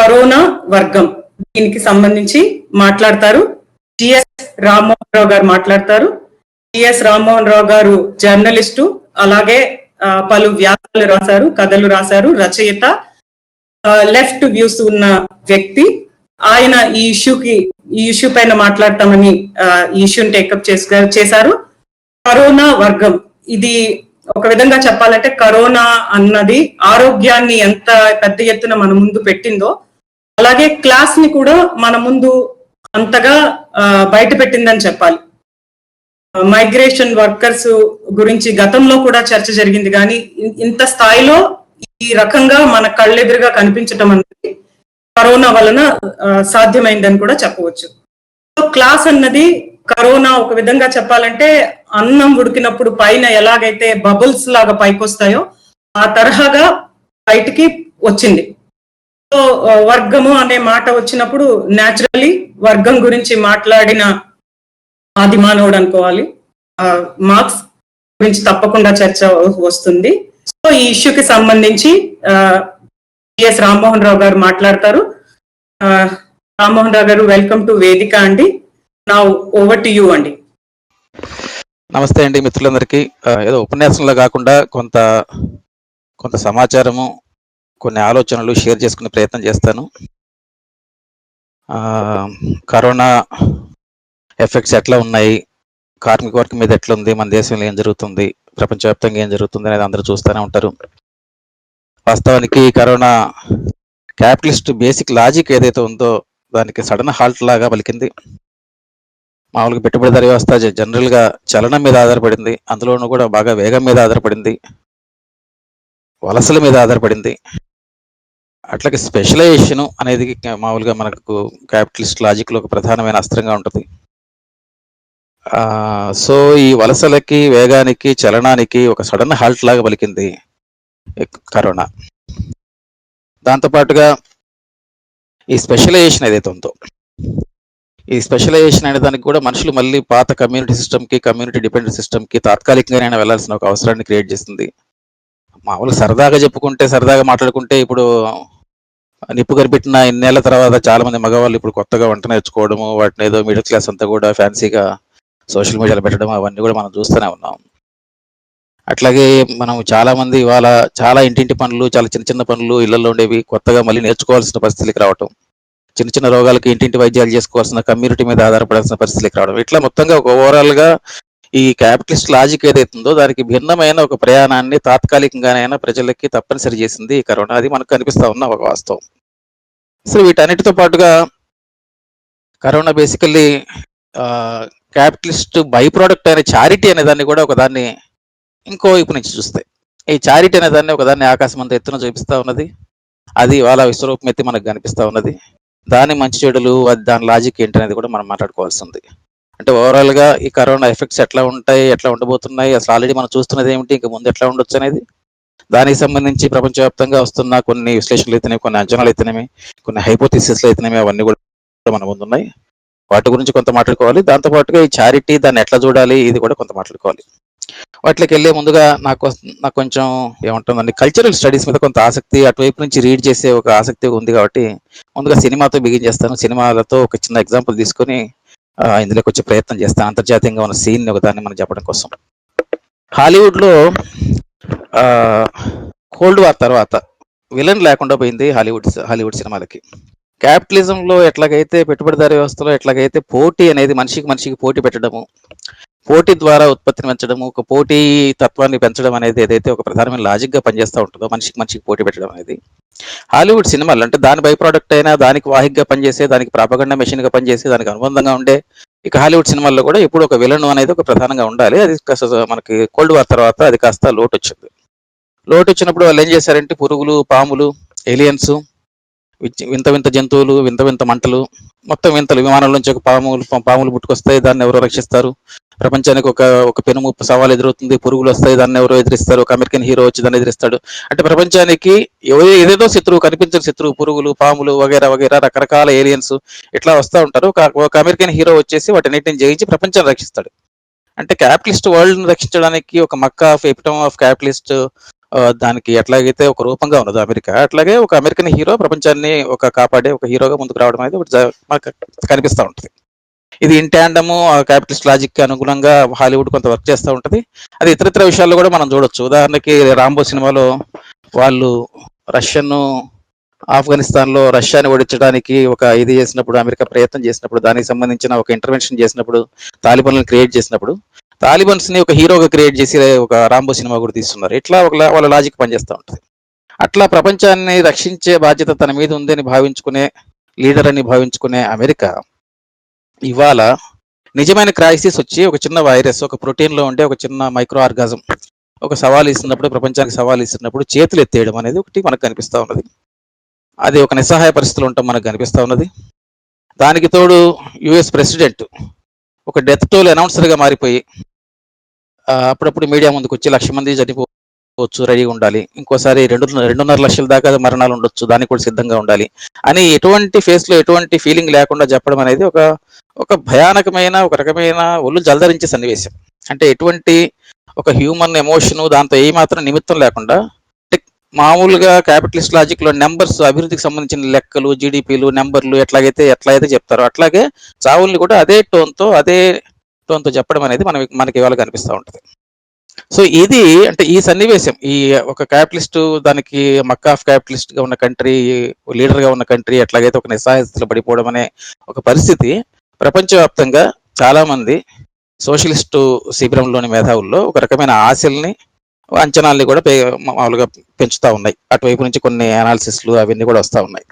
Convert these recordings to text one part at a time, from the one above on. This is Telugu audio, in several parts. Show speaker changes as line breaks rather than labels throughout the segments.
కరోనా వర్గం దీనికి సంబంధించి మాట్లాడతారు. జిఎస్ రామ్మోహన్ రావు గారు మాట్లాడతారు. జిఎస్ రామ్మోహన్ రావు గారు జర్నలిస్టు, అలాగే పలు వ్యాసాలు రాశారు, కథలు రాశారు, రచయిత, లెఫ్ట్ వ్యూస్ ఉన్న వ్యక్తి. ఆయన ఈ ఇష్యూ పైన మాట్లాడతామని ఈ ఇష్యూని టేకప్ చేశారు. కరోనా వర్గం, ఇది ఒక విధంగా చెప్పాలంటే కరోనా అన్నది ఆరోగ్యాన్ని ఎంత పెద్ద ఎత్తున మన ముందు పెట్టిందో, అలాగే క్లాస్ ని కూడా మన ముందు అంతగా బయట పెట్టిందని చెప్పాలి. మైగ్రేషన్ వర్కర్స్ గురించి గతంలో కూడా చర్చ జరిగింది, కానీ ఇంత స్థాయిలో ఈ రకంగా మన కళ్ళెదురుగా కనిపించటం అనేది కరోనా వలన సాధ్యమైందని కూడా చెప్పవచ్చు. క్లాస్ అన్నది కరోనా ఒక విధంగా చెప్పాలంటే అన్నం ఉడికినప్పుడు పైన ఎలాగైతే బబుల్స్ లాగా పైకి వస్తాయో ఆ తరహాగా బయటికి వచ్చింది. సో వర్గము అనే మాట వచ్చినప్పుడు న్యాచురలీ వర్గం గురించి మాట్లాడిన ఆది మానవుడు అనుకోవాలి. మార్క్స్ గురించి తప్పకుండా చర్చ వస్తుంది. సో ఈ ఇష్యూకి సంబంధించి జిఎస్ రామ్మోహన్ రావు గారు మాట్లాడతారు. రామ్మోహన్ రావు గారు, వెల్కమ్ టు వేదిక అండి. నౌ ఓవర్ టు యూ అండి.
నమస్తే అండి మిత్రులందరికీ. ఏదో ఉపన్యాసంలో కాకుండా కొంత సమాచారము, కొన్ని ఆలోచనలు షేర్ చేసుకునే ప్రయత్నం చేస్తాను. కరోనా ఎఫెక్ట్స్ ఎట్లా ఉన్నాయి, కార్మిక వర్గం మీద ఎట్లుంది, మన దేశంలో ఏం జరుగుతుంది, ప్రపంచవ్యాప్తంగా ఏం జరుగుతుంది అనేది అందరూ చూస్తూనే ఉంటారు. వాస్తవానికి కరోనా క్యాపిటలిస్ట్ బేసిక్ లాజిక్ ఏదైతే ఉందో దానికి సడన్ హాల్ట్ లాగా పలికింది. మామూలుగా పెట్టుబడిదారీ వ్యవస్థ జనరల్గా చలనం మీద ఆధారపడింది, అందులోనూ కూడా బాగా వేగం మీద ఆధారపడింది, వలసల మీద ఆధారపడింది. అట్లాగే స్పెషలైజేషన్ అనేది మామూలుగా మనకు క్యాపిటలిస్ట్ లాజిక్లో ఒక ప్రధానమైన అస్త్రంగా ఉంటుంది. సో ఈ వలసలకి, వేగానికి, చలనానికి ఒక సడన్ హాల్ట్ లాగా పలికింది కరోనా. దాంతోపాటుగా ఈ స్పెషలైజేషన్ ఏదైతే ఉందో, ఈ స్పెషలైజేషన్ అనే దానికి కూడా మనుషులు మళ్ళీ పాత కమ్యూనిటీ సిస్టమ్కి, కమ్యూనిటీ డిపెండెంట్ సిస్టమ్కి తాత్కాలికంగానైనా వెళ్లాల్సిన ఒక అవసరాన్ని క్రియేట్ చేస్తుంది. మామూలుగా సరదాగా చెప్పుకుంటే, సరదాగా మాట్లాడుకుంటే, ఇప్పుడు నిప్పు కనిపెట్టిన ఇన్నేళ్ల తర్వాత చాలా మంది మగవాళ్ళు ఇప్పుడు కొత్తగా వంట నేర్చుకోవడము, వాటిని ఏదో మిడిల్ క్లాస్ అంతా కూడా ఫ్యాన్సీగా సోషల్ మీడియాలో పెట్టడం, అవన్నీ కూడా మనం చూస్తూనే ఉన్నాం. అట్లాగే మనం చాలా మంది ఇవాళ చాలా ఇంటింటి పనులు, చాలా చిన్న చిన్న పనులు ఇళ్లలో ఉండేవి కొత్తగా మళ్ళీ నేర్చుకోవాల్సిన పరిస్థితికి రావటం, చిన్న చిన్న రోగాలకి ఇంటింటి వైద్యాలు చేసుకోవాల్సిన, కమ్యూనిటీ మీద ఆధారపడాల్సిన పరిస్థితికి రావడం, ఇట్లా మొత్తంగా ఒక ఓవరాల్గా ఈ క్యాపిటలిస్ట్ లాజిక్ ఏదైతుందో దానికి భిన్నమైన ఒక ప్రయాణాన్ని తాత్కాలికంగానైనా ప్రజలకి తప్పనిసరి చేసింది ఈ కరోనా. అది మనకు కనిపిస్తా ఉన్న ఒక వాస్తవం. సో వీటన్నిటితో పాటుగా corona basically capitalist by product అనే చారిటీ అనే దాన్ని కూడా ఒకదాన్ని ఇంకో వైపు నుంచి చూస్తాయి. ఈ చారిటీ అనే దాన్ని ఒకదాన్ని ఆకాశం అంత ఎత్తున చూపిస్తూ ఉన్నది. అది వాళ్ళ విశ్వరూపం ఎత్తి మనకు కనిపిస్తూ ఉన్నది. దాని మంచి చెడులు, దాని లాజిక్ ఏంటి అనేది కూడా మనం మాట్లాడుకోవాల్సి ఉంది. అంటే ఓవరాల్గా ఈ కరోనా ఎఫెక్ట్స్ ఎట్లా ఉంటాయి, ఎట్లా ఉండబోతున్నాయి, అసలు ఆల్రెడీ మనం చూస్తున్నది ఏమిటి, ఇంకా ముందు ఎట్లా ఉండొచ్చు అనేది, దానికి సంబంధించి ప్రపంచవ్యాప్తంగా వస్తున్న కొన్ని విశ్లేషణలు అయితేనేమి, కొన్ని అంచనాలు అయితేనేమి, కొన్ని హైపోథిసిస్లు అయితేనేమి, అవన్నీ కూడా మన ముందు ఉన్నాయి. వాటి గురించి కొంత మాట్లాడుకోవాలి. దాంతోపాటుగా ఈ చారిటీ, దాన్ని ఎట్లా చూడాలి, ఇది కూడా కొంత మాట్లాడుకోవాలి. వాటికి వెళ్ళే ముందుగా నాకు కొంచెం ఏమంటుందండి, కల్చరల్ స్టడీస్ మీద కొంత ఆసక్తి, అటువైపు నుంచి రీడ్ చేసే ఒక ఆసక్తి ఉంది. కాబట్టి ముందుగా సినిమాతో బిగిన్ చేస్తాను. సినిమాలతో ఒక చిన్న ఎగ్జాంపుల్ తీసుకొని ఇందులోకి వచ్చే ప్రయత్నం చేస్తాను. అంతర్జాతీయంగా ఉన్న సీన్ ఒకదాన్ని మనం చెప్పడం కోసం. హాలీవుడ్లో కోల్డ్ వార్ తర్వాత విలన్ లేకుండా పోయింది హాలీవుడ్ సినిమాలకి. క్యాపిటలిజంలో ఎట్లాగైతే, పెట్టుబడిదారీ వ్యవస్థలో ఎట్లాగైతే పోటీ అనేది మనిషికి పోటీ పెట్టడము, పోటీ ద్వారా ఉత్పత్తిని పెంచడము, ఒక పోటీ తత్వాన్ని పెంచడం అనేది ఏదైతే ఒక ప్రధానమైన లాజిక్గా పనిచేస్తూ ఉంటుందో, మనిషికి పోటీ పెట్టడం అనేది హాలీవుడ్ సినిమాలు అంటే దాని బై ప్రోడక్ట్ అయినా, దానికి వాహిక్గా పనిచేసే, దానికి ప్రాపగండా మెషిన్గా పనిచేసే, దానికి అనుబంధంగా ఉండే ఇక హాలీవుడ్ సినిమాల్లో కూడా ఎప్పుడు ఒక విలన్ అనేది ఒక ప్రధానంగా ఉండాలి. అది కాస్త మనకి కోల్డ్ వార్ తర్వాత అది కాస్త లోటు వచ్చినప్పుడు వాళ్ళు ఏం చేశారంటే, పురుగులు, పాములు, ఏలియన్స్, వింత వింత జంతువులు, వింత వింత మంటలు, మొత్తం వింతలు, విమానాల నుంచి ఒక పాములు పుట్టుకొస్తాయి, దాన్ని ఎవరో రక్షిస్తారు. ప్రపంచానికి ఒక పెనుముప్పు సవాల్ ఎదురవుతుంది, పురుగులు వస్తాయి, దాన్ని ఎవరో ఎదిరిస్తారు, ఒక అమెరికన్ హీరో వచ్చి దాన్ని ఎదిరిస్తాడు. అంటే ప్రపంచానికి ఏదేదో శత్రువు, కనిపించిన శత్రువు, పురుగులు, పాములు వగేరా వగేరా రకరకాల ఏలియన్స్ ఇట్లా వస్తూ ఉంటారు. ఒక అమెరికన్ హీరో వచ్చేసి వాటిన్నిటిని జయించి ప్రపంచాన్ని రక్షిస్తాడు. అంటే క్యాపిటలిస్ట్ వరల్డ్ని రక్షించడానికి ఒక మక్కా ఆఫ్ ఎపిటమ్ ఆఫ్ క్యాపిటలిస్ట్ దానికి ఎట్లాగైతే ఒక రూపంగా ఉన్నదో అమెరికా, అట్లాగే ఒక అమెరికన్ హీరో ప్రపంచాన్ని ఒక కాపాడే ఒక హీరోగా ముందుకు రావడం అనేది ఒకటి మనకు కనిపిస్తూ ఉంటుంది. ఇది ఇన్ ట్యాండము క్యాపిటలిస్ట్ లాజిక్ అనుగుణంగా హాలీవుడ్ కొంత వర్క్ చేస్తూ ఉంటుంది. అది ఇతరితర విషయాల్లో కూడా మనం చూడొచ్చు. ఉదాహరణకి రాంబో సినిమాలో వాళ్ళు ఆఫ్ఘనిస్తాన్లో రష్యాని ఓడించడానికి ఒక ఇది చేసినప్పుడు, అమెరికా ప్రయత్నం చేసినప్పుడు, దానికి సంబంధించిన ఒక ఇంటర్వెన్షన్ చేసినప్పుడు, తాలిబాన్లను క్రియేట్ చేసినప్పుడు, తాలిబాన్స్ ని ఒక హీరోగా క్రియేట్ చేసి ఒక రాంబో సినిమా కూడా తీస్తున్నారు. ఇట్లా వాళ్ళ లాజిక్ పనిచేస్తూ ఉంటుంది. అట్లా ప్రపంచాన్ని రక్షించే బాధ్యత తన మీద ఉందని భావించుకునే, లీడర్ అని భావించుకునే అమెరికా ఇవాళ నిజమైన క్రైసిస్ వచ్చి ఒక చిన్న వైరస్, ఒక ప్రోటీన్ లో ఉండే ఒక చిన్న మైక్రో ఆర్గాజం ఒక సవాల్ ఇస్తున్నప్పుడు, ప్రపంచానికి సవాల్ ఇస్తున్నప్పుడు చేతులు ఎత్తేయడం అనేది ఒకటి మనకు కనిపిస్తూ ఉన్నది. అది ఒక నిస్సహాయ పరిస్థితులు ఉంటాం మనకు కనిపిస్తూ ఉన్నది. దానికి తోడు యుఎస్ ప్రెసిడెంట్ ఒక డెత్ టోల్ అనౌన్సర్గా మారిపోయి అప్పుడప్పుడు మీడియా ముందుకు వచ్చి 1,00,000 మంది చనిపోవచ్చు, రెడీగా ఉండాలి, ఇంకోసారి 2.5 లక్షల దాకా మరణాలు ఉండొచ్చు, దానికి కూడా సిద్ధంగా ఉండాలి అని ఎటువంటి ఫేస్లో ఎటువంటి ఫీలింగ్ లేకుండా చెప్పడం అనేది ఒక భయానకమైన, ఒక రకమైన ఒళ్ళు జలధరించే సన్నివేశం. అంటే ఎటువంటి ఒక హ్యూమన్ ఎమోషను దాంతో ఏమాత్రం నిమిత్తం లేకుండా మామూలుగా క్యాపిటలిస్ట్ లాజిక్ లో నెంబర్స్, అభివృద్ధికి సంబంధించిన లెక్కలు, జీడిపిలు, నెంబర్లు ఎట్లయితే చెప్తారో అట్లాగే చావుల్ని కూడా అదే టోన్తో చెప్పడం అనేది మనకి ఇవాళ కనిపిస్తూ ఉంటుంది. సో ఇది అంటే ఈ సన్నివేశం, ఈ ఒక క్యాపిటలిస్ట్, దానికి మక్కా ఆఫ్ క్యాపిటలిస్ట్ గా ఉన్న కంట్రీ, లీడర్ గా ఉన్న కంట్రీ ఎట్లాగైతే ఒక నిస్సహాయ స్థితిలో పడిపోవడం అనే ఒక పరిస్థితి ప్రపంచవ్యాప్తంగా చాలా మంది సోషలిస్టు శిబిరంలోని మేధావుల్లో ఒక రకమైన ఆశల్ని, అంచనాల్ని కూడా మామూలుగా పెంచుతూ ఉన్నాయి. అటువైపు నుంచి కొన్ని అనాలిసిస్లు అవన్నీ కూడా వస్తూ ఉన్నాయి.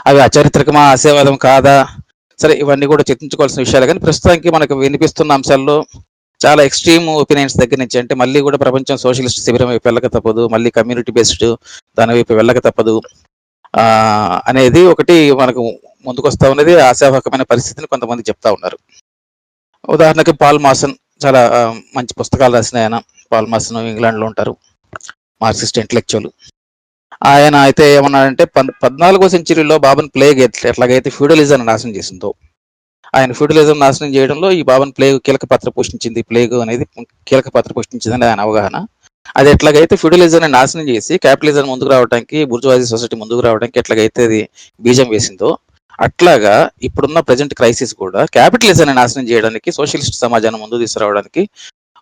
అవి అచారిత్రకమా, ఆశయవాదం కాదా, సరే ఇవన్నీ కూడా చర్చించుకోవాల్సిన విషయాలు. కానీ ప్రస్తుతానికి మనకు వినిపిస్తున్న అంశాల్లో చాలా ఎక్స్ట్రీమ్ ఒపీనియన్స్ దగ్గర నుంచి, అంటే మళ్ళీ కూడా ప్రపంచం సోషలిస్ట్ శిబిరం వైపు వెళ్ళక తప్పదు, మళ్ళీ కమ్యూనిటీ బేస్డ్ దాని వైపు వెళ్ళక తప్పదు అనేది ఒకటి మనకు ముందుకు వస్తూ ఉన్నది. ఆశావాహకమైన పరిస్థితిని కొంతమంది చెప్తా ఉన్నారు. ఉదాహరణకి పాల్ మాసన్ చాలా మంచి పుస్తకాలు రాసిన ఆయన. పాల్ మాసన్ ఇంగ్లాండ్లో ఉంటారు, మార్క్సిస్ట్ ఇంటలెక్చువల్. ఆయన అయితే ఏమన్నాడంటే 14వ సెంచరీలో బాబన్ ప్లేగ్ ఎట్లాగైతే ఫ్యూడలిజాన్ని నాశనం చేసిందో, ఆయన ఫ్యూడలిజం నాశనం చేయడంలో ఈ బాబన్ ప్లేగ్ కీలక పాత్ర పోషించింది, ప్లేగ్ అనేది కీలక పాత్ర పోషించిందని ఆయన అవగాహన. అది ఎట్లాగైతే ఫ్యూడలిజాన్ని నాశనం చేసి క్యాపిటలిజం ముందుకు రావడానికి, బుర్జువాజీ సొసైటీ ముందుకు రావడానికి ఎట్లాగైతే అది బీజం వేసిందో, అట్లాగా ఇప్పుడున్న ప్రజెంట్ క్రైసిస్ కూడా క్యాపిటలిజాన్ని నాశనం చేయడానికి, సోషలిస్ట్ సమాజాన్ని ముందుకు తీసుకురావడానికి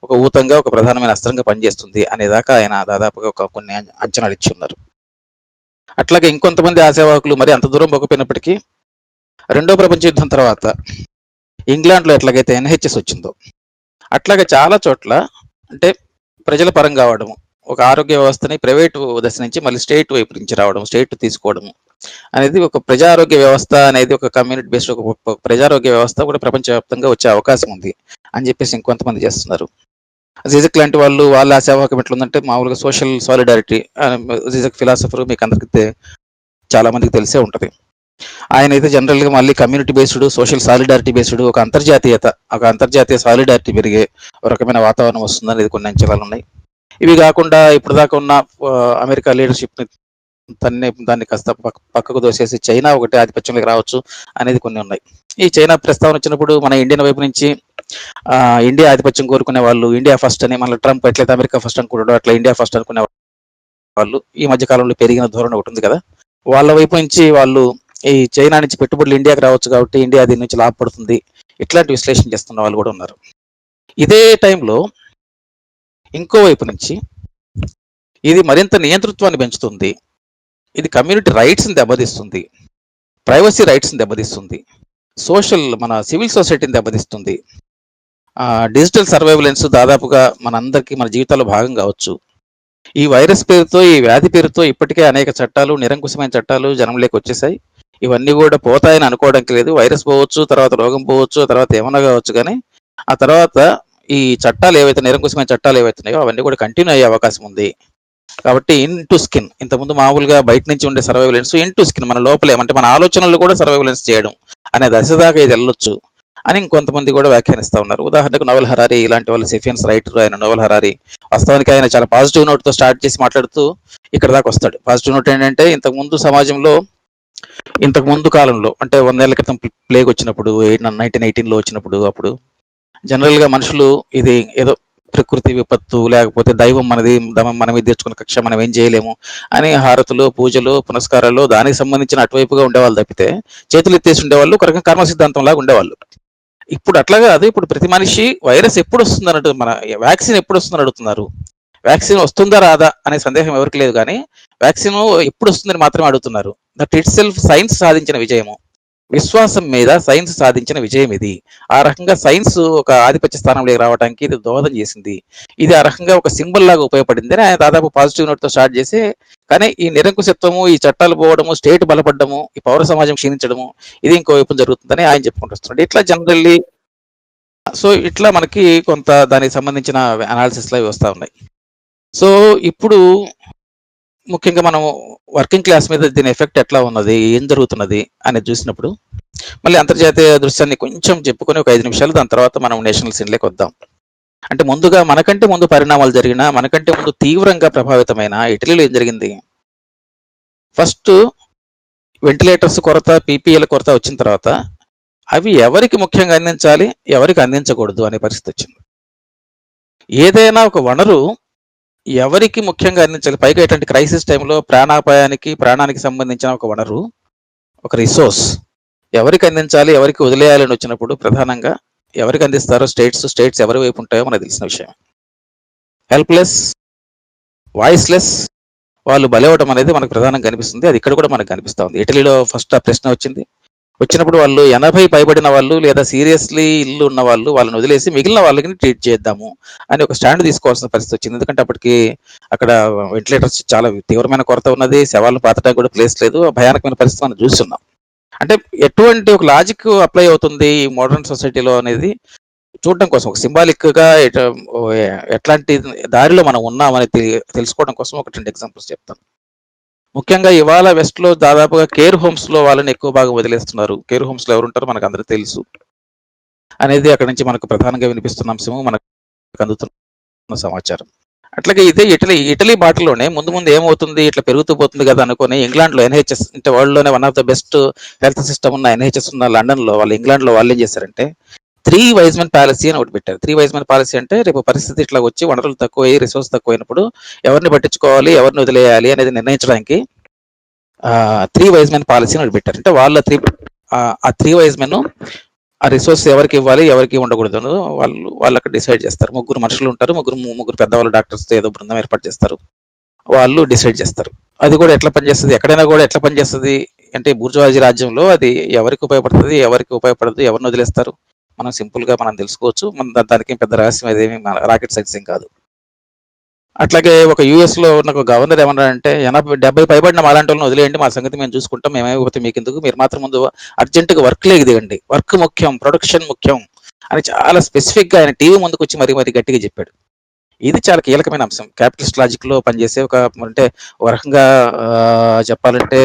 ఒక ఊతంగా, ఒక ప్రధానమైన అస్త్రంగా పనిచేస్తుంది అనేదాకా ఆయన దాదాపుగా కొన్ని అంచనాలు ఇచ్చి ఉన్నారు. అట్లాగే ఇంకొంతమంది ఆశావాహకులు మరి అంత దూరం పోకపోయినప్పటికీ, 2వ ప్రపంచ యుద్ధం తర్వాత ఇంగ్లాండ్లో ఎట్లాగైతే ఎన్హెచ్ఎస్ వచ్చిందో అట్లాగే చాలా చోట్ల అంటే ప్రజల పరం కావడము, ఒక ఆరోగ్య వ్యవస్థని ప్రైవేటు దశ నుంచి మళ్ళీ స్టేట్ వైపు నుంచి రావడం, స్టేట్ తీసుకోవడము అనేది, ఒక ప్రజారోగ్య వ్యవస్థ అనేది ఒక కమ్యూనిటీ బేస్డ్ ఒక ప్రజారోగ్య వ్యవస్థ కూడా ప్రపంచవ్యాప్తంగా వచ్చే అవకాశం ఉంది అని చెప్పేసి ఇంకొంతమంది చేస్తున్నారు. జిజక్ లాంటి వాళ్ళ ఆశావాహకం ఎట్లుందంటే, మామూలుగా సోషల్ సాలిడారిటీ, జిజక్ ఫిలాసఫర్ మీకు అందరికీ చాలా మందికి తెలిసే ఉంటుంది. ఆయన అయితే జనరల్ గా మళ్ళీ community based, social solidarity based, ఒక అంతర్జాతీయ సాలిడారిటీ పెరిగే ఒక రకమైన వాతావరణం వస్తుంది అనేది కొన్ని అంచనాలు ఉన్నాయి. ఇవి కాకుండా ఇప్పుడు దాకా ఉన్న అమెరికా లీడర్షిప్ ని దాన్ని కాస్త పక్కకు దోసేసి చైనా ఒకటి ఆధిపత్యంలోకి రావచ్చు అనేది కొన్ని ఉన్నాయి. ఈ చైనా ప్రస్తావన వచ్చినప్పుడు మన ఇండియన్ వైపు నుంచి ఇండియా ఆధిపత్యం కోరుకునే వాళ్ళు, ఇండియా ఫస్ట్ అని, మన ట్రంప్ ఎట్లయితే అమెరికా ఫస్ట్ అనుకుంటాడో అట్లా ఇండియా ఫస్ట్ అనుకునే వాళ్ళు ఈ మధ్య కాలంలో పెరిగిన ధోరణి ఒకటి ఉంది కదా, వాళ్ళ వైపు నుంచి వాళ్ళు ఈ చైనా నుంచి పెట్టుబడులు ఇండియాకి రావచ్చు కాబట్టి ఇండియా దీని నుంచి లాభపడుతుంది, ఇట్లాంటి విశ్లేషణ చేస్తున్న వాళ్ళు కూడా ఉన్నారు. ఇదే టైంలో ఇంకో వైపు నుంచి ఇది మరింత నియంతృత్వాన్ని పెంచుతుంది, ఇది కమ్యూనిటీ రైట్స్ని దెబ్బతీస్తుంది, ప్రైవసీ రైట్స్ని దెబ్బతీస్తుంది, మన సివిల్ సొసైటీని దెబ్బతీస్తుంది, డిజిటల్ సర్వైవలెన్స్ దాదాపుగా మనందరికీ మన జీవితాల్లో భాగం కావచ్చు. ఈ వైరస్ పేరుతో, ఈ వ్యాధి పేరుతో ఇప్పటికే అనేక చట్టాలు, నిరంకుశమైన చట్టాలు జనంలోకి వచ్చేసాయి. ఇవన్నీ కూడా పోతాయని అనుకోవడానికి లేదు. వైరస్ పోవచ్చు, తర్వాత రోగం పోవచ్చు, తర్వాత ఏమన్నా కావచ్చు, కానీ ఆ తర్వాత ఈ చట్టాలు ఏవైతే, నిరంకుశమైన చట్టాలు ఏవైతున్నాయో అవన్నీ కూడా కంటిన్యూ అయ్యే అవకాశం ఉంది. కాబట్టి ఇన్ టు స్కిన్, ఇంతకుముందు మామూలుగా బయట నుంచి ఉండే సర్వైవలెన్స్ ఇన్ టు స్కిన్, మన లోపలే అంటే మన ఆలోచనలు కూడా సర్వైవలెన్స్ చేయడం అనే దశ దాకా ఇది వెళ్ళొచ్చు అని ఇంకొంతమంది కూడా వ్యాఖ్యానిస్తూ ఉన్నారు. ఉదాహరణకు నోవెల్ హరారీ ఇలాంటి వాళ్ళు, సెఫియన్స్ రైటర్ ఆయన నోవెల్ హరారీ, వాస్తవానికి ఆయన చాలా పాజిటివ్ నోట్తో స్టార్ట్ చేసి మాట్లాడుతూ ఇక్కడ దాకా వస్తాడు. పాజిటివ్ నోట్ ఏంటంటే, ఇంతకు ముందు కాలంలో అంటే 100 ఏళ్ల క్రితం ప్లేగ్ వచ్చినప్పుడు, 1918లో వచ్చినప్పుడు, అప్పుడు జనరల్గా మనుషులు ఇది ఏదో ప్రకృతి విపత్తు లేకపోతే దైవం మనది మనం ఇది తెచ్చుకున్న కక్ష మనం ఏం చేయలేము అని హారతులు పూజలు పునస్కారాలు దానికి సంబంధించిన అటువైపుగా ఉండేవాళ్ళు తప్పితే చేతులు ఎత్తేసి ఉండేవాళ్ళు ఒక రకం కర్మ సిద్ధాంతం లాగా ఉండేవాళ్ళు. ఇప్పుడు అట్లా కాదు. ఇప్పుడు ప్రతి మనిషి వైరస్ ఎప్పుడు వస్తుంది అన్నట్టు, మన వ్యాక్సిన్ ఎప్పుడు వస్తుందని అడుగుతున్నారు. వ్యాక్సిన్ వస్తుందా రాదా అనే సందేహం ఎవరికి లేదు, కానీ వ్యాక్సిన్ ఎప్పుడు వస్తుందని మాత్రమే అడుగుతున్నారు. దట్ ఇట్ సెల్ఫ్ సైన్స్ సాధించిన విజయము, విశ్వాసం మీద సైన్స్ సాధించిన విజయం ఇది. ఆ రకంగా సైన్స్ ఒక ఆధిపత్య స్థానంలోకి రావడానికి ఇది దోహదం చేసింది. ఇది ఆ రకంగా ఒక సింబల్ లాగా ఉపయోగపడింది అని ఆయన దాదాపు పాజిటివ్ నోట్ తో స్టార్ట్ చేసి, కానీ ఈ నిరంకుశత్వము, ఈ చట్టాలు పోవడము, స్టేట్ బలపడము, ఈ పౌర సమాజం క్షీణించడము, ఇది ఇంకో వైపు జరుగుతుందని ఆయన చెప్పుకుంటూ వస్తున్నాడు. ఇట్లా జనరల్లీ సో ఇట్లా మనకి కొంత దానికి సంబంధించిన అనాలిసిస్ అవి వస్తూ ఉన్నాయి. సో ఇప్పుడు ముఖ్యంగా మనం వర్కింగ్ క్లాస్ మీద దీని ఎఫెక్ట్ ఎట్లా ఉన్నది, ఏం జరుగుతున్నది అనేది చూసినప్పుడు మళ్ళీ అంతర్జాతీయ దృశ్యాన్ని కొంచెం చెప్పుకొని ఒక 5 నిమిషాలు, దాని తర్వాత మనం నేషనల్ సీన్లోకి వద్దాం. అంటే ముందుగా మనకంటే ముందు పరిణామాలు జరిగిన, మనకంటే ముందు తీవ్రంగా ప్రభావితమైన ఇటలీలో ఏం జరిగింది? ఫస్ట్ వెంటిలేటర్స్ కొరత, పీపీఎల్ కొరత వచ్చిన తర్వాత అవి ఎవరికి ముఖ్యంగా అందించాలి, ఎవరికి అందించకూడదు అనే పరిస్థితి వచ్చింది. ఏదైనా ఒక వనరు ఎవరికి ముఖ్యంగా అందించాలి, పైగా ఇటువంటి క్రైసిస్ టైంలో ప్రాణానికి సంబంధించిన ఒక వనరు, ఒక రిసోర్స్ ఎవరికి అందించాలి, ఎవరికి వదిలేయాలని వచ్చినప్పుడు ప్రధానంగా ఎవరికి అందిస్తారో స్టేట్స్ ఎవరి వైపు ఉంటాయో మనకు తెలిసిన విషయం. హెల్ప్లెస్, వాయిస్లెస్, వాళ్ళు బలవడం అనేది మనకు ప్రధానంగా కనిపిస్తుంది. అది ఇక్కడ కూడా మనకు కనిపిస్తూ ఉంది. ఇటలీలో ఫస్ట్ ఆ ప్రశ్న వచ్చినప్పుడు వాళ్ళు 80 పైబడిన వాళ్ళు లేదా సీరియస్లీ ఇల్లు ఉన్న వాళ్ళని వదిలేసి మిగిలిన వాళ్ళకి ట్రీట్ చేద్దాము అని ఒక స్టాండ్ తీసుకోవాల్సిన పరిస్థితి వచ్చింది. ఎందుకంటే అప్పటికి అక్కడ వెంటిలేటర్స్ చాలా తీవ్రమైన కొరత ఉన్నది, శవాలను పాతడానికి కూడా ప్లేస్ లేదు, భయానకమైన పరిస్థితి మనం చూస్తున్నాం. అంటే ఎటువంటి ఒక లాజిక్ అప్లై అవుతుంది ఈ మోడర్న్ సొసైటీలో అనేది చూడడం కోసం, ఒక సింబాలిక్ గా ఎట్లాంటి దారిలో మనం ఉన్నామని తెలుసుకోవడం కోసం ఒక 2 ఎగ్జాంపుల్స్ చెప్తాను. ముఖ్యంగా ఇవాళ వెస్ట్ లో దాదాపుగా కేర్ హోమ్స్ లో వాళ్ళని ఎక్కువ భాగం వదిలేస్తున్నారు. కేర్ హోమ్స్ లో ఎవరుంటారో మనకు అందరికీ తెలుసు అనేది అక్కడి నుంచి మనకు ప్రధానంగా వినిపిస్తున్న అంశము, మనకు అందుతున్న సమాచారం. అట్లాగే ఇదే ఇటలీ బాటలోనే ముందు ఏమవుతుంది, ఇట్లా పెరుగుతూ పోతుంది కదా అనుకుని ఇంగ్లాండ్ లో NHS, అంటే వరల్డ్ లోనే one of the best health system ఉన్న NHS ఉన్న లండన్ లో ఇంగ్లాండ్ లో వాళ్ళు ఏం చేశారంటే 3 వైజ్ మెన్ పాలసీ అని ఒకటి పెట్టారు. 3 వైజ్ మెన్ పాలసీ అంటే రేపు పరిస్థితి ఇట్లా వచ్చి వనరులు తక్కువ, రిసోర్స్ తక్కువైనప్పుడు ఎవరిని పట్టించుకోవాలి, ఎవరిని వదిలేయాలి అనేది నిర్ణయించడానికి 3 వైజ్ మెన్ పాలసీ అని ఒకటి పెట్టారు. అంటే వాళ్ళ 3 వైజ్ మెన్ ఆ రిసోర్స్ ఎవరికి ఇవ్వాలి, ఎవరికి ఉండకూడదు వాళ్ళు అక్కడ డిసైడ్ చేస్తారు. 3 మనుషులు ఉంటారు, ముగ్గురు పెద్దవాళ్ళు డాక్టర్స్ తో ఏదో బృందం ఏర్పాటు చేస్తారు, వాళ్ళు డిసైడ్ చేస్తారు. అది కూడా ఎట్లా పనిచేస్తుంది, ఎక్కడైనా కూడా ఎట్లా పనిచేస్తుంది అంటే బూర్జువాజీ రాజ్యంలో అది ఎవరికి ఉపయోగపడుతుంది, ఎవరికి ఉపయోగపడదు, ఎవరిని వదిలేస్తారు మనం సింపుల్ గా మనం తెలుసుకోవచ్చు. దానికి పెద్ద రహస్యం అదేమి రాకెట్ సైన్స్ ఏం కాదు. అట్లాగే ఒక US లో ఉన్న ఒక గవర్నర్ ఏమన్నారంటే 70 పైబడిన అలాంటి వాళ్ళని వదిలేయండి, మా సంగతి మేము చూసుకుంటాం, మేమైపోతే మీకు ఎందుకు, మీరు మాత్రం ముందు అర్జెంటుగా వర్క్ లేక దిగండి, వర్క్ ముఖ్యం, ప్రొడక్షన్ ముఖ్యం అని చాలా స్పెసిఫిక్ గా ఆయన టీవీ ముందుకు వచ్చి మరీ గట్టిగా చెప్పాడు. ఇది చాలా కీలకమైన అంశం. క్యాపిటలిస్ట్ లాజిక్ లో పనిచేసే అంటే ఒక రకంగా చెప్పాలంటే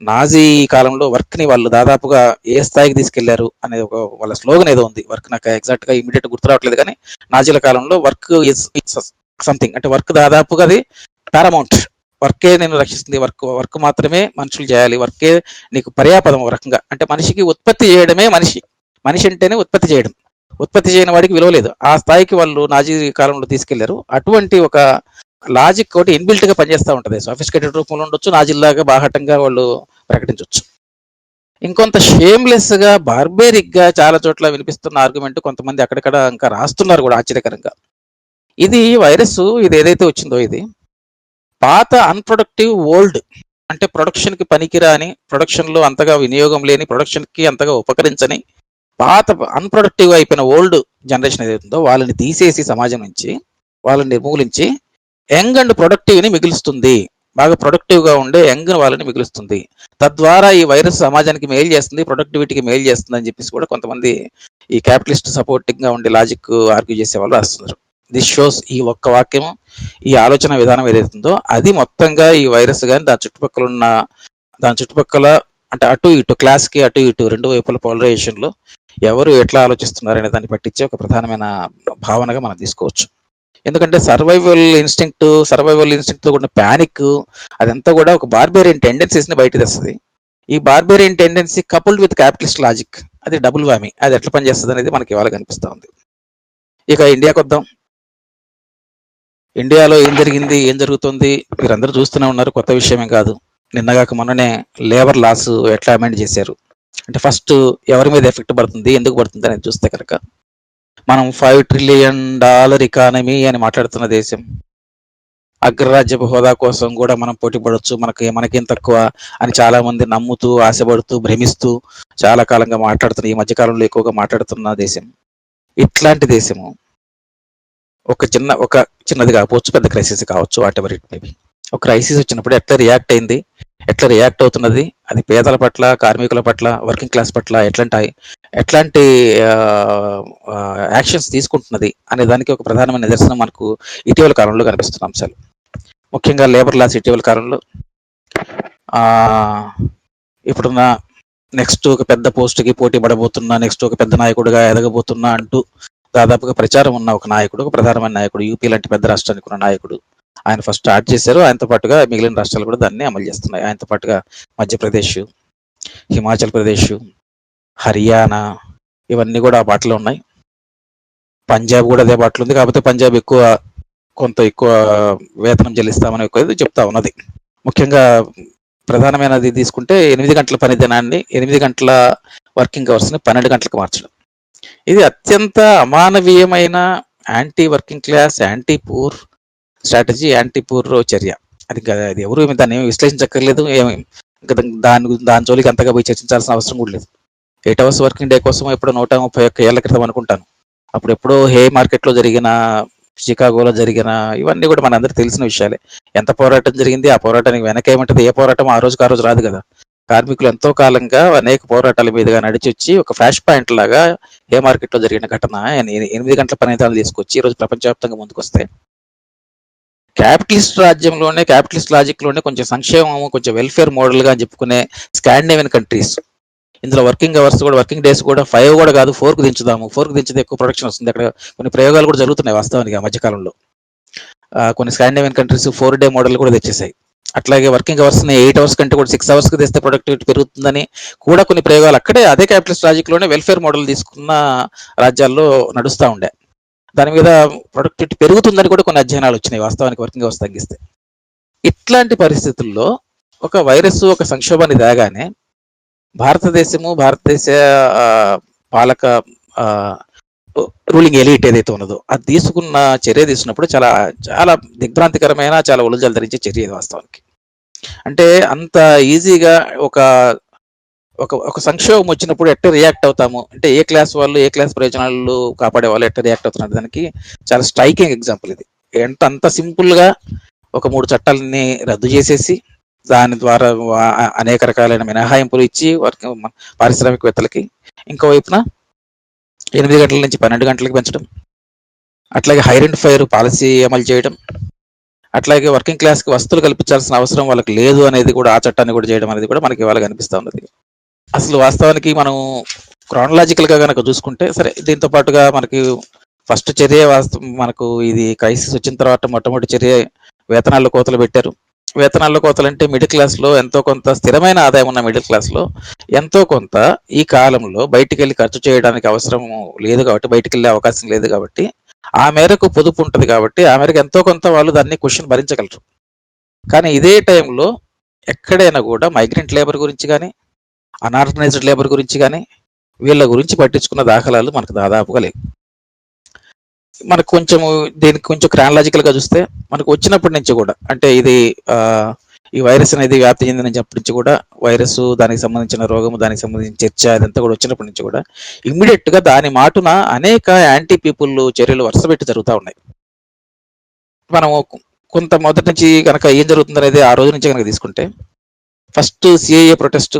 నాజీ కాలంలో వర్క్ ని వాళ్ళు దాదాపుగా ఏ స్థాయికి తీసుకెళ్లారు అనేది ఒక వాళ్ళ స్లోగన్ ఏదో ఉంది. వర్క్ నాకు ఎగ్జాక్ట్ గా ఇమీడియట్ గుర్తు రావట్లేదు, కానీ నాజీల కాలంలో వర్క్ ఇస్ సంథింగ్, అంటే వర్క్ దాదాపుగా అది పారామౌంట్, వర్కే నేను రక్షిస్తుంది, వర్క్ మాత్రమే మనుషులు చేయాలి, వర్కే నీకు పర్యాపదం ఒక రకంగా. అంటే మనిషికి ఉత్పత్తి చేయడమే మనిషి అంటేనే ఉత్పత్తి చేయడం, ఉత్పత్తి చేయని వాడికి విలువ లేదు. ఆ స్థాయికి వాళ్ళు నాజీ కాలంలో తీసుకెళ్లారు. అటువంటి ఒక లాజిక్ ఒకటి ఇన్బిల్ట్ గా పనిచేస్తూ ఉంటది. సోఫిస్టికేటెడ్ రూపంలో ఉండొచ్చు, నాజిల్లాగా బాహటంగా వాళ్ళు ప్రకటించవచ్చు. ఇంకొంత షేమ్లెస్ గా, బార్బేరిక్ గా చాలా చోట్ల వినిపిస్తున్న ఆర్గ్యుమెంట్ కొంతమంది అక్కడక్కడ ఇంకా రాస్తున్నారు కూడా ఆశ్చర్యకరంగా. ఇది వైరస్ ఇది ఏదైతే వచ్చిందో ఇది పాత అన్ప్రొడక్టివ్ ఓల్డ్, అంటే ప్రొడక్షన్ కి పనికిరాని, ప్రొడక్షన్ లో అంతగా వినియోగం లేని, ప్రొడక్షన్ కి అంతగా ఉపకరించని పాత అన్ప్రొడక్టివ్ అయిపోయిన ఓల్డ్ జనరేషన్ ఏదైతుందో వాళ్ళని తీసేసి సమాజం నుంచి వాళ్ళని నిర్మూలించి యంగ్ అండ్ ప్రొడక్టివ్ ని మిగులుస్తుంది, బాగా ప్రొడక్టివ్ గా ఉండే యంగ్ వాళ్ళని మిగులుస్తుంది. తద్వారా ఈ వైరస్ సమాజానికి మేలు చేస్తుంది, ప్రొడక్టివిటీకి మేలు చేస్తుంది అని చెప్పేసి కూడా కొంతమంది ఈ క్యాపిటలిస్ట్ సపోర్టింగ్ గా ఉండే లాజిక్ ఆర్గ్యూ చేసే వాళ్ళు రాస్తున్నారు. దిస్ షోస్, ఈ ఒక్క వాక్యం, ఈ ఆలోచన విధానం ఏదైతుందో అది మొత్తంగా ఈ వైరస్ కానీ దాని చుట్టుపక్కల అంటే అటు ఇటు క్లాస్ కి అటు ఇటు రెండు వైపుల పోలరైజేషన్ లో ఎవరు ఎట్లా ఆలోచిస్తున్నారనే దాన్ని పట్టించే ఒక ప్రధానమైన భావనగా మనం తీసుకోవచ్చు. ఎందుకంటే సర్వైవల్ ఇన్స్టింక్ట్ తో కూడిన ప్యానిక్ అదంతా కూడా ఒక బార్బేరియన్ టెండెన్సీస్ ని బయట తెస్తుంది. ఈ barbarian tendency coupled with capitalist logic, అది డబుల్ వామి, అది ఎట్లా పనిచేస్తుంది అనేది మనకి ఇవాళ కనిపిస్తా ఉంది. ఇక ఇండియాకి వద్దాం. ఇండియాలో ఏం జరిగింది, ఏం జరుగుతుంది మీరందరూ చూస్తూనే ఉన్నారు, కొత్త విషయమేం కాదు. నిన్నగాక మొన్ననే లేబర్ లాస్ ఎట్లా అమెండ్ చేశారు. అంటే ఫస్ట్ ఎవరి మీద ఎఫెక్ట్ పడుతుంది, ఎందుకు పడుతుంది అనేది చూస్తే కనుక, మనం $5 ట్రిలియన్ ఎకానమీ అని మాట్లాడుతున్న దేశం, అగ్రరాజ్యపు హోదా కోసం కూడా మనం పోటీ పడవచ్చు, మనకేం తక్కువ అని చాలా మంది నమ్ముతూ, ఆశపడుతూ, భ్రమిస్తూ చాలా కాలంగా మాట్లాడుతున్న, ఈ మధ్యకాలంలో ఎక్కువగా మాట్లాడుతున్న దేశం. ఇట్లాంటి దేశము ఒక చిన్నది కావచ్చు, పెద్ద క్రైసిస్ కావచ్చు, వాట్ ఎవర్ ఇట్ మేబీ, ఒక క్రైసిస్ వచ్చినప్పుడు ఎట్లా రియాక్ట్ అయింది, ఎట్లా రియాక్ట్ అవుతున్నది, అది పేదల పట్ల, కార్మికుల పట్ల, వర్కింగ్ క్లాస్ పట్ల ఎట్లాంటి యాక్షన్స్ తీసుకుంటున్నది అనే దానికి ఒక ప్రధానమైన నిదర్శనం మనకు ఇటీవల కాలంలో కనిపిస్తున్న అంశాలు. ముఖ్యంగా లేబర్ లాస్ ఇటీవల కాలంలో ఇప్పుడున్న నెక్స్ట్ ఒక పెద్ద పోస్ట్కి పోటీ పడబోతున్నా, నెక్స్ట్ ఒక పెద్ద నాయకుడిగా ఎదగబోతున్నా అంటూ దాదాపుగా ప్రచారం ఉన్న ఒక నాయకుడు, ఒక ప్రధానమైన నాయకుడు, యూపీ లాంటి పెద్ద రాష్ట్రానికి ఉన్న నాయకుడు, ఆయన ఫస్ట్ స్టార్ట్ చేశారు. ఆయనతో పాటుగా మిగిలిన రాష్ట్రాలు కూడా దాన్ని అమలు చేస్తున్నాయి. ఆయనతో పాటుగా మధ్యప్రదేశ్, హిమాచల్ ప్రదేశ్, హర్యానా ఇవన్నీ కూడా ఆ బాటలో ఉన్నాయి. పంజాబ్ కూడా అదే బాటలో ఉంది. కాకపోతే పంజాబ్ కొంత ఎక్కువ వేతనం చెల్లిస్తామని ఎక్కువ చెప్తా ఉన్నది. ముఖ్యంగా ప్రధానమైనది తీసుకుంటే 8 గంటల పని దినాన్ని, 8 గంటల వర్కింగ్ అవర్స్ని 12 గంటలకు మార్చడం. ఇది అత్యంత అమానవీయమైన anti working class, anti poor strategy, anti poor చర్య. అది ఎవరు దాన్ని ఏమి విశ్లేషించక్కర్లేదు, దాని జోలికి అంతగా పోయి చర్చించాల్సిన అవసరం కూడా లేదు. 8 hours వర్కింగ్ డే కోసం ఎప్పుడో 131 ఏళ్ల క్రితం అనుకుంటాను, అప్పుడు ఎప్పుడో హే మార్కెట్లో జరిగిన, చికాగోలో జరిగిన, ఇవన్నీ కూడా మనందరికీ తెలిసిన విషయాలే. ఎంత పోరాటం జరిగింది, ఆ పోరాటానికి వెనక ఏమంటది, ఏ పోరాటం ఆ రోజు రాదు కదా. కార్మికులు ఎంతో కాలంగా అనేక పోరాటాల మీదుగా నడిచొచ్చి ఒక ఫ్లాష్ పాయింట్ లాగా ఏ మార్కెట్లో జరిగిన ఘటన 8 గంటల పనిదినాలు తీసుకొచ్చి ఈరోజు ప్రపంచవ్యాప్తంగా ముందుకు వస్తే, క్యాపిటలిస్ట్ రాజ్యంలోనే, క్యాపిటలిస్ట్ లాజిక్ లోనే కొంచెం సంక్షేమము, కొంచెం వెల్ఫేర్ మోడల్ గా చెప్పుకునే స్కాండినేవియన్ కంట్రీస్, ఇందులో వర్కింగ్ అవర్స్ కూడా, వర్కింగ్ డేస్ కూడా 5 కూడా కాదు, 4కు దించుదాము, 4కు దించితే ఎక్కువ ప్రొడక్షన్ వస్తుంది. అక్కడ కొన్ని ప్రయోగాలు కూడా జరుగుతున్నాయి వాస్తవానికి ఆ మధ్యకాలంలో. కొన్ని స్కాండినేవియన్ కంట్రీస్ 4 day మోడల్ కూడా తెచ్చేసాయి. అట్లాగే వర్కింగ్ అవర్స్ ని 8 hours కంటే కూడా 6 hours కి తెస్తే ప్రొడక్టివిటీ పెరుగుతుందని కూడా కొన్ని ప్రయోగాలు అక్కడే అదే క్యాపిటలిస్ట్ లాజిక్ లోనే వెల్ఫేర్ మోడల్ తీసుకున్న రాజ్యాల్లో నడుస్తూ ఉండే. దాని మీద ప్రొడక్టివిటీ పెరుగుతుందని కూడా కొన్ని అధ్యయనాలు వచ్చినాయి వాస్తవానికి, వర్కింగ్ అవర్స్ తగ్గిస్తే. ఇట్లాంటి పరిస్థితుల్లో ఒక వైరస్, ఒక సంక్షోభాన్ని దాగానే భారతదేశ పాలక రూలింగ్ ఎలీట్ ఏదైతే ఉన్నదో అది చర్య తీసుకున్నప్పుడు చాలా చాలా దిగ్భ్రాంతికరమైన, చాలా ఉలజలు ధరించే చర్య ఇది వాస్తవానికి. అంటే అంత ఈజీగా ఒక సంక్షోభం వచ్చినప్పుడు ఎట్లా రియాక్ట్ అవుతాము, అంటే ఏ క్లాస్ వాళ్ళు, ఏ క్లాస్ ప్రయోజనాలు కాపాడే వాళ్ళు ఎట్లా రియాక్ట్ అవుతున్నారు, దానికి చాలా స్ట్రైకింగ్ ఎగ్జాంపుల్ ఇది. అంత సింపుల్ గా ఒక 3 చట్టాలని రద్దు చేసేసి దాని ద్వారా అనేక రకాలైన మినహాయింపులు ఇచ్చి పారిశ్రామికవేత్తలకి, ఇంకోవైపున 8 గంటల నుంచి 12 గంటలకు పెంచడం, అట్లాగే హైర్ అండ్ ఫైర్ పాలసీ అమలు చేయడం, అట్లాగే వర్కింగ్ క్లాస్ కి వసతులు కల్పించాల్సిన అవసరం వాళ్ళకి లేదు అనేది కూడా, ఆ చట్టాన్ని కూడా చేయడం అనేది కూడా మనకి ఇవాళ కనిపిస్తా ఉన్నది. అసలు వాస్తవానికి మనం క్రానలాజికల్ గా కనుక చూసుకుంటే, సరే దీంతో పాటుగా మనకి ఫస్ట్ చర్య మనకు ఇది క్రైసిస్ వచ్చిన తర్వాత మొట్టమొదటి చర్య వేతనాల్లో కోతలు పెట్టారు. వేతనాల్లో కోతలు అంటే మిడిల్ క్లాస్ లో ఎంతో కొంత స్థిరమైన ఆదాయం ఉన్న మిడిల్ క్లాస్ లో ఎంతో కొంత ఈ కాలంలో బయటికి వెళ్ళి ఖర్చు చేయడానికి అవసరం లేదు కాబట్టి, బయటికి వెళ్ళే అవకాశం లేదు కాబట్టి, ఆ మేరకు పొదుపు ఉంటుంది కాబట్టి, ఆ మేరకు ఎంతో కొంత వాళ్ళు దాన్ని క్వశ్చన్ భరించగలరు. కానీ ఇదే టైంలో ఎక్కడైనా కూడా మైగ్రెంట్ లేబర్ గురించి కానీ, అన్ఆర్గనైజ్డ్ లేబర్ గురించి కానీ, వీళ్ళ గురించి పట్టించుకున్న దాఖలాలు మనకు దాదాపుగా లేవు. మనకు దీనికి కొంచెం క్రానలాజికల్ గా చూస్తే, మనకు వచ్చినప్పటి నుంచి కూడా, అంటే ఇది ఈ వైరస్ అనేది వ్యాప్తి చెందినప్పటి నుంచి కూడా, వైరస్, దానికి సంబంధించిన రోగము, దానికి సంబంధించిన చర్చ అదంతా కూడా వచ్చినప్పటి నుంచి కూడా ఇమ్మీడియట్ గా దాని మాటున అనేక యాంటీ పీపుల్ చర్యలు వరుసపెట్టి జరుగుతూ ఉన్నాయి. మనం కొంత మొదటి నుంచి కనుక ఏం జరుగుతుంది అనేది ఆ రోజు నుంచి కనుక తీసుకుంటే, ఫస్ట్ సిఐఏ ప్రొటెస్ట్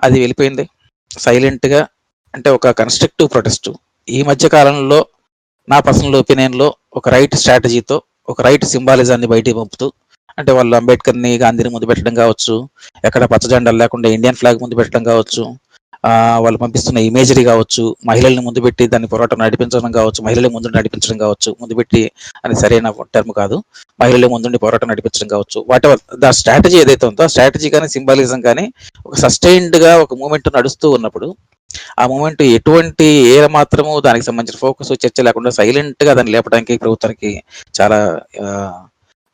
అది వెళ్ళిపోయింది సైలెంట్ గా, అంటే ఒక కన్స్ట్రక్టివ్ ప్రొటెస్ట్. ఈ మధ్య కాలంలో నా పర్సనల్ ఒపీనియన్ లో ఒక రైట్ స్ట్రాటజీతో, ఒక రైట్ సింబాలిజాన్ని బయటికి పంపుతూ, అంటే వాళ్ళు అంబేద్కర్ని, గాంధీని ముందు పెట్టడం కావచ్చు, ఎక్కడ పచ్చజెండాలు లేకుండా ఇండియన్ ఫ్లాగ్ ముందు పెట్టడం కావచ్చు, వాళ్ళు పంపిస్తున్న ఇమేజరీ కావచ్చు, మహిళల్ని ముందు పెట్టి దాన్ని పోరాటం నడిపించడం కావచ్చు, మహిళల ముందు నడిపించడం కావచ్చు, ముందు పెట్టి అని సరైన టర్మ్ కాదు, మహిళల ముందుండి పోరాటం నడిపించడం కావచ్చు, వాట్ ఎవర్ ద స్ట్రాటజీ ఏదైతే ఉందో, ఆ స్ట్రాటజీ కానీ సింబాలిజం కానీ ఒక సస్టైన్డ్ గా ఒక మూమెంట్ నడుస్తూ ఉన్నప్పుడు ఆ మూమెంట్ ఎటువంటి ఏ మాత్రము దానికి సంబంధించిన ఫోకస్ చర్చ లేకుండా సైలెంట్ గా దాన్ని లేపడానికి ప్రభుత్వానికి చాలా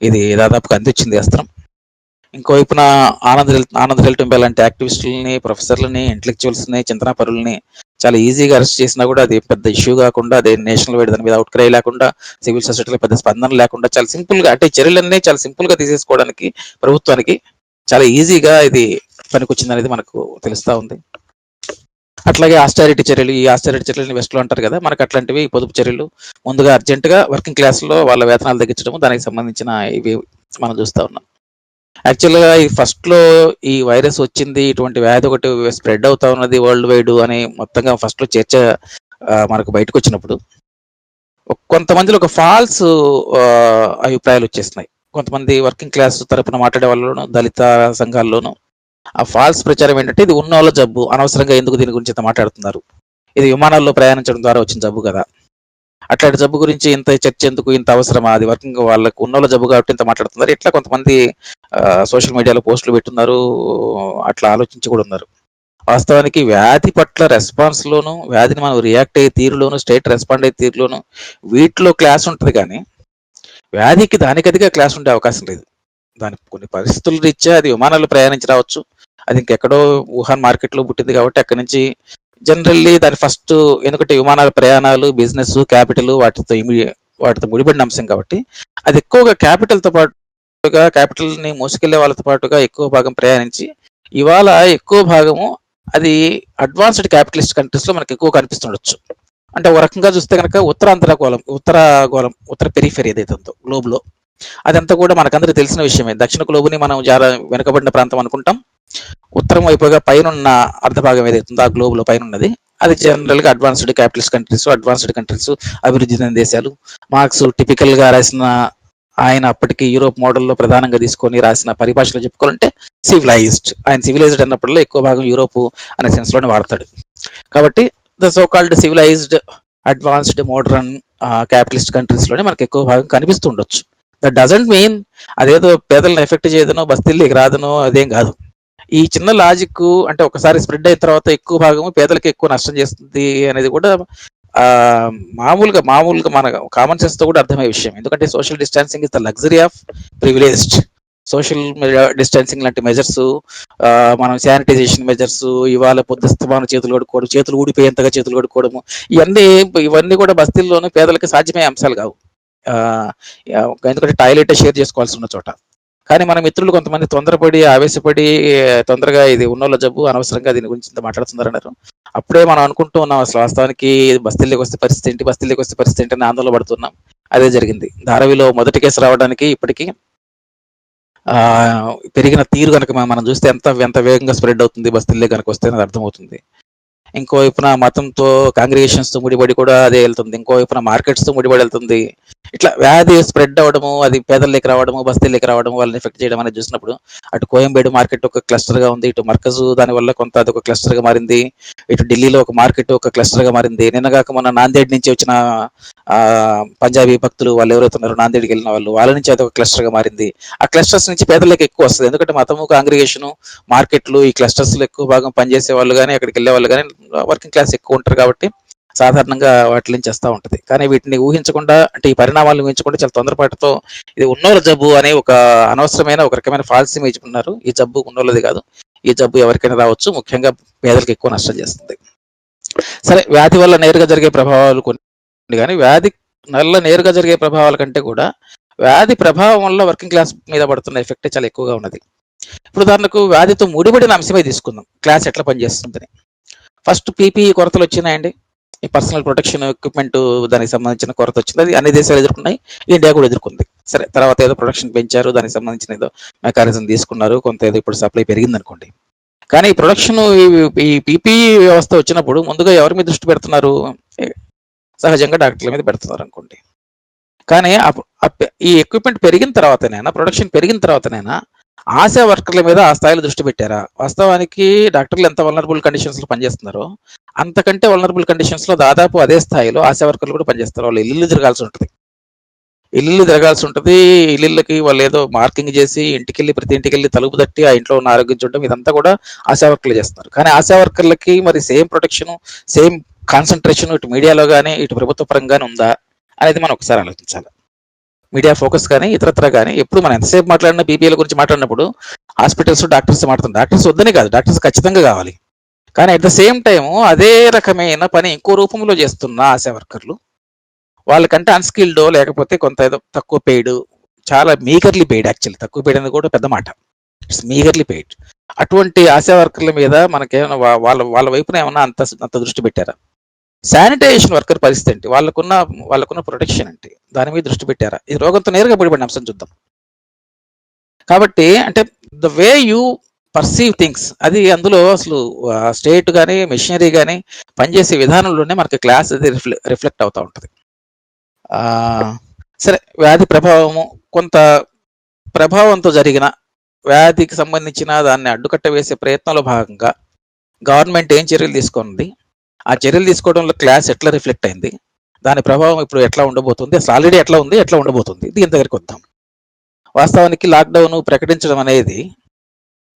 ఇది దాదాపుగా అందించింది అస్త్రం. ఇంకో వైపున ఆనంద్ రెల్టంబే లాంటి యాక్టివిస్టులని, ప్రొఫెసర్లని, ఇంటలెక్చువల్స్ని, చింతనా పరులని చాలా ఈజీగా అరెస్ట్ చేసినా కూడా అది పెద్ద ఇష్యూ కాకుండా, అదే నేషనల్ వైడ్ దాని మీద అవుట్ క్రై లేకుండా, సివిల్ సొసైటీలో పెద్ద స్పందన లేకుండా చాలా సింపుల్ గా, అంటే చర్యలన్నీ చాలా సింపుల్ గా తీసేసుకోవడానికి ప్రభుత్వానికి చాలా ఈజీగా ఇది పనికొచ్చింది అనేది మనకు తెలుస్తా ఉంది. అట్లాగే ఆస్టారిటీ చర్యలు, ఈ ఆస్టారిటీ చర్యలు వెస్ట్ లో అంటారు కదా, మనకు అట్లాంటివి పొదుపు చర్యలు ముందుగా అర్జెంట్ గా వర్కింగ్ క్లాస్ లో వాళ్ళ వేతనాలు తగ్గించడం, దానికి సంబంధించిన ఇవి మనం చూస్తా ఉన్నాం. యాక్చువల్గా ఈ ఫస్ట్ లో ఈ వైరస్ వచ్చింది, ఇటువంటి వ్యాధి ఒకటి స్ప్రెడ్ అవుతా ఉన్నది వరల్డ్ వైడ్ అని మొత్తంగా ఫస్ట్ లో చర్చ మనకు బయటకు వచ్చినప్పుడు కొంతమందిలో ఒక ఫాల్స్ అభిప్రాయాలు వచ్చేస్తున్నాయి. కొంతమంది వర్కింగ్ క్లాస్ తరపున మాట్లాడే వాళ్ళలోనూ, దళిత సంఘాల్లోనూ ఆ ఫాల్స్ ప్రచారం ఏంటంటే ఇది ఉన్న వాళ్ళ జబ్బు, అనవసరంగా ఎందుకు దీని గురించి ఇంత మాట్లాడుతున్నారు, ఇది విమానాల్లో ప్రయాణించడం ద్వారా వచ్చిన జబ్బు కదా, అట్లాంటి జబ్బు గురించి ఇంత చర్చ ఎందుకు, ఇంత అవసరమా, అది వర్కింగ్ వాళ్ళకు ఉన్న జబ్బు కాబట్టి ఇంత మాట్లాడుతున్నారు, ఇట్లా కొంతమంది సోషల్ మీడియాలో పోస్టులు పెట్టున్నారు, అట్లా ఆలోచించి కూడా ఉన్నారు. వాస్తవానికి వ్యాధి పట్ల రెస్పాన్స్ లోను, వ్యాధిని మనం రియాక్ట్ అయ్యే తీరులోను, స్టేట్ రెస్పాండ్ అయ్యే తీరులోను వీటిలో క్లాస్ ఉంటుంది, కానీ వ్యాధికి దానికదిగా క్లాస్ ఉండే అవకాశం లేదు. దాని కొన్ని పరిస్థితుల రీత్యా అది విమానాల్లో ప్రయాణించి రావచ్చు, అది ఇంకెక్కడో వుహాన్ మార్కెట్లో పుట్టింది కాబట్టి అక్కడి నుంచి జనరల్లీ దాని ఫస్ట్, ఎందుకంటే విమానాల ప్రయాణాలు, బిజినెస్, క్యాపిటల్ వాటితో ముడిపడిన అంశం కాబట్టి అది ఎక్కువగా క్యాపిటల్తో పాటుగా, క్యాపిటల్ ని మోసుకెళ్లే వాళ్ళతో పాటుగా ఎక్కువ భాగం ప్రయాణించి, ఇవాళ ఎక్కువ భాగము అది అడ్వాన్స్డ్ క్యాపిటలిస్ట్ కంట్రీస్ లో మనకు ఎక్కువ కనిపిస్తుండొచ్చు. అంటే ఒక రకంగా చూస్తే కనుక ఉత్తర పెరిఫెరీ ఏదైతే ఉందో గ్లోబ్ లో, అదంతా కూడా మనకందరికి తెలిసిన విషయమే. దక్షిణ గ్లోబుని మనం చాలా వెనుకబడిన ప్రాంతం అనుకుంటాం. ఉత్తరం వైపుగా పైన అర్ధభాగం ఏదైతుందో ఆ గ్లోబ్ లో పైన ఉన్నది, అది జనరల్ గా advanced capitalist countries, advanced countries, అభివృద్ధి చెందిన దేశాలు. మార్క్స్ టిపికల్ గా రాసిన, ఆయన అప్పటికి యూరోప్ మోడల్లో ప్రధానంగా తీసుకొని రాసిన పరిభాషలో చెప్పుకోవాలంటే సివిలైజ్డ్. ఆయన సివిలైజ్డ్ అన్నప్పుడల్లా ఎక్కువ భాగం యూరోప్ అనే సెన్స్ లోనే వాడతాడు. కాబట్టి the so called civilized, advanced, modern capitalist countries లోనే మనకు ఎక్కువ భాగం కనిపిస్తూ ఉండొచ్చు. దట్ డజంట్ మీన్ అదేదో పేదలను ఎఫెక్ట్ చేయదనో, బస్తీల్లోకి రాదనో అదేం కాదు. ఈ చిన్న లాజిక్ అంటే ఒకసారి స్ప్రెడ్ అయిన తర్వాత ఎక్కువ భాగము పేదలకు ఎక్కువ నష్టం చేస్తుంది అనేది కూడా మామూలుగా మన కామన్ సెన్స్ తో కూడా అర్థమయ్యే విషయం. ఎందుకంటే social distancing is the luxury of privileged. Social distancing లాంటి మెజర్స్, మనం శానిటైజేషన్ మెజర్స్, ఇవాళ పొద్దుస్తమానం చేతులు కడుక్కోవడం, చేతులు ఊడిపోయేంతగా చేతులు కడుక్కోవడము, ఇవన్నీ కూడా బస్తీల్లోనూ పేదలకు సాధ్యమయ్యే అంశాలు కావు. ఎందుకంటే టాయిలెట్ షేర్ చేసుకోవాల్సి ఉన్న చోట. కానీ మన మిత్రులు కొంతమంది తొందరపడి, ఆవేశపడి, తొందరగా ఇది ఉన్నోళ్ళ జబ్బు, అనవసరంగా దీని గురించి ఇంత మాట్లాడుతున్నారన్నారు. అప్పుడే మనం అనుకుంటూ ఉన్నాం అసలు వాస్తవానికి బస్తీల్లోకి వస్తే పరిస్థితి ఏంటి అని ఆందోళన పడుతున్నాం. అదే జరిగింది. ధారావిలో మొదటి కేసు రావడానికి ఇప్పటికీ పెరిగిన తీరు కనుక మనం చూస్తే ఎంత వేగంగా స్ప్రెడ్ అవుతుంది బస్తీల్లో కనుక వస్తే అది అర్థమవుతుంది. ఇంకో వైపున మతంతో, కాంగ్రిగేషన్స్ తో ముడిపడి కూడా అదే వెళ్తుంది. ఇంకో వైపున మార్కెట్స్ తో ముడిపడి వెళ్తుంది. ఇట్లా వ్యాధి స్ప్రెడ్ అవ్వడము, అది పేదల్లోకి రావడము, బస్తీల్లోకి రావడము, వాళ్ళని ఎఫెక్ట్ చేయడం అనేది చూసినప్పుడు అటు కోయంబేడు మార్కెట్ ఒక క్లస్టర్ గా ఉంది, ఇటు మర్కజు దానివల్ల కొంత అది ఒక క్లస్టర్ గా మారింది, ఇటు ఢిల్లీలో ఒక మార్కెట్ ఒక క్లస్టర్ గా మారింది. నిన్నగాక మన నాందేడ్ నుంచి వచ్చిన పంజాబీ భక్తులు వాళ్ళు ఎవరైతే ఉన్నారో, నాందేడ్కి వెళ్ళిన వాళ్ళ నుంచి అది ఒక క్లస్టర్ గా మారింది. ఆ క్లస్టర్స్ నుంచి పేదలకు ఎక్కువ వస్తుంది. ఎందుకంటే మతము, కాంగ్రిగేషన్, మార్కెట్లు, ఈ క్లస్టర్స్ లో ఎక్కువ భాగం పనిచేసే వాళ్ళు కానీ, అక్కడికి వెళ్ళే వాళ్ళు కానీ వర్కింగ్ క్లాస్ ఎక్కువ ఉంటారు కాబట్టి సాధారణంగా వాటి నుంచి వస్తూ ఉంటది. కానీ వీటిని ఊహించకుండా, అంటే ఈ పరిణామాలను ఊహించకుండా చాలా తొందరపాటుతో ఇది ఉన్నోళ్ళ జబ్బు అనే ఒక అనవసరమైన ఒక రకమైన ఫాల్స్ ఇమేజ్ ఉన్నారు. ఈ జబ్బు ఉన్నోళ్ళది కాదు, ఈ జబ్బు ఎవరికైనా రావచ్చు, ముఖ్యంగా పేదలకు ఎక్కువ నష్టం చేస్తుంది. సరే, వ్యాధి వల్ల నేరుగా జరిగే ప్రభావాలు కొన్ని, కానీ వ్యాధి వల్ల నేరుగా జరిగే ప్రభావాల కంటే కూడా వ్యాధి ప్రభావం వల్ల వర్కింగ్ క్లాస్ మీద పడుతున్న ఎఫెక్ట్ చాలా ఎక్కువగా ఉన్నది. ఇప్పుడు ఉదాహరణకు వ్యాధితో ముడిపడిన అంశమే తీసుకుందాం, క్లాస్ ఎట్లా పనిచేస్తుందని. ఫస్ట్ పీపీ కొరతలు వచ్చినాయండి, ఈ పర్సనల్ ప్రొటెక్షన్ ఎక్విప్మెంట్ దానికి సంబంధించిన కొరత వచ్చింది. అది అన్ని దేశాలు ఎదుర్కొన్నాయి, ఇండియా కూడా ఎదుర్కొంది. సరే, తర్వాత ఏదో ప్రొడక్షన్ పెంచారు, దానికి సంబంధించిన ఏదో మెకానిజం తీసుకున్నారు, కొంత ఏదో ఇప్పుడు సప్లై పెరిగింది అనుకోండి. కానీ ఈ ప్రొడక్షన్, ఈ పీపీ వ్యవస్థ వచ్చినప్పుడు ముందుగా ఎవరి మీద దృష్టి పెడుతున్నారు? సహజంగా డాక్టర్ల మీద పెడుతున్నారు అనుకోండి. కానీ ఈ ఎక్విప్మెంట్ పెరిగిన తర్వాతనైనా, ప్రొడక్షన్ పెరిగిన తర్వాతనైనా ఆశా వర్కర్ల మీద ఆ స్థాయిలో దృష్టి పెట్టారా? వాస్తవానికి డాక్టర్లు ఎంత వల్నరబుల్ కండిషన్స్ లో పనిచేస్తున్నారో అంతకంటే వల్నరబుల్ కండిషన్స్ లో దాదాపు అదే స్థాయిలో ఆశా వర్కర్లు కూడా పనిచేస్తారు. వాళ్ళు ఇల్లు తిరగాల్సి ఉంటుంది. ఇల్లు తిరగాల్సి ఉంటుంది. ఇళ్ళకి వాళ్ళు ఏదో మార్కింగ్ చేసి ప్రతి ఇంటికెళ్ళి తలుపు తట్టి ఆ ఇంట్లో ఉన్న ఆరోగ్యం చూడడం, ఇదంతా కూడా ఆశా వర్కర్లు చేస్తున్నారు. కానీ ఆశా వర్కర్లకి మరి సేమ్ ప్రొటెక్షన్, సేమ్ కాన్సన్ట్రేషన్ ఇటు మీడియాలో కానీ ఇటు ప్రభుత్వ పరంగానే ఉందా అనేది మనం ఒకసారి ఆలోచించాలి. మీడియా ఫోకస్ కానీ ఇతరత్ర కానీ ఎప్పుడు మనం ఎంతసేపు మాట్లాడినా బీపీఎల్ గురించి మాట్లాడినప్పుడు హాస్పిటల్స్ డాక్టర్స్ మాట్లాడుతాం. డాక్టర్స్ వద్దని కాదు, డాక్టర్స్ ఖచ్చితంగా కావాలి. కానీ అట్ ద సేమ్ టైం అదే రకమైన పని ఇంకో రూపంలో చేస్తున్న ఆశా వర్కర్లు, వాళ్ళకంటే అన్స్కిల్డ్ లేకపోతే కొంత ఏదో తక్కువ పెయిడ్, చాలా మీగర్లీ పెయిడ్, యాక్చువల్లీ తక్కువ పెయిడ్ అనేది కూడా పెద్ద మాట, ఇట్స్ మీగర్లీ పెయిడ్. అటువంటి ఆశా వర్కర్ల మీద మనకేమైనా వాళ్ళ వైపున ఏమన్నా అంత దృష్టి పెట్టారా? శానిటైజేషన్ వర్కర్ పరిస్థితి ఏంటి? వాళ్ళకున్న ప్రొటెక్షన్ ఏంటి? దాని మీద దృష్టి పెట్టారా? ఇది రోగంతో నేరుగా పడిపడిన అంశం చూద్దాం. కాబట్టి అంటే the way you perceive things, అది అందులో అసలు స్టేట్ కానీ మెషినరీ కానీ పనిచేసే విధానంలోనే మనకి క్లాస్ అది రిఫ్లెక్ట్ అవుతూ ఉంటుంది. సరే, వ్యాధి ప్రభావము, కొంత ప్రభావంతో జరిగిన వ్యాధికి సంబంధించిన దాన్ని అడ్డుకట్ట వేసే ప్రయత్నంలో భాగంగా గవర్నమెంట్ ఏం చర్యలు తీసుకుంది, ఆ చర్యలు తీసుకోవడంలో క్లాస్ ఎట్లా రిఫ్లెక్ట్ అయింది, దాని ప్రభావం ఇప్పుడు ఎట్లా ఉండబోతుంది, అసలు ఆల్రెడీ ఎట్లా ఉంది, ఎట్లా ఉండబోతుంది, దీని దగ్గరికి వద్దాం. వాస్తవానికి లాక్డౌన్ ప్రకటించడం అనేది,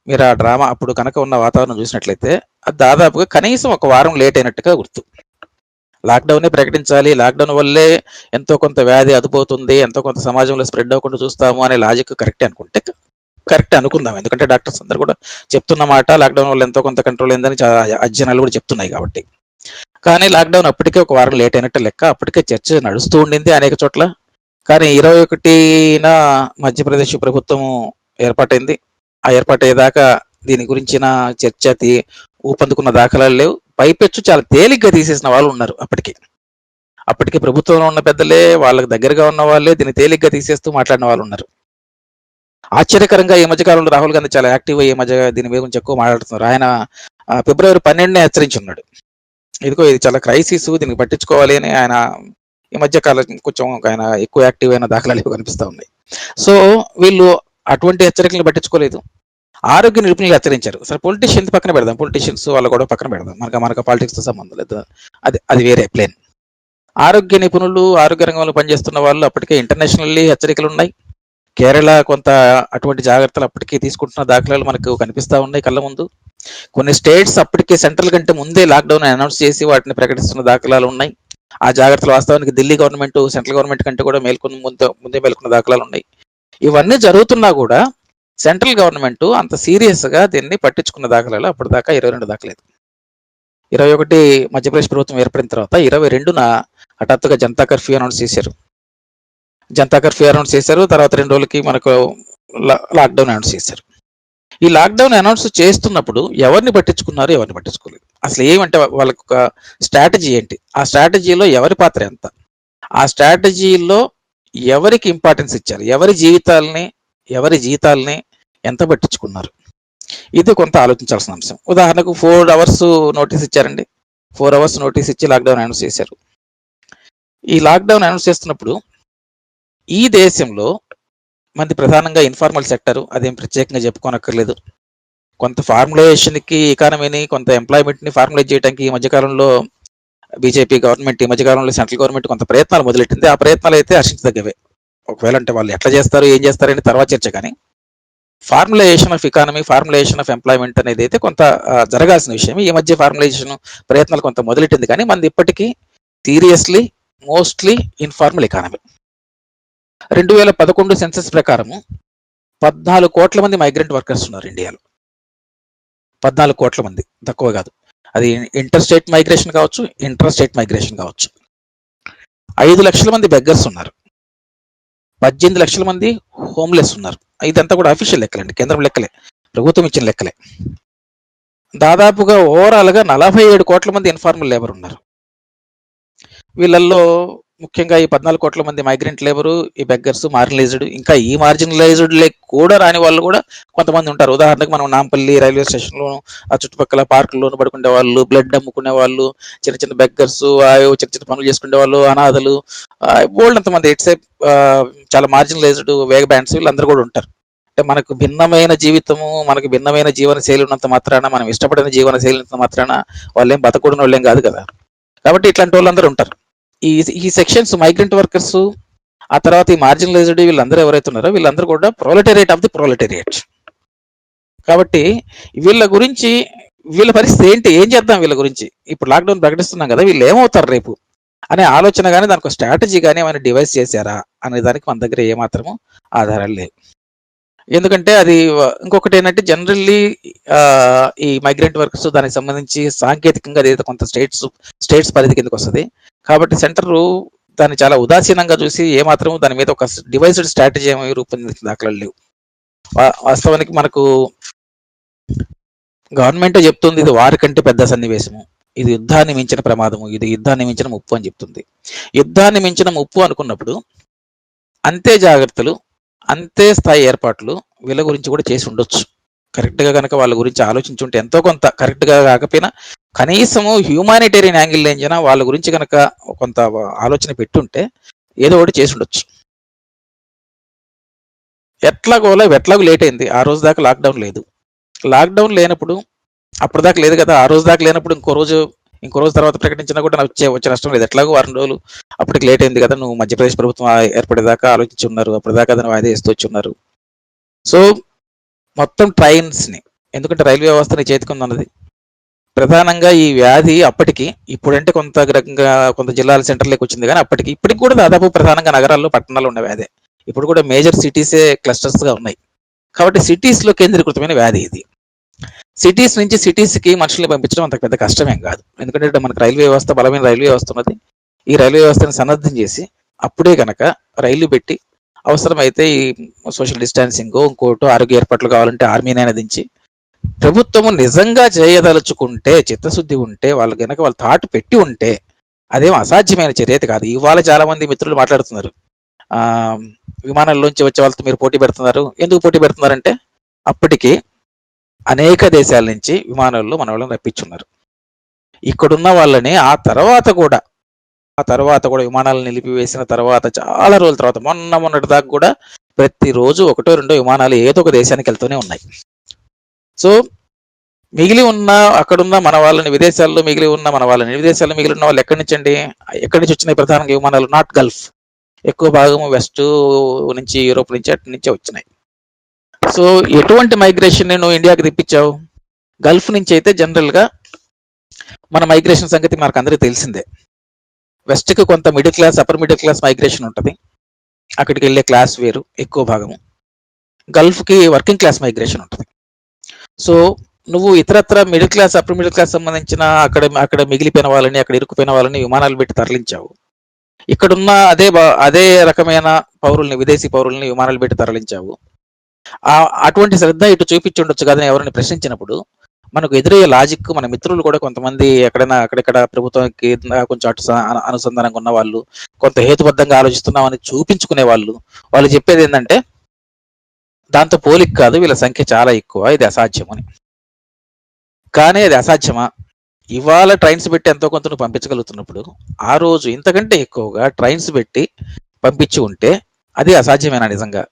మీరు ఆ డ్రామా అప్పుడు కనుక ఉన్న వాతావరణం చూసినట్లయితే అది దాదాపుగా కనీసం ఒక వారం లేట్ అయినట్టుగా గుర్తు. లాక్డౌనే ప్రకటించాలి, లాక్డౌన్ వల్లే ఎంతో కొంత వ్యాధి అదుపోతుంది, ఎంతో కొంత సమాజంలో స్ప్రెడ్ అవ్వకుండా చూస్తాము అనే లాజిక్ కరెక్టే అనుకుంటే కరెక్టే అనుకుందాం. ఎందుకంటే డాక్టర్స్ అందరూ కూడా చెప్తున్న మాట లాక్డౌన్ వల్ల ఎంతో కొంత కంట్రోల్ అయిందని అధ్యయనాలు కూడా చెప్తున్నాయి కాబట్టి. కానీ లాక్డౌన్ అప్పటికే ఒక వారం లేట్ అయినట్టు లెక్క. అప్పటికే చర్చ నడుస్తూ ఉండింది అనేక చోట్ల. కానీ 21న మధ్యప్రదేశ్ ప్రభుత్వం ఏర్పాటైంది. ఆ ఏర్పాటయ్యేదాకా దీని గురించిన చర్చ ఊపందుకున్న దాఖలాలు లేవు. పైపెచ్చు చాలా తేలిగ్గా తీసేసిన వాళ్ళు ఉన్నారు. అప్పటికే ప్రభుత్వంలో ఉన్న పెద్దలే, వాళ్ళకి దగ్గరగా ఉన్న వాళ్ళే దీన్ని తేలిగ్గా తీసేస్తూ మాట్లాడిన వాళ్ళు ఉన్నారు. ఆశ్చర్యకరంగా ఈ మధ్యకాలంలో రాహుల్ గాంధీ చాలా యాక్టివ్ అయ్యి మధ్య దీని మీద కొంచెం ఎక్కువ మాట్లాడుతున్నారు. ఆయన ఫిబ్రవరి 12నే హెచ్చరించి ఉన్నాడు, ఇదిగో ఇది చాలా క్రైసిస్, దీనికి పట్టించుకోవాలి అని. ఆయన ఈ మధ్య కాలం కొంచెం ఆయన ఎక్కువ యాక్టివ్ అయిన దాఖలాలు కనిపిస్తూ ఉన్నాయి. సో వీళ్ళు అటువంటి హెచ్చరికలను పట్టించుకోలేదు. ఆరోగ్య నిపుణులు హెచ్చరించారు. సరే, పొలిటీషియన్స్ పక్కన పెడదాం, పొలిటీషియన్స్ వాళ్ళ కూడా పక్కన పెడదాం, మనకు పాలిటిక్స్తో సంబంధం లేదు, అది వేరే ప్లేన్. ఆరోగ్య నిపుణులు, ఆరోగ్య రంగంలో పనిచేస్తున్న వాళ్ళు అప్పటికే ఇంటర్నేషనల్లీ హెచ్చరికలు ఉన్నాయి. కేరళ కొంత అటువంటి జాగ్రత్తలు అప్పటికే తీసుకుంటున్న దాఖలాలు మనకు కనిపిస్తూ ఉన్నాయి కళ్ళ ముందు. కొన్ని స్టేట్స్ అప్పటికే సెంట్రల్ కంటే ముందే లాక్డౌన్ అనౌన్స్ చేసి వాటిని ప్రకటిస్తున్న దాఖలాలు ఉన్నాయి. ఆ జాగ్రత్తలు వాస్తవానికి ఢిల్లీ గవర్నమెంట్ సెంట్రల్ గవర్నమెంట్ కంటే కూడా ముందే మేల్కొన్న దాఖలాలు ఉన్నాయి. ఇవన్నీ జరుగుతున్నా కూడా సెంట్రల్ గవర్నమెంట్ అంత సీరియస్ గా దీన్ని పట్టించుకున్న దాఖలాలు అప్పటిదాకా 22 దాకలేదు. 21 మధ్యప్రదేశ్ ప్రభుత్వం ఏర్పడిన తర్వాత 22న హఠాత్తుగా జనతా కర్ఫ్యూ అనౌన్స్ చేశారు. తర్వాత 2 రోజులకి మనకు లాక్డౌన్ అనౌన్స్ చేశారు. ఈ లాక్డౌన్ అనౌన్స్ చేస్తున్నప్పుడు ఎవరిని పట్టించుకున్నారు, ఎవరిని పట్టించుకోలేదు, అసలు ఏమంటే వాళ్ళకి ఒక స్ట్రాటజీ ఏంటి, ఆ స్ట్రాటజీలో ఎవరి పాత్ర ఎంత, ఆ స్ట్రాటజీలో ఎవరికి ఇంపార్టెన్స్ ఇచ్చారు, ఎవరి జీతాలని ఎంత పట్టించుకున్నారు, ఇది కొంత ఆలోచించాల్సిన అంశం. ఉదాహరణకు 4 hours నోటీస్ ఇచ్చారండి. 4 hours నోటీస్ ఇచ్చి లాక్డౌన్ అనౌన్స్ చేశారు. ఈ లాక్డౌన్ అనౌన్స్ చేస్తున్నప్పుడు ఈ దేశంలో మంది ప్రధానంగా ఇన్ఫార్మల్ సెక్టర్, అదేం ప్రత్యేకంగా చెప్పుకోనక్కర్లేదు, కొంత ఫార్ములైజేషన్కి ఎకానమీని, కొంత ఎంప్లాయ్మెంట్ని ఫార్ములైజ్ చేయడానికి ఈ మధ్యకాలంలో బీజేపీ గవర్నమెంట్, ఈ మధ్యకాలంలో సెంట్రల్ గవర్నమెంట్ కొంత ప్రయత్నాలు మొదలెట్టింది. ఆ ప్రయత్నాలు అయితే హర్షించదగ్గవే. ఒకవేళ అంటే వాళ్ళు ఎట్లా చేస్తారు, ఏం చేస్తారని తర్వాత చర్చ. కానీ ఫార్ములైజేషన్ ఆఫ్ ఎకానమీ, ఫార్ములైజేషన్ ఆఫ్ ఎంప్లాయ్మెంట్ అనేది అయితే కొంత జరగాల్సిన విషయం. ఈ మధ్య ఫార్ములైజేషన్ ప్రయత్నాలు కొంత మొదలెట్టింది, కానీ మనది ఇప్పటికీ seriously mostly informal economy. 2011 census ప్రకారము 14 కోట్ల మంది మైగ్రెంట్ వర్కర్స్ ఉన్నారు ఇండియాలో. 14 కోట్ల మంది, తక్కువ కాదు. అది ఇంటర్ స్టేట్ మైగ్రేషన్ కావచ్చు, ఇంటర్ స్టేట్ మైగ్రేషన్ కావచ్చు. 5 లక్షల మంది బెగ్గర్స్ ఉన్నారు. 18 లక్షల మంది హోమ్లెస్ ఉన్నారు. ఇదంతా కూడా అఫీషియల్ లెక్కలండి, కేంద్రం లెక్కలే, ప్రభుత్వం ఇచ్చిన లెక్కలే. దాదాపుగా ఓవరాల్ గా 47 కోట్ల మంది ఇన్ఫార్మల్ లేబర్ ఉన్నారు. వీళ్ళల్లో ముఖ్యంగా ఈ 14 కోట్ల మంది మైగ్రెంట్ లేబరు, ఈ బెగ్గర్స్, మార్జినలైజ్డ్, ఇంకా ఈ మార్జినలైజ్డ్ కూడా రాని వాళ్ళు కూడా కొంతమంది ఉంటారు. ఉదాహరణకు మనం నాంపల్లి రైల్వే స్టేషన్లో ఆ చుట్టుపక్కల పార్కుల్లోనూ పడుకునే వాళ్ళు, బ్లడ్ అమ్ముకునే వాళ్ళు, చిన్న చిన్న బెగ్గర్స్, చిన్న చిన్న పనులు చేసుకునే వాళ్ళు, అనాథలు, బోల్డంతమంది చాలా మార్జినలైజ్డ్ వేగ బ్యాండ్స్, వీళ్ళందరూ కూడా ఉంటారు. అంటే మనకు భిన్నమైన జీవితము, మనకు భిన్నమైన జీవన శైలి ఉన్నంత మాత్రాన, మనం ఇష్టపడిన జీవన శైలి ఉన్నంత మాత్రాన వాళ్ళేం బతకూడని వాళ్ళేం కాదు కదా. కాబట్టి ఇట్లాంటి వాళ్ళందరూ ఉంటారు. ఈ సెక్షన్స్, మైగ్రెంట్ వర్కర్స్, ఆ తర్వాత ఈ మార్జినలైజ్డ్ వీళ్ళందరూ ఎవరైతే ఉన్నారో వీళ్ళందరూ కూడా ప్రొలెటేరియట్ ఆఫ్ ది ప్రొలెటేరియట్. కాబట్టి వీళ్ళ గురించి, వీళ్ళ పరిస్థితి ఏంటి, ఏం చేద్దాం వీళ్ళ గురించి, ఇప్పుడు లాక్డౌన్ ప్రకటిస్తున్నాం కదా, వీళ్ళు ఏమవుతారు రేపు అనే ఆలోచన కానీ, దానికి స్ట్రాటజీ కానీ ఏమైనా డివైస్ చేశారా అనే దానికి మన దగ్గర ఏమాత్రము ఆధారాలు లేవు. ఎందుకంటే అది ఇంకొకటి ఏంటంటే జనరల్లీ ఈ మైగ్రెంట్ వర్కర్స్ దానికి సంబంధించి సాంకేతికంగా అదేదో కొంత స్టేట్స్ పరిధి కిందకి వస్తుంది. కాబట్టి సెంటర్ దాన్ని చాలా ఉదాసీనంగా చూసి ఏమాత్రం దాని మీద ఒక డివైస్డ్ స్ట్రాటజీ ఏమి రూపొందించిన దాఖలాలు లేవు. వాస్తవానికి మనకు గవర్నమెంట్ చెప్తుంది ఇది వారి కంటే పెద్ద సన్నివేశము, ఇది యుద్ధాన్ని మించిన ప్రమాదము, ఇది యుద్ధాన్ని మించిన ముప్పు అని చెప్తుంది. యుద్ధాన్ని మించిన ముప్పు అనుకున్నప్పుడు అంతే జాగ్రత్తలు, అంతే స్థాయి ఏర్పాట్లు వీళ్ళ గురించి కూడా చేసి ఉండొచ్చు. కరెక్ట్గా కనుక వాళ్ళ గురించి ఆలోచించుంటే, ఎంతో కొంత కరెక్ట్గా కాకపోయినా కనీసము హ్యూమానిటేరియన్ యాంగిల్ లేంచినా వాళ్ళ గురించి కనుక కొంత ఆలోచన పెట్టుంటే ఏదో ఒకటి చేసి ఉండొచ్చు. ఎట్లాగో లేట్ అయింది. ఆ రోజు దాకా లాక్డౌన్ లేదు. లాక్డౌన్ లేనప్పుడు, అప్పటిదాకా లేదు కదా, ఆ రోజు దాకా లేనప్పుడు ఇంకో రోజు తర్వాత ప్రకటించినా కూడా వచ్చే నష్టం లేదు. ఎట్లాగో వారం రోజులు అప్పటికి లేట్ అయింది కదా, నువ్వు మధ్యప్రదేశ్ ప్రభుత్వం ఏర్పడేదాకా ఆలోచించి ఉన్నారు, అప్పటిదాకా దాన్ని వాయిదా వేస్తూ వచ్చి ఉన్నారు. సో మొత్తం ట్రైన్స్ని, ఎందుకంటే రైల్వే వ్యవస్థ నీ చేతికి ఉన్నది. ప్రధానంగా ఈ వ్యాధి అప్పటికి, ఇప్పుడంటే కొంత జిల్లాల సెంటర్లోకి వచ్చింది, కానీ ఇప్పటికి కూడా దాదాపు ప్రధానంగా నగరాల్లో, పట్టణాల్లో ఉన్న వ్యాధి. ఇప్పుడు కూడా మేజర్ సిటీసే క్లస్టర్స్గా ఉన్నాయి. కాబట్టి సిటీస్లో కేంద్రీకృతమైన వ్యాధి ఇది. సిటీస్ నుంచి సిటీస్కి మనుషుల్ని పంపించడం అంత పెద్ద కష్టమేం కాదు. ఎందుకంటే మనకు రైల్వే వ్యవస్థ, బలమైన రైల్వే వ్యవస్థ ఉన్నది. ఈ రైల్వే వ్యవస్థను సన్నద్ధం చేసి అప్పుడే కనుక రైళ్లు పెట్టి, అవసరమైతే ఈ సోషల్ డిస్టాన్సింగ్, ఇంకోటి ఆరోగ్య ఏర్పాట్లు కావాలంటే ఆర్మీనైనా దించి, ప్రభుత్వము నిజంగా చేయదలుచుకుంటే, చిత్తశుద్ధి ఉంటే, వాళ్ళు కనుక వాళ్ళు థాట్ పెట్టి ఉంటే అదేం అసాధ్యమైన చర్య కాదు. ఇవాళ చాలా మంది మిత్రులు మాట్లాడుతున్నారు, విమానాల్లోంచి వచ్చే వాళ్ళతో మీరు పోటీ పెడుతున్నారు. ఎందుకు పోటీ పెడుతున్నారంటే, అప్పటికి అనేక దేశాల నుంచి విమానాల్లో మన వాళ్ళని రప్పించున్నారు. ఇక్కడున్న వాళ్ళని ఆ తర్వాత కూడా విమానాలు నిలిపివేసిన తర్వాత చాలా రోజుల తర్వాత, మొన్నటి దాకా కూడా ప్రతిరోజు 1-2 విమానాలు ఏదో ఒక దేశానికి వెళ్తూనే ఉన్నాయి. సో మిగిలి ఉన్న అక్కడున్న మన వాళ్ళని, విదేశాల్లో మిగిలి ఉన్న వాళ్ళు ఎక్కడి నుంచి వచ్చినాయి ప్రధానంగా విమానాలు? నాట్ గల్ఫ్, ఎక్కువ భాగము వెస్ట్ నుంచి, యూరోప్ నుంచి, అటు నుంచే వచ్చినాయి. సో ఎటువంటి మైగ్రేషన్ నువ్వు ఇండియాకి తెప్పించావు? గల్ఫ్ నుంచి అయితే జనరల్గా మన మైగ్రేషన్ సంగతి మనకు అందరికీ తెలిసిందే. వెస్ట్కి కొంత middle class, upper middle class migration ఉంటుంది. అక్కడికి వెళ్ళే క్లాస్ వేరు ఎక్కువ భాగము. గల్ఫ్కి వర్కింగ్ క్లాస్ మైగ్రేషన్ ఉంటుంది. సో నువ్వు ఇతరత్ర middle class, upper middle class సంబంధించిన అక్కడ మిగిలిపోయిన వాళ్ళని, అక్కడ ఇరుక్కుపోయిన వాళ్ళని విమానాలు పెట్టి తరలించావు. ఇక్కడున్న అదే రకమైన పౌరుల్ని, విదేశీ పౌరుల్ని విమానాలు పెట్టి తరలించావు. అటువంటి శ్రద్ధ ఇటు చూపించి ఉండొచ్చు కాదని ఎవరిని ప్రశ్నించినప్పుడు మనకు ఎదురయ్యే లాజిక్, మన మిత్రులు కూడా కొంతమంది అక్కడెక్కడ ప్రభుత్వానికి కొంచెం అటు అనుసంధానంగా ఉన్న వాళ్ళు, కొంత హేతుబద్ధంగా ఆలోచిస్తున్నామని చూపించుకునే వాళ్ళు చెప్పేది ఏంటంటే, దాంతో పోలిక కాదు, వీళ్ళ సంఖ్య చాలా ఎక్కువ, ఇది అసాధ్యం అని. కానీ అది అసాధ్యమా? ఇవాళ ట్రైన్స్ పెట్టి ఎంతో కొంత నువ్వు పంపించగలుగుతున్నప్పుడు, ఆ రోజు ఇంతకంటే ఎక్కువగా ట్రైన్స్ పెట్టి పంపించి ఉంటే అది అసాధ్యమేనా నిజంగా?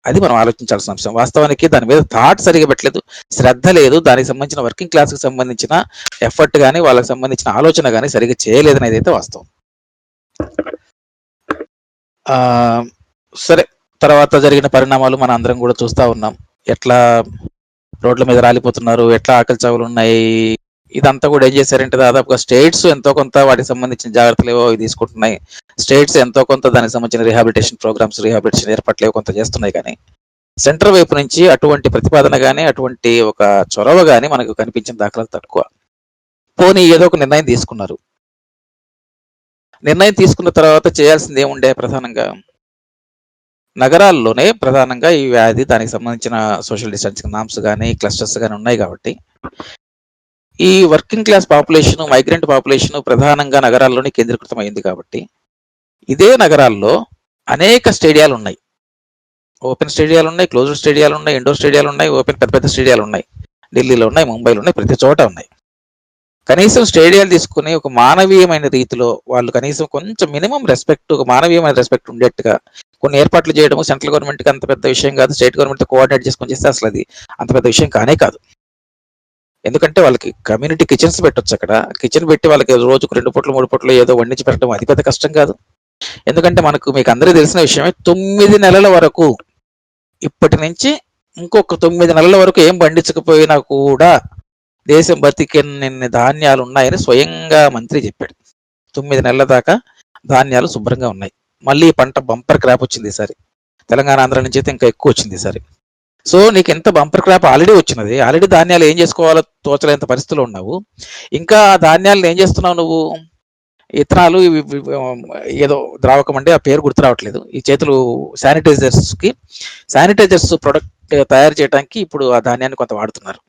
అది మనం ఆలోచించాల్సిన అంశం. వాస్తవానికి దాని మీద థాట్ సరిగా పెట్టలేదు, శ్రద్ధ లేదు. దానికి సంబంధించిన వర్కింగ్ క్లాస్కి సంబంధించిన ఎఫర్ట్ కానీ, వాళ్ళకి సంబంధించిన ఆలోచన కానీ సరిగా చేయలేదనేది అయితే వాస్తవం. సరే, తర్వాత జరిగిన పరిణామాలు మనం అందరం కూడా చూస్తూ ఉన్నాం. ఎట్లా రోడ్ల మీద రాలిపోతున్నారు, ఎట్లా ఆకలి చావులు ఉన్నాయి. ఇదంతా కూడా ఏం చేశారంటే, దాదాపుగా స్టేట్స్ ఎంతో కొంత వాటికి సంబంధించిన జాగ్రత్తలు ఏవో తీసుకుంటున్నాయి. స్టేట్స్ ఎంతో కొంత దానికి సంబంధించిన రిహాబిలిటేషన్ ప్రోగ్రామ్స్, రిహాబిలిటేషన్ ఏర్పాట్లు ఏవో కొంత చేస్తున్నాయి. కానీ సెంటర్ వైపు నుంచి అటువంటి ప్రతిపాదన కానీ, అటువంటి ఒక చొరవ కానీ మనకు కనిపించిన దాఖలాలు తక్కువ. పోనీ ఏదో ఒక నిర్ణయం తీసుకున్నారు. నిర్ణయం తీసుకున్న తర్వాత చేయాల్సింది ఏముండే? ప్రధానంగా నగరాల్లోనే ప్రధానంగా ఈ వ్యాధి, దానికి సంబంధించిన సోషల్ డిస్టెన్సింగ్ నామ్స్ కానీ, క్లస్టర్స్ కానీ ఉన్నాయి. కాబట్టి ఈ working class population, migrant population ప్రధానంగా నగరాల్లోనే కేంద్రీకృతం అయింది. కాబట్టి ఇదే నగరాల్లో అనేక స్టేడియాలు ఉన్నాయి. ఓపెన్ స్టేడియాలు ఉన్నాయి, క్లోజ్డ్ స్టేడియాలు ఉన్నాయి, ఇండోర్ స్టేడియాలు ఉన్నాయి, ఓపెన్ పెద్ద స్టేడియాలు ఉన్నాయి. ఢిల్లీలో ఉన్నాయి, ముంబైలో ఉన్నాయి, ప్రతి చోట ఉన్నాయి. కనీసం స్టేడియాలు తీసుకుని ఒక మానవీయమైన రీతిలో వాళ్ళు కనీసం కొంచెం మినిమం రెస్పెక్ట్, ఒక మానవీయమైన రెస్పెక్ట్ ఉండేట్టుగా కొన్ని ఏర్పాట్లు చేయడం సెంట్రల్ గవర్నమెంట్కి అంత పెద్ద విషయం కాదు. స్టేట్ గవర్నమెంట్తో కోఆర్డినేట్ చేసుకొని చేస్తే అసలు అది అంత పెద్ద విషయం కానే కాదు. ఎందుకంటే వాళ్ళకి కమ్యూనిటీ కిచెన్స్ పెట్టొచ్చు. అక్కడ కిచెన్ పెట్టి వాళ్ళకి రోజుకు 2 పూటలు 3 పూటలు ఏదో వండించి పెట్టడం అది పెద్ద కష్టం కాదు. ఎందుకంటే మీకు అందరికీ తెలిసిన విషయమే, 9 నెలల వరకు, ఇప్పటి నుంచి ఇంకొక 9 నెలల వరకు ఏం పండించకపోయినా కూడా దేశం బతికినన్ని ధాన్యాలు ఉన్నాయని స్వయంగా మంత్రి చెప్పాడు. 9 నెలల దాకా ధాన్యాలు శుభ్రంగా ఉన్నాయి. మళ్ళీ పంట బంపర్ క్రాప్ వచ్చింది ఈసారి. తెలంగాణ, ఆంధ్ర నుంచి అయితే ఇంకా ఎక్కువ వచ్చింది ఈసారి. సో నీకు ఎంత బంపర్ క్రాప్ ఆల్రెడీ వచ్చినది, ఆల్రెడీ ధాన్యాలు ఏం చేసుకోవాలో తోచలేంత పరిస్థితిలో ఉన్నావు. ఇంకా ఆ ధాన్యాలను ఏం చేస్తున్నావు నువ్వు? ఇత్తనాలు ఏదో ద్రావకం అంటే ఆ పేరు గుర్తు రావట్లేదు, ఈ చేతులు శానిటైజర్స్ ప్రొడక్ట్ తయారు చేయడానికి ఇప్పుడు ఆ ధాన్యాన్ని కొంత వాడుతున్నారు.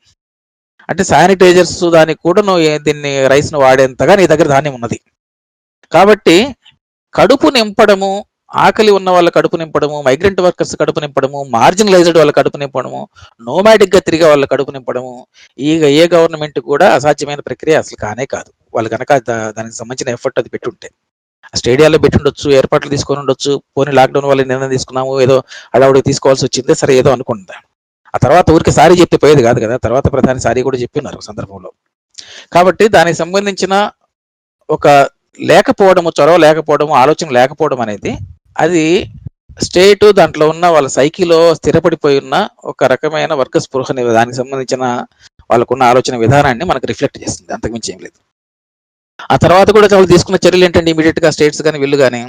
అంటే శానిటైజర్స్ దానికి కూడా నువ్వు దీన్ని రైస్ను వాడేంతగా నీ దగ్గర ధాన్యం ఉన్నది. కాబట్టి కడుపు నింపడము, ఆకలి ఉన్న వాళ్ళ కడుపు నింపడము, మైగ్రెంట్ వర్కర్స్ కడుపు నింపడము, మార్జినలైజ్డ్ వాళ్ళ కడుపు నింపడము, నోమాటిక్ గా తిరిగే వాళ్ళ కడుపు నింపడము, ఏ గవర్నమెంట్ కూడా అసాధ్యమైన ప్రక్రియ అసలు కానే కాదు. వాళ్ళు కనుక దానికి సంబంధించిన ఎఫర్ట్ అది పెట్టుంటే స్టేడియాల్లో పెట్టుండొచ్చు, ఏర్పాట్లు తీసుకొని ఉండొచ్చు. పోనీ లాక్డౌన్ వల్ల నిర్ణయం తీసుకున్నాము, ఏదో అడవుడికి తీసుకోవాల్సి వచ్చింది, సరే ఏదో అనుకుంటా. ఆ తర్వాత ఊరికి సారీ చెప్పి పోయేది కాదు కదా, తర్వాత ప్రధాని సారీ కూడా చెప్పిన్నారు సందర్భంలో. కాబట్టి దానికి సంబంధించిన ఒక లేకపోవడము, చొరవ లేకపోవడము, ఆలోచన లేకపోవడం అనేది అది స్టేట్ దాంట్లో ఉన్న వాళ్ళ సైకిలో స్థిరపడిపోయి ఉన్న ఒక రకమైన వర్గ స్పృహని, దానికి సంబంధించిన వాళ్ళకున్న ఆలోచన విధానాన్ని మనకు రిఫ్లెక్ట్ చేస్తుంది, అంతకుమించి ఏం లేదు. ఆ తర్వాత కూడా వాళ్ళు తీసుకున్న చర్యలు ఏంటంటే, ఇమీడియట్ గా స్టేట్స్ కానీ వీళ్ళు కానీ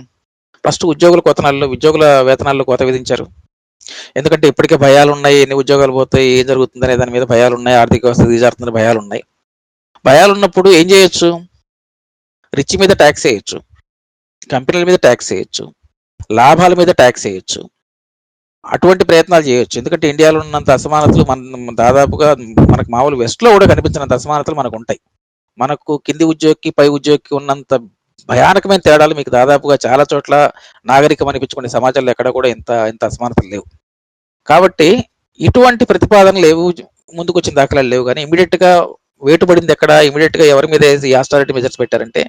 ఫస్ట్ ఉద్యోగుల వేతనాల్లో కోత విధించారు. ఎందుకంటే ఇప్పటికే భయాలు ఉన్నాయి, ఎన్ని ఉద్యోగాలు పోతాయి, ఏం జరుగుతుందనే దాని మీద భయాలు ఉన్నాయి, ఆర్థిక వ్యవస్థ దిగజారుతుందనే భయాలు ఉన్నాయి. భయాలు ఉన్నప్పుడు ఏం చేయొచ్చు? రిచ్ మీద ట్యాక్స్ వేయచ్చు, కంపెనీల మీద ట్యాక్స్ వేయచ్చు, లాభాల మీద ట్యాక్స్ వేయచ్చు, అటువంటి ప్రయత్నాలు చేయొచ్చు. ఎందుకంటే ఇండియాలో ఉన్నంత అసమానతలు దాదాపుగా మనకు మామూలు వెస్ట్లో కూడా కనిపించినంత అసమానతలు మనకు ఉంటాయి. మనకు కింది ఉద్యోగికి పై ఉద్యోగికి ఉన్నంత భయానకమైన తేడాలు మీకు దాదాపుగా చాలా చోట్ల నాగరికం అనిపించుకునే సమాజంలో ఎక్కడ కూడా ఇంత అసమానతలు లేవు. కాబట్టి ఇటువంటి ప్రతిపాదనలు లేవు, ముందుకు వచ్చిన దాఖలాలు లేవు. కానీ ఇమీడియట్ గా వేటుపడింది ఎక్కడ? ఇమీడియట్ గా ఎవరి మీద ఈ ఆస్టారిటీ మెజర్స్ పెట్టారంటే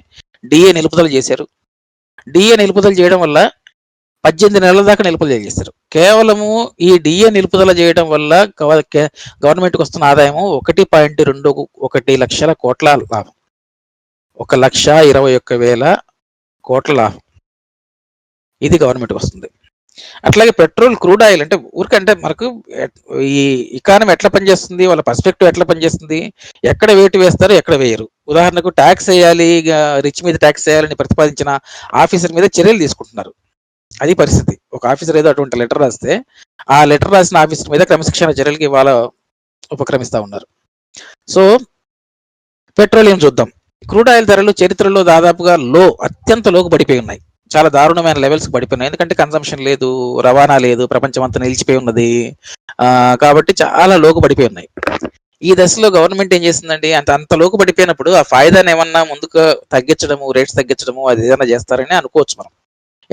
డిఏ నిలుపుదల చేశారు. డిఏ నిలుపుదల చేయడం వల్ల 18 నెలల దాకా నిలుపుదల చేశారు. కేవలము ఈ డిఏ నిలుపుదల చేయడం వల్ల గవర్నమెంట్కి వస్తున్న ఆదాయము 1.21 లక్షల కోట్ల లాభం, 1,21,000 కోట్ల లాభం ఇది గవర్నమెంట్కి వస్తుంది. అట్లాగే పెట్రోల్, క్రూడ్ ఆయిల్ అంటే ఊరికంటే మనకు ఈ ఎకానమీ ఎట్లా పనిచేస్తుంది, వాళ్ళ పర్స్పెక్టివ్ ఎట్లా పనిచేస్తుంది, ఎక్కడ వేటు వేస్తారు, ఎక్కడ వేయరు. ఉదాహరణకు ట్యాక్స్ వేయాలి, రిచ్ మీద ట్యాక్స్ వేయాలని ప్రతిపాదించిన ఆఫీసర్ మీద చర్యలు తీసుకుంటున్నారు. అది పరిస్థితి. ఒక ఆఫీసర్ ఏదో అటువంటి లెటర్ రాస్తే ఆ లెటర్ రాసిన ఆఫీసర్ మీద క్రమశిక్షణ చర్యలకి ఇవాళ ఉపక్రమిస్తూ ఉన్నారు. సో పెట్రోలియం చూద్దాం. క్రూడ్ ఆయిల్ ధరలు చరిత్రలో దాదాపుగా అత్యంత లోకు పడిపోయి ఉన్నాయి, చాలా దారుణమైన లెవెల్స్ పడిపోయినాయి. ఎందుకంటే కన్సంప్షన్ లేదు, రవాణా లేదు, ప్రపంచం అంతా నిలిచిపోయి ఉన్నది. కాబట్టి చాలా లోకు పడిపోయి ఉన్నాయి. ఈ దశలో గవర్నమెంట్ ఏం చేసిందండి, అంత లోకు పడిపోయినప్పుడు ఆ ఫాయిదాని ఏమన్నా ముందుకు తగ్గించడము, రేట్స్ తగ్గించడము, అది ఏదైనా చేస్తారని అనుకోవచ్చు మనం.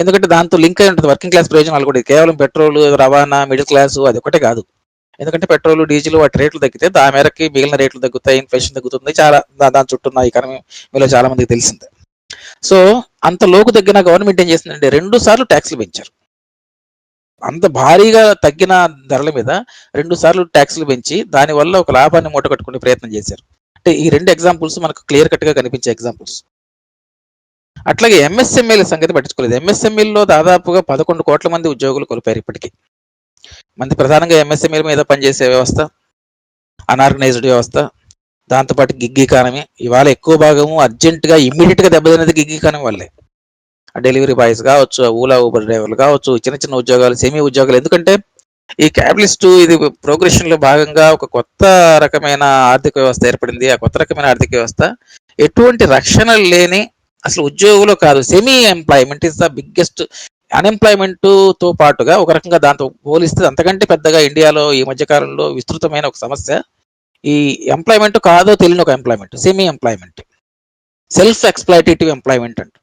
ఎందుకంటే దాంతో లింక్ అయి ఉంటుంది వర్కింగ్ క్లాస్ ప్రయోజనాలు కూడా. కేవలం పెట్రోల్, రవాణా, మిడిల్ క్లాసు అది ఒకటే కాదు. ఎందుకంటే పెట్రోల్, డీజిల్ వాటి రేట్లు తగ్గితే దాని మేరకి మిగిలిన రేట్లు తగ్గుతాయి, ఇన్ఫ్లేషన్ తగ్గుతుంది, చాలా దాని చుట్టూ ఉన్న ఎకానమీ మీలో చాలా మందికి తెలిసిందే. సో అంత లోకు తగ్గిన గవర్నమెంట్ ఏం చేసిందంటే 2 సార్లు ట్యాక్స్లు పెంచారు. అంత భారీగా తగ్గిన ధరల మీద 2 సార్లు ట్యాక్స్లు పెంచి దానివల్ల ఒక లాభాన్ని మూట కట్టుకునే ప్రయత్నం చేశారు. అంటే ఈ 2 ఎగ్జాంపుల్స్ మనకు క్లియర్ కట్ గా కనిపించే ఎగ్జాంపుల్స్. అట్లాగే ఎంఎస్ఎంఈల సంగతి పట్టించుకోలేదు. ఎంఎస్ఎంఈల్లో దాదాపుగా 11 కోట్ల మంది ఉద్యోగులు కోల్పోయారు ఇప్పటికీ. ప్రధానంగా ఎంఎస్ఎంఈల మీద పనిచేసే వ్యవస్థ, అన్ఆర్గనైజ్డ్ వ్యవస్థ, దాంతోపాటు గిగ్ ఎకానమీ. ఇవాళ ఎక్కువ భాగము అర్జెంటుగా ఇమ్మీడియట్ గా దెబ్బతిన్నది గిగ్ ఎకానమీ వల్లే. డెలివరీ బాయ్స్ కావచ్చు, ఊబర్ డ్రైవర్లు కావచ్చు, చిన్న ఉద్యోగాలు, సెమీ ఉద్యోగాలు. ఎందుకంటే ఈ క్యాపిటలిస్ట్ ఇది ప్రోగ్రెషన్ లో భాగంగా ఒక కొత్త రకమైన ఆర్థిక వ్యవస్థ ఏర్పడింది. ఆ కొత్త రకమైన ఆర్థిక వ్యవస్థ ఎటువంటి రక్షణ లేని అసలు ఉద్యోగులు కాదు, semi employment is the biggest. Unemployment తో పాటుగా ఒక రకంగా దాంతో పోలిస్తే అంతకంటే పెద్దగా ఇండియాలో ఈ మధ్యకాలంలో విస్తృతమైన ఒక సమస్య ఈ ఎంప్లాయ్మెంట్ కాదో తెలియని ఒక employment, semi employment, self exploitative employment అంట.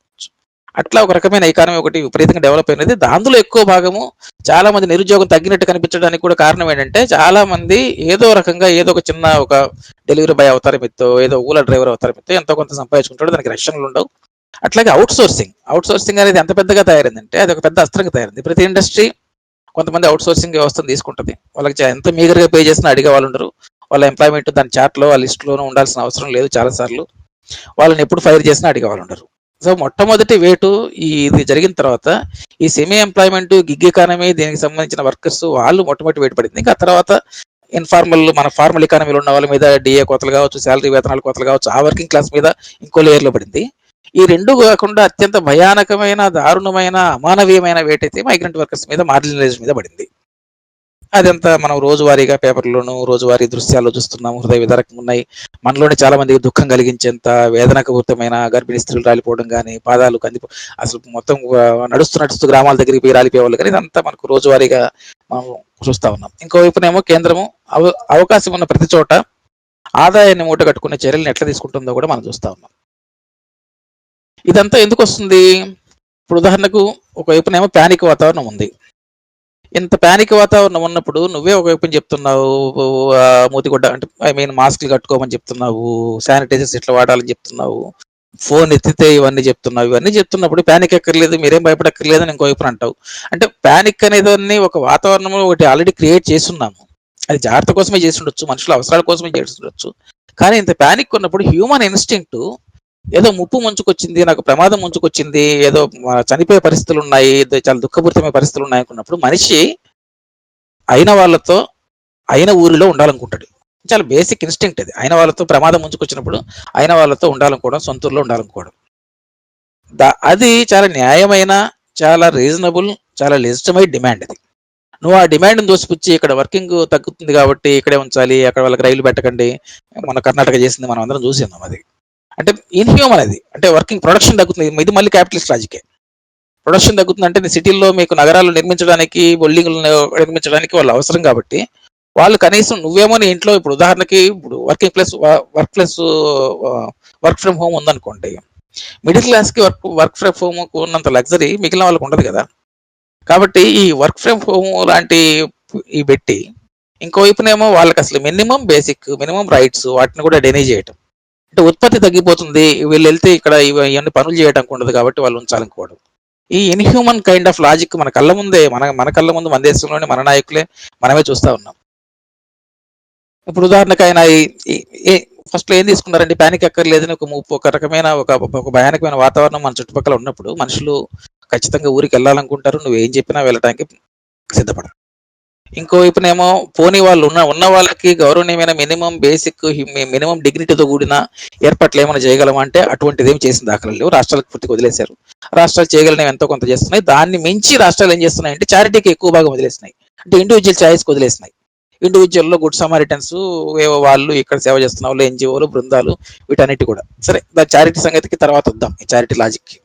అట్లా ఒక రకమైన ఎకానమీ ఒకటి విపరీతంగా డెవలప్ అయినది. దాంట్లో ఎక్కువ భాగము చాలా మంది నిరుద్యోగం తగ్గినట్టు కనిపించడానికి కూడా కారణం ఏంటంటే చాలా మంది ఏదో రకంగా ఏదో ఒక చిన్న ఒక డెలివరీ బాయ్ అవతారం ఎత్తో, ఏదో ఊలర్ డ్రైవర్ అవతారం ఎత్తో ఎంతో కొంత సంపాదించుకుంటాడు, దానికి రక్షణలు ఉండవు. అట్లాగే అవుట్ సోర్సింగ్ అనేది ఎంత పెద్దగా తయారైందంటే అది ఒక పెద్ద అస్త్రంగా తయారైంది. ప్రతి ఇండస్ట్రీ కొంతమంది అవుట్ సోర్సింగ్ వ్యవస్థను తీసుకుంటుంది. వాళ్ళకి ఎంత మీగర్గా పే చేసినా అడిగే వాళ్ళు ఉండరు. వాళ్ళ ఎంప్లాయ్మెంట్ దాని చార్ట్లో, ఆ లిస్టులోనూ ఉండాల్సిన అవసరం లేదు. చాలా సార్లు వాళ్ళని ఎప్పుడు ఫైర్ చేసినా అడిగే వాళ్ళు ఉండరు. సో మొట్టమొదటి వేటు ఇది జరిగిన తర్వాత ఈ సెమీ ఎంప్లాయ్మెంట్, గిగ్ ఎకానమీ, దీనికి సంబంధించిన వర్కర్స్ వాళ్ళు మొట్టమొదటి వేటు పడింది. ఇంకా తర్వాత ఇన్ఫార్మల్, మన ఫార్మల్ ఎకానమీలో ఉన్న వాళ్ళ మీద డిఏ కోతలు కావచ్చు, శాలరీ వేతనాలు కోతలు కావచ్చు, ఆ వర్కింగ్ క్లాస్ మీద ఇంకో లేయర్లో పడింది. ఈ రెండు కాకుండా అత్యంత భయానకమైన, దారుణమైన, అమానవీయమైన వేటైతే మైగ్రెంట్ వర్కర్స్ మీద, మార్జినలైజ్ మీద పడింది. అదంతా మనం రోజువారీగా పేపర్లోను, రోజువారీ దృశ్యాల్లో చూస్తున్నాము. హృదయ విదారకంగా ఉన్నాయి. మనలోనే చాలా మందికి దుఃఖం కలిగించేంత వేదనాపూరితమైన గర్భిణీ స్త్రీలు రాలిపోవడం కానీ, పాదాలు కందిపో, అసలు మొత్తం నడుస్తూ గ్రామాల దగ్గరికి పోయి రాలిపోయేవాళ్ళు కానీ, ఇదంతా మనకు రోజువారీగా మనం చూస్తా ఉన్నాం. ఇంకోవైపునేమో కేంద్రము అవకాశం ఉన్న ప్రతి చోట ఆదాయాన్ని మూట కట్టుకునే చర్యలను ఎట్లా తీసుకుంటుందో కూడా మనం చూస్తా ఉన్నాం. ఇదంతా ఎందుకు వస్తుంది? ఇప్పుడు ఉదాహరణకు ఒకవైపునేమో ప్యానిక్ వాతావరణం ఉంది. ఇంత ప్యానిక్ వాతావరణం ఉన్నప్పుడు నువ్వే ఒకవైపు చెప్తున్నావు, మూతిగుడ్డ అంటే మాస్క్లు కట్టుకోమని చెప్తున్నావు, శానిటైజర్స్ ఎట్లా వాడాలని చెప్తున్నావు, ఫోన్ ఎత్తితే ఇవన్నీ చెప్తున్నావు. ఇవన్నీ చెప్తున్నప్పుడు ప్యానిక్ ఎక్కర్లేదు, మీరేం భయపడక్కర్లేదు అని ఇంకోవైపు అంటావు. అంటే ప్యానిక్ అనేదాన్ని ఒక వాతావరణంలో ఒకటి ఆల్రెడీ క్రియేట్ చేస్తున్నాము. అది జాగ్రత్త కోసమే చేసి ఉండొచ్చు, మనుషుల అవసరాల కోసమే చేసి ఉండొచ్చు. కానీ ఇంత ప్యానిక్ ఉన్నప్పుడు హ్యూమన్ ఇన్స్టింక్ట్ ఏదో ముప్పు ముంచుకొచ్చింది, నాకు ప్రమాదం ముంచుకొచ్చింది, ఏదో చనిపోయే పరిస్థితులు ఉన్నాయి, చాలా దుఃఖపూరితమైన పరిస్థితులు ఉన్నాయి అనుకున్నప్పుడు మనిషి అయిన వాళ్ళతో అయిన ఊరిలో ఉండాలనుకుంటాడు. చాలా బేసిక్ ఇన్స్టింక్ట్ అది. అయిన వాళ్ళతో ప్రమాదం ముంచుకొచ్చినప్పుడు అయిన వాళ్ళతో ఉండాలనుకోవడం, సొంత ఊర్లో ఉండాలనుకోవడం. అది చాలా న్యాయమైన, చాలా రీజనబుల్, చాలా లెజిటిమైట్ డిమాండ్ అది. నువ్వు ఆ డిమాండ్ని దోసిపుచ్చి ఇక్కడ వర్కింగ్ తగ్గుతుంది కాబట్టి ఇక్కడే ఉంచాలి, అక్కడ వాళ్ళకి రైలు పెట్టకండి, మన కర్ణాటక చేసింది మనం అందరం చూసినాం. అది అంటే ఇన్హ్యూమన్. అది అంటే వర్కింగ్ ప్రొడక్షన్ తగ్గుతుంది. ఇది మళ్ళీ క్యాపిటలిస్ట్ లాజికే. ప్రొడక్షన్ తగ్గుతుంది అంటే సిటీల్లో మీకు నగరాలు నిర్మించడానికి, బిల్డింగ్లు నిర్మించడానికి వాళ్ళు అవసరం కాబట్టి వాళ్ళు కనీసం నువ్వేమో నీ ఇంట్లో ఇప్పుడు ఉదాహరణకి ఇప్పుడు వర్క్ ఫ్రమ్ హోమ్ ఉందనుకోండి, మిడిల్ క్లాస్కి వర్క్ ఫ్రమ్ హోమ్ ఉన్నంత లగ్జరీ మిగిలిన వాళ్ళకి ఉండదు కదా. కాబట్టి ఈ వర్క్ ఫ్రమ్ హోమ్ లాంటి ఈ పెట్టి ఇంకోవైపునేమో వాళ్ళకి అసలు మినిమం రైట్స్ వాటిని కూడా డెనై చేయటం. అంటే ఉత్పత్తి తగ్గిపోతుంది, వీళ్ళు వెళ్తే ఇక్కడ ఇవన్నీ పనులు చేయడానికి ఉండదు కాబట్టి వాళ్ళు ఉంచాలనుకోవడం. ఈ ఇన్హ్యూమన్ కైండ్ ఆఫ్ లాజిక్ మన కళ్ళ ముందే, మన కళ్ళ ముందు, మన దేశంలోనే మన నాయకులే మనమే చూస్తా ఉన్నాం. ఇప్పుడు ఉదాహరణకు ఆయన ఫస్ట్ లో ఏం తీసుకున్నారండి, ప్యానిక్ ఎక్కర్లేదని ఒక రకమైన ఒక భయానకమైన వాతావరణం మన చుట్టుపక్కల ఉన్నప్పుడు మనుషులు ఖచ్చితంగా ఊరికి వెళ్ళాలనుకుంటారు. నువ్వు ఏం చెప్పినా వెళ్ళడానికి సిద్ధపడరు. ఇంకోవైపునేమో పోనీ వాళ్ళు ఉన్న వాళ్ళకి గౌరవనీయమైన మినిమం డిగ్నిటీతో కూడిన ఏర్పాట్లు ఏమైనా చేయగలమా అంటే అటువంటిది ఏం చేసిన దాఖలు లేవు. రాష్ట్రాలకు పూర్తిగా వదిలేశారు. రాష్ట్రాలు చేయగలిగినవి ఎంతో కొంత చేస్తున్నాయి. దాన్ని మించి రాష్ట్రాలు ఏం చేస్తున్నాయి అంటే చారిటీకి ఎక్కువ భాగం వదిలేస్తున్నాయి. అంటే ఇండివిజువల్ ఛాయిస్కి వదిలేస్తున్నాయి. ఇండివిజువల్లో గుడ్ సమారిటన్స్ ఏవో వాళ్ళు ఇక్కడ సేవ చేస్తున్న వాళ్ళు, ఎన్జిఓలు, బృందాలు, వీటన్నిటి కూడా సరే. దాని చారిటీ సంగతికి తర్వాత వద్దాం, ఈ చారిటీ లాజిక్కి.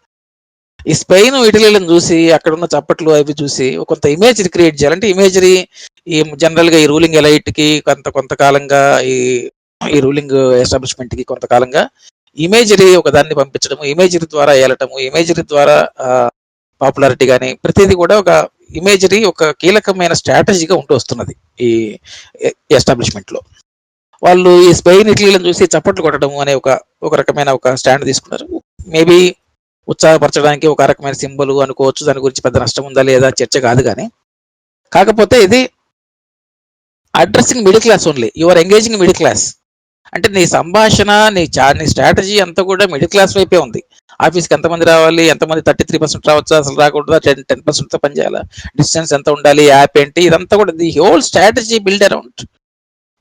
ఈ స్పెయిన్, ఇటలీలను చూసి అక్కడ ఉన్న చప్పట్లు అవి చూసి కొంత ఇమేజ్ క్రియేట్ చేయాలంటే ఇమేజరీ ఈ జనరల్ గా ఈ రూలింగ్ ఎలైట్ కి కొంతకాలంగా ఈ రూలింగ్ ఎస్టాబ్లిష్మెంట్ కి కొంతకాలంగా ఇమేజరీ ఒక దాన్ని పంపించడము, ఇమేజరీ ద్వారా ఏలటము, ఇమేజరీ ద్వారా పాపులారిటీ కానీ ప్రతిదీ కూడా ఒక ఇమేజరీ ఒక కీలకమైన స్ట్రాటజీగా ఉంటూ వస్తున్నది ఈ ఎస్టాబ్లిష్మెంట్ లో. వాళ్ళు ఈ స్పెయిన్, ఇటలీలను చూసి చప్పట్లు కొట్టడం అనే ఒక రకమైన ఒక స్టాండ్ తీసుకున్నారు. మేబీ ఉత్సాహపరచడానికి ఒక రకమైన సింబల్ అనుకోవచ్చు. దాని గురించి పెద్ద నష్టం ఉందా లేదా చర్చ కాదు. కానీ కాకపోతే ఇది addressing middle class only, your engaging middle class. అంటే నీ సంభాషణ, నీ స్ట్రాటజీ అంతా కూడా మిడిల్ క్లాస్ వైపే ఉంది. ఆఫీస్కి ఎంతమంది రావాలి, ఎంతమంది 33% రావచ్చా, అసలు రాకూడదా, 10%తో పనిచేయాలా, డిస్టెన్స్ ఎంత ఉండాలి, యాప్ ఏంటి, ఇదంతా కూడా the whole strategy build around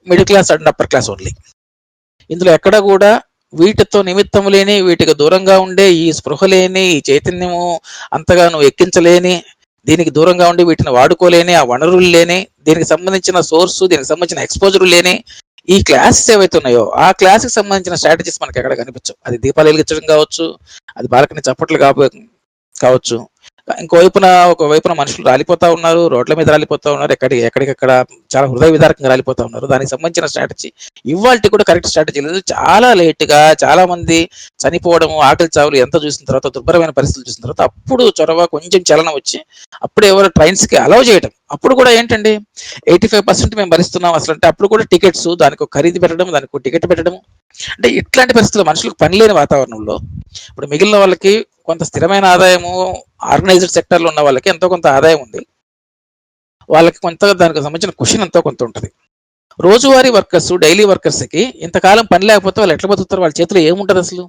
middle class and upper class only. ఇందులో ఎక్కడ కూడా వీటితో నిమిత్తం లేని, వీటికి దూరంగా ఉండే ఈ స్పృహ లేని, ఈ చైతన్యము అంతగా నువ్వు ఎక్కించలేని, దీనికి దూరంగా ఉండి వీటిని వాడుకోలేని, ఆ వనరులు లేని, దీనికి సంబంధించిన సోర్సు, దీనికి సంబంధించిన ఎక్స్పోజర్ లేని ఈ క్లాసెస్ ఏవైతే ఉన్నాయో ఆ క్లాస్కి సంబంధించిన స్ట్రాటజీస్ మనకి ఎక్కడ కనిపించవు. అది దీపాలు వెలిగించడం కావచ్చు, అది బాలకని చప్పట్లు కావచ్చు. ఒకవైపున మనుషులు రాలిపోతా ఉన్నారు, రోడ్ల మీద రాలిపోతా ఉన్నారు, ఎక్కడికక్కడ చాలా హృదయ విదారకంగా రాలిపోతా ఉన్నారు. దానికి సంబంధించిన స్ట్రాటజీ ఇవాళ కూడా కరెక్ట్ స్ట్రాటజీ లేదు. చాలా లేట్గా చాలా మంది చనిపోవడం, ఆకలి చావులు ఎంత చూసిన తర్వాత, దుర్భరమైన పరిస్థితులు చూసిన తర్వాత అప్పుడు చొరవ, కొంచెం చలనం వచ్చి అప్పుడు ఎవరు ట్రైన్స్కి అలౌ చేయడం. అప్పుడు కూడా ఏంటండి 85% మేము భరిస్తున్నాం అసలు అంటే అప్పుడు కూడా టికెట్స్, దానికి ఒక ఖరీదు పెట్టడం, దానికి ఒక టికెట్ పెట్టడం. అంటే ఇట్లాంటి పరిస్థితుల్లో మనుషులకు పని లేని వాతావరణంలో ఇప్పుడు మిగిలిన వాళ్ళకి కొంత స్థిరమైన ఆదాయము, ఆర్గనైజ్డ్ సెక్టర్లో ఉన్న వాళ్ళకి ఎంతో కొంత ఆదాయం ఉంది, వాళ్ళకి కొంత దానికి సంబంధించిన క్వశ్చన్ ఎంతో కొంత ఉంటుంది. రోజువారీ వర్కర్స్, డైలీ వర్కర్స్కి ఇంతకాలం పని లేకపోతే వాళ్ళు ఎట్లా బతుకుతారు? వాళ్ళ చేతిలో ఏముంటుంది అసలు?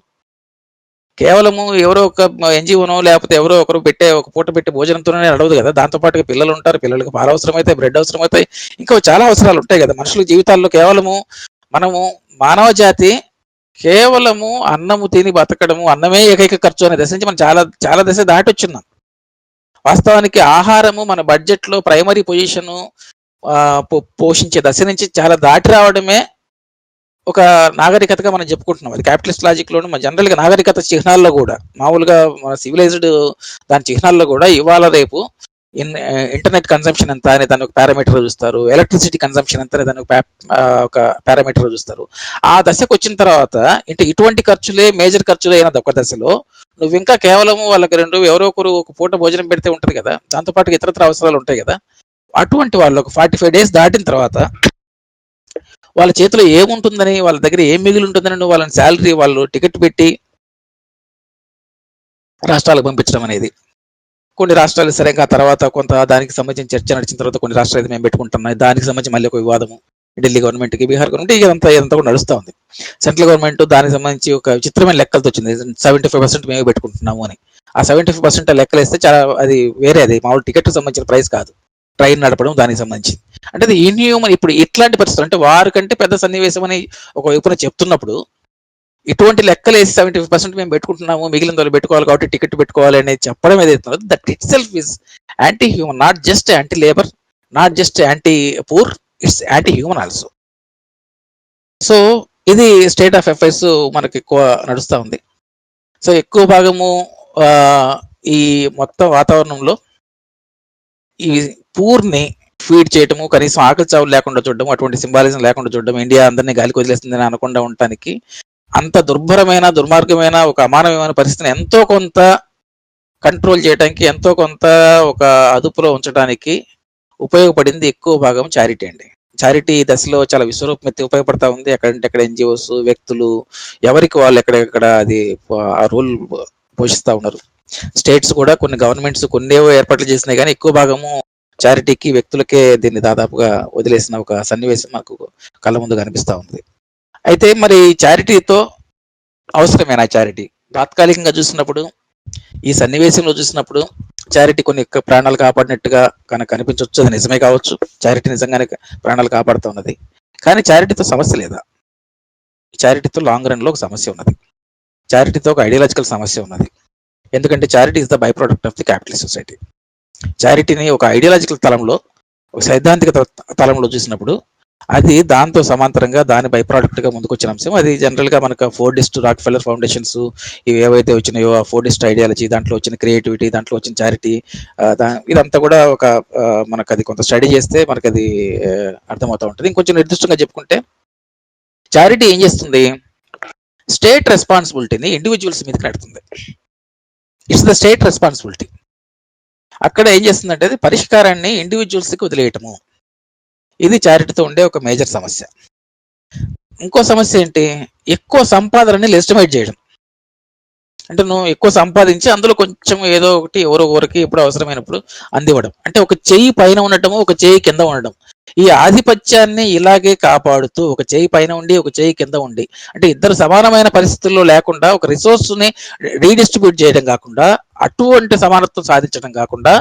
కేవలము ఎవరో ఒక ఎన్జిఓనో లేకపోతే ఎవరో ఒకరు పెట్టే ఒక పూట పెట్టే భోజనంతోనే నడవదు కదా. దాంతో పాటుగా పిల్లలు ఉంటారు, పిల్లలకి పాలు అవసరం అవుతాయి, బ్రెడ్ అవసరం అవుతాయి, ఇంకా చాలా అవసరాలు ఉంటాయి కదా మనుషుల జీవితాల్లో. కేవలము మనము మానవ జాతి కేవలము అన్నము తిని బతకడము, అన్నమే ఏకైక ఖర్చు అనే దశ నుంచి మనం చాలా చాలా దశ దాటొచ్చున్నాం. వాస్తవానికి ఆహారము మన బడ్జెట్ లో ప్రైమరీ పొజిషన్ పోషించే దశ నుంచి చాలా దాటి రావడమే ఒక నాగరికతగా మనం చెప్పుకుంటున్నాం. అది క్యాపిటలిస్ట్ లాజిక్ లోను జనరల్ గా నాగరికత చిహ్నాల్లో కూడా, మామూలుగా మన సివిలైజ్డ్ దాని చిహ్నాల్లో కూడా ఇవాళ రేపు ఇంటర్నెట్ కన్సంప్షన్ ఎంత అనే దాని ఒక పారామీటర్ చూస్తారు, ఎలక్ట్రిసిటీ కన్సంప్షన్ ఎంత అనే దాని ఒక పారామీటర్ చూస్తారు. ఆ దశకు వచ్చిన తర్వాత ఇటువంటి ఖర్చులే మేజర్ ఖర్చులే అయిన ఒక దశలో నువ్వు ఇంకా కేవలం వాళ్ళకి ఎవరో ఒకరు ఒక పూట భోజనం పెడితే ఉంటది కదా, దాంతోపాటు ఇతరత్ర అవసరాలు ఉంటాయి కదా. అటువంటి వాళ్ళు ఒక 45 days దాటిన తర్వాత వాళ్ళ చేతిలో ఏముంటుందని, వాళ్ళ దగ్గర ఏం మిగిలి ఉంటుందని నువ్వు వాళ్ళని శాలరీ, వాళ్ళు టికెట్ పెట్టి రాష్ట్రాలకు పంపించడం అనేది. కొన్ని రాష్ట్రాలు సరిగ్గా తర్వాత కొంత దానికి సంబంధించిన చర్చ నడిచిన తర్వాత కొన్ని రాష్ట్రాలు అయితే మేము పెట్టుకుంటున్నాయి, దానికి సంబంధించి మళ్ళీ ఒక వివాదము ఢిల్లీ గవర్నమెంట్కి, బీహార్ గవర్నమెంట్ ఇదంతా కూడా నడుస్తూ ఉంది. సెంట్రల్ గవర్నమెంట్ దానికి సంబంధించి ఒక విచిత్రమైన లెక్కలతో వచ్చింది, 75% మేము పెట్టుకుంటున్నాము అని. ఆ 75% లెక్కలు వేస్తే చాలా అది వేరే, అది మామూలు టికెట్కి సంబంధించిన ప్రైస్ కాదు, ట్రైన్ నడపడం దానికి సంబంధించి. అంటే అది ఇన్హ్యూమన్. ఇప్పుడు ఇట్లాంటి పరిస్థితులు అంటే వారికంటే పెద్ద సన్నివేశం అని ఒక వైపున చెప్తున్నప్పుడు ఇటువంటి లెక్కలు వేసి 75% మేము పెట్టుకుంటున్నాము, మిగిలిన వాళ్ళు పెట్టుకోవాలి కాబట్టి టికెట్ పెట్టుకోవాలి అనేది చెప్పడం ఏదైతుందో that it self is anti human, not just anti labour, not just anti poor, it's anti human also. So ఇది స్టేట్ ఆఫ్ అఫైర్స్ మనకి ఎక్కువ నడుస్తూ ఉంది. సో ఎక్కువ భాగము ఈ మొత్తం వాతావరణంలో ఈ పూర్ని ఫీడ్ చేయటము, కనీసం ఆకలి చావులు లేకుండా చూడడం, అటువంటి సింబాలిజం లేకుండా చూడడం, ఇండియా అందరినీ గాలికి వదిలేస్తుందని అనకుండా ఉండటానికి అంత దుర్భరమైన, దుర్మార్గమైన, ఒక అమానవమైన పరిస్థితిని ఎంతో కొంత కంట్రోల్ చేయడానికి, ఎంతో కొంత ఒక అదుపులో ఉంచడానికి ఉపయోగపడింది ఎక్కువ భాగం చారిటీ అండి. చారిటీ దశలో చాలా విశ్వరూపమెత్తి ఉపయోగపడతా ఉంది. ఎక్కడంటే అక్కడ ఎన్జిఓస్, వ్యక్తులు ఎవరికి వాళ్ళు ఎక్కడెక్కడ అది ఆ రోల్ పోషిస్తూ ఉన్నారు. స్టేట్స్ కూడా కొన్ని గవర్నమెంట్స్ కొన్నేవో ఏర్పాట్లు చేసినాయి, కానీ ఎక్కువ భాగము చారిటీకి, వ్యక్తులకే దీన్ని దాదాపుగా వదిలేసిన ఒక సన్నివేశం మాకు కళ్ళ ముందు కనిపిస్తూ ఉంది. అయితే మరి చారిటీతో అవసరమేనా? చారిటీ తాత్కాలికంగా చూసినప్పుడు, ఈ సన్నివేశంలో చూసినప్పుడు చారిటీ కొన్ని ప్రాణాలు కాపాడినట్టుగా కనుక కనిపించవచ్చు, అది నిజమే కావచ్చు, చారిటీ నిజంగానే ప్రాణాలు కాపాడుతూ ఉన్నది. కానీ చారిటీతో సమస్య లేదా? చారిటీతో లాంగ్ రన్ లో ఒక సమస్య ఉన్నది, చారిటీతో ఒక ఐడియాలజికల్ సమస్య ఉన్నది. ఎందుకంటే charity is the by product of the capitalist society. చారిటీని ఒక ఐడియాలజికల్ తలంలో, ఒక సైద్ధాంతిక తలంలో చూసినప్పుడు అది దాంతో సమాంతరంగా దాని బై ప్రోడక్ట్ గా ముందుకు వచ్చిన అంశం. అది జనరల్ గా మనకు ఫోర్డిస్ట్, రాక్ఫెల్లర్ ఫౌండేషన్స్ ఇవి ఏవైతే వచ్చినాయో, ఆ ఫోర్డిస్ట్ ఐడియాలజీ, దాంట్లో వచ్చిన క్రియేటివిటీ, దాంట్లో వచ్చిన చారిటీ, ఇదంతా కూడా ఒక మనకు అది కొంత స్టడీ చేస్తే మనకు అది అర్థమవుతూ ఉంటుంది. ఇంకొంచెం నిర్దిష్టంగా చెప్పుకుంటే చారిటీ ఏం చేస్తుంది? స్టేట్ రెస్పాన్సిబిలిటీని ఇండివిజువల్స్ మీదకి నడుతుంది. It's the state responsibility. అక్కడ ఏం చేస్తుందంటే అది పరిష్కారాన్ని ఇండివిజువల్స్కి వదిలేయటము. ఇది చారిటీతో ఉండే ఒక మేజర్ సమస్య. ఇంకో సమస్య ఏంటి? ఎక్కువ సంపాదనని ఎస్టిమేట్ చేయడం. అంటే నువ్వు ఎక్కువ సంపాదించి అందులో కొంచెం ఏదో ఒకటి ఎవరో ఒకరికి ఎప్పుడు అవసరమైనప్పుడు అందివ్వడం. అంటే ఒక చెయ్యి పైన ఉండటము, ఒక చెయ్యి కింద ఉండడం. ఈ ఆధిపత్యాన్ని ఇలాగే కాపాడుతూ ఒక చెయ్యి పైన ఉండి, ఒక చెయ్యి కింద ఉండి, అంటే ఇద్దరు సమానమైన పరిస్థితుల్లో లేకుండా ఒక రిసోర్స్ని రీడిస్ట్రిబ్యూట్ చేయడం కాకుండా, అటువంటి సమానత్వం సాధించడం కాకుండా,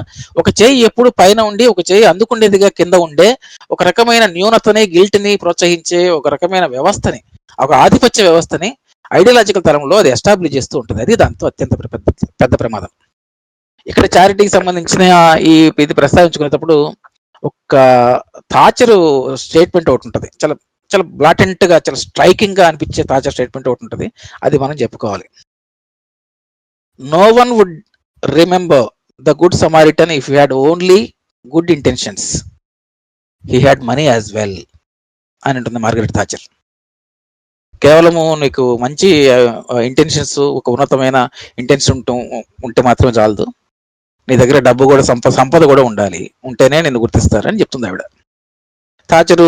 ఒక చెయ్యి ఎప్పుడు పైన ఉండి ఒక చెయ్యి అందుకుండేదిగా కింద ఉండే ఒక రకమైన న్యూనతని, గిల్ట్ని ప్రోత్సహించే ఒక రకమైన వ్యవస్థని, ఒక ఆధిపత్య వ్యవస్థని ఐడియాలజికల్ తరంలో అది ఎస్టాబ్లిష్ చేస్తూ ఉంటుంది. అది దాంతో అత్యంత పెద్ద ప్రమాదం. ఇక్కడ చారిటీకి సంబంధించిన ఇది ప్రస్తావించుకునేటప్పుడు ఒక థాచర్ స్టేట్మెంట్ ఒకటి ఉంటుంది, చాలా చాలా బ్లాటెంట్ గా, చాలా స్ట్రైకింగ్ గా అనిపించే థాచర్ స్టేట్మెంట్ ఒకటి ఉంటుంది. అది మనం చెప్పుకోవాలి. No one would remember the good Samaritan if he had only good intentions, he had money as well అని ఉంటుంది మార్గరెట్ థాచర్. కేవలము నీకు మంచి ఇంటెన్షన్స్, ఒక ఉన్నతమైన ఇంటెన్షన్ ఉంటే మాత్రమే చాలదు, నీ దగ్గర డబ్బు కూడా సంపద కూడా ఉండాలి, ఉంటేనే నిన్ను గుర్తిస్తారని చెప్తుంది ఆవిడ. థాచరు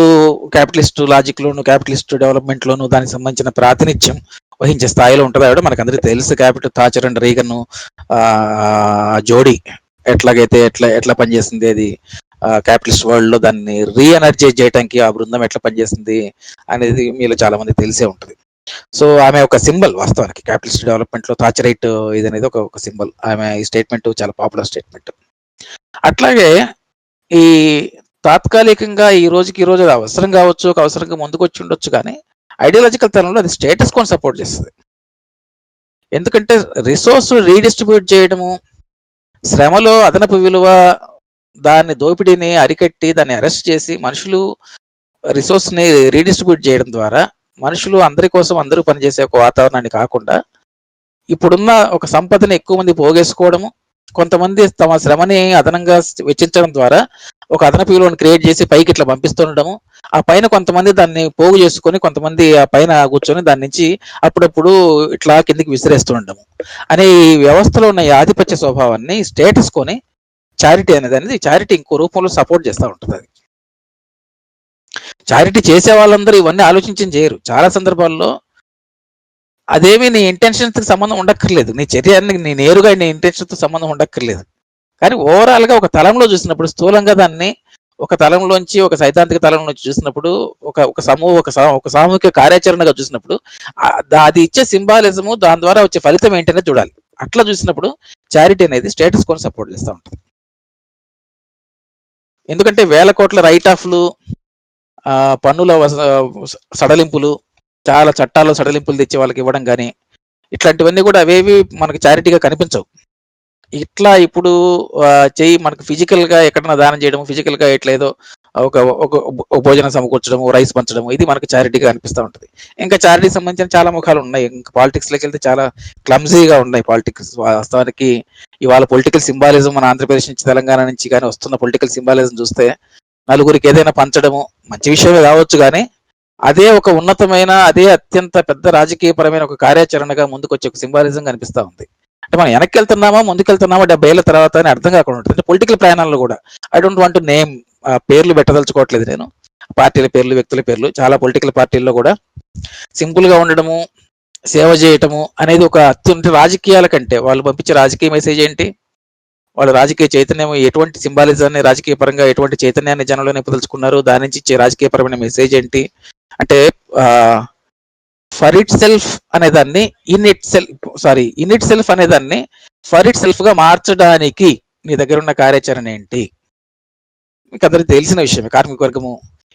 క్యాపిటలిస్ట్ లాజిక్ లోను, క్యాపిటలిస్ట్ డెవలప్మెంట్ లోను దానికి సంబంధించిన ప్రాతినిధ్యం వహించే స్థాయిలో ఉంటుంది ఆవిడ. మనకు అందరికీ తెలుసు క్యాపిటల్ థాచర్ అండ్ రీగన్ జోడీ ఎట్లాగైతే ఎట్లా పనిచేస్తుంది, అది క్యాపిటలిస్ట్ వరల్డ్ లో దాన్ని రీఎనర్జైజ్ చేయడానికి ఆ బృందం ఎట్లా పనిచేస్తుంది అనేది మీలో చాలా మంది తెలిసే ఉంటుంది. సో ఆమె ఒక సింబల్ వాస్తవానికి క్యాపిటలిస్ట్ డెవలప్మెంట్ లో థాచరైట్ ఇది అనేది ఒక సింబల్. ఆమె ఈ స్టేట్మెంట్ చాలా పాపులర్ స్టేట్మెంట్. అట్లాగే ఈ తాత్కాలికంగా ఈ రోజు అది అవసరం కావచ్చు, ఒక అవసరంగా ముందుకు వచ్చి ఉండొచ్చు, కానీ ఐడియాలజికల్ తరంలో అది స్టేటస్ కోని సపోర్ట్ చేస్తుంది. ఎందుకంటే రిసోర్స్ రీడిస్ట్రిబ్యూట్ చేయడము, శ్రమలో అదనపు విలువ, దాన్ని దోపిడీని అరికట్టి దాన్ని అరెస్ట్ చేసి మనుషులు రిసోర్స్ ని రీడిస్ట్రిబ్యూట్ చేయడం ద్వారా మనుషులు అందరి కోసం అందరూ పనిచేసే ఒక వాతావరణాన్ని కాకుండా ఇప్పుడున్న ఒక సంపదని ఎక్కువ మంది పోగేసుకోవడము, కొంతమంది తమ శ్రమని అదనంగా వెచ్చించడం ద్వారా ఒక అదనపు విలువను క్రియేట్ చేసి పైకి ఇట్లా పంపిస్తుండడము, ఆ పైన కొంతమంది దాన్ని పోగు చేసుకొని కొంతమంది ఆ పైన కూర్చొని దాని నుంచి అప్పుడప్పుడు ఇట్లా కిందికి విసిరేస్తుండడము అనే ఈ వ్యవస్థలో ఉన్న ఈ ఆధిపత్య స్వభావాన్ని స్టేటస్ కొని చారిటీ అనేది చారిటీ ఇంకో రూపంలో సపోర్ట్ చేస్తూ ఉంటుంది. అది చారిటీ చేసే వాళ్ళందరూ ఇవన్నీ ఆలోచించి చేయరు. చాలా సందర్భాల్లో అదేమి నీ ఇంటెన్షన్స్ కి సంబంధం ఉండక్కర్లేదు, నీ చర్యాన్ని నీ నేరుగా నీ ఇంటెన్షన్స్ తో సంబంధం ఉండక్కర్లేదు. కానీ ఓవరాల్ గా ఒక తలంలో చూసినప్పుడు, స్థూలంగా దాన్ని ఒక తలంలోంచి ఒక సైద్ధాంతిక తలంలోంచి చూసినప్పుడు, ఒక సామూహిక కార్యాచరణగా చూసినప్పుడు అది ఇచ్చే సింబాలిజము, దాని ద్వారా వచ్చే ఫలితం ఏంటనేది చూడాలి. అట్లా చూసినప్పుడు చారిటీ అనేది స్టేటస్ కొని సపోర్ట్ చేస్తూ ఉంటుంది. ఎందుకంటే వేల కోట్ల రైట్ ఆఫ్లు, పన్నుల సడలింపులు, చాలా చట్టాల్లో సడలింపులు తెచ్చి వాళ్ళకి ఇవ్వడం కానీ ఇట్లాంటివన్నీ కూడా అవేవి మనకు చారిటీగా కనిపించవు. ఇట్లా ఇప్పుడు చెయ్యి మనకు ఫిజికల్ గా ఎక్కడన్నా దానం చేయడం, ఫిజికల్ గా ఇట్లా ఏదో ఒక భోజనం సమకూర్చడం, రైస్ పంచడం, ఇది మనకు చారిటీగా అనిపిస్తూ ఉంటుంది. ఇంకా చారిటీకి సంబంధించిన చాలా ముఖాలు ఉన్నాయి. ఇంకా పాలిటిక్స్ లోకి వెళ్తే చాలా క్లమ్జీగా ఉన్నాయి పాలిటిక్స్. వాస్తవానికి ఇవాళ పొలిటికల్ సింబాలిజం మన ఆంధ్రప్రదేశ్ నుంచి, తెలంగాణ నుంచి కానీ వస్తున్న పొలిటికల్ సింబాలిజం చూస్తే నలుగురికి ఏదైనా పంచడము మంచి విషయమే కావచ్చు, కానీ అదే ఒక ఉన్నతమైన, అదే అత్యంత పెద్ద రాజకీయపరమైన ఒక కార్యాచరణగా ముందుకు వచ్చే ఒక సింబాలిజం కనిపిస్తూ ఉంది. అంటే మనం వెనక్కి వెళ్తున్నామా ముందుకెళ్తున్నామా 70 ఏళ్ల తర్వాత అని అర్థం కాకుండా ఉంటుంది. అంటే పొలిటికల్ ప్రయాణాల్లో కూడా I don't want to name, పేర్లు పెట్టదలుచుకోవట్లేదు నేను, పార్టీల పేర్లు, వ్యక్తుల పేర్లు. చాలా పొలిటికల్ పార్టీల్లో కూడా సింపుల్ గా ఉండడము, సేవ చేయటము అనేది ఒక అత్యంత రాజకీయాల కంటే వాళ్ళు పంపించే రాజకీయ మెసేజ్ ఏంటి, వాళ్ళ రాజకీయ చైతన్యం ఎటువంటి సింబాలిజాన్ని, రాజకీయ పరంగా ఎటువంటి చైతన్యాన్ని జనంలో నింపదలుచుకున్నారు, దాని నుంచి ఇచ్చే రాజకీయపరమైన మెసేజ్ ఏంటి అంటే ఫర్ ఇట్ సెల్ఫ్ అనేదాన్ని ఇన్ ఇట్ సెల్ఫ్ అనేదాన్ని ఫర్ ఇట్ సెల్ఫ్ గా మార్చడానికి నీ దగ్గర ఉన్న కార్యాచరణ ఏంటి. మీకు అందరికి తెలిసిన విషయమే, కార్మిక వర్గము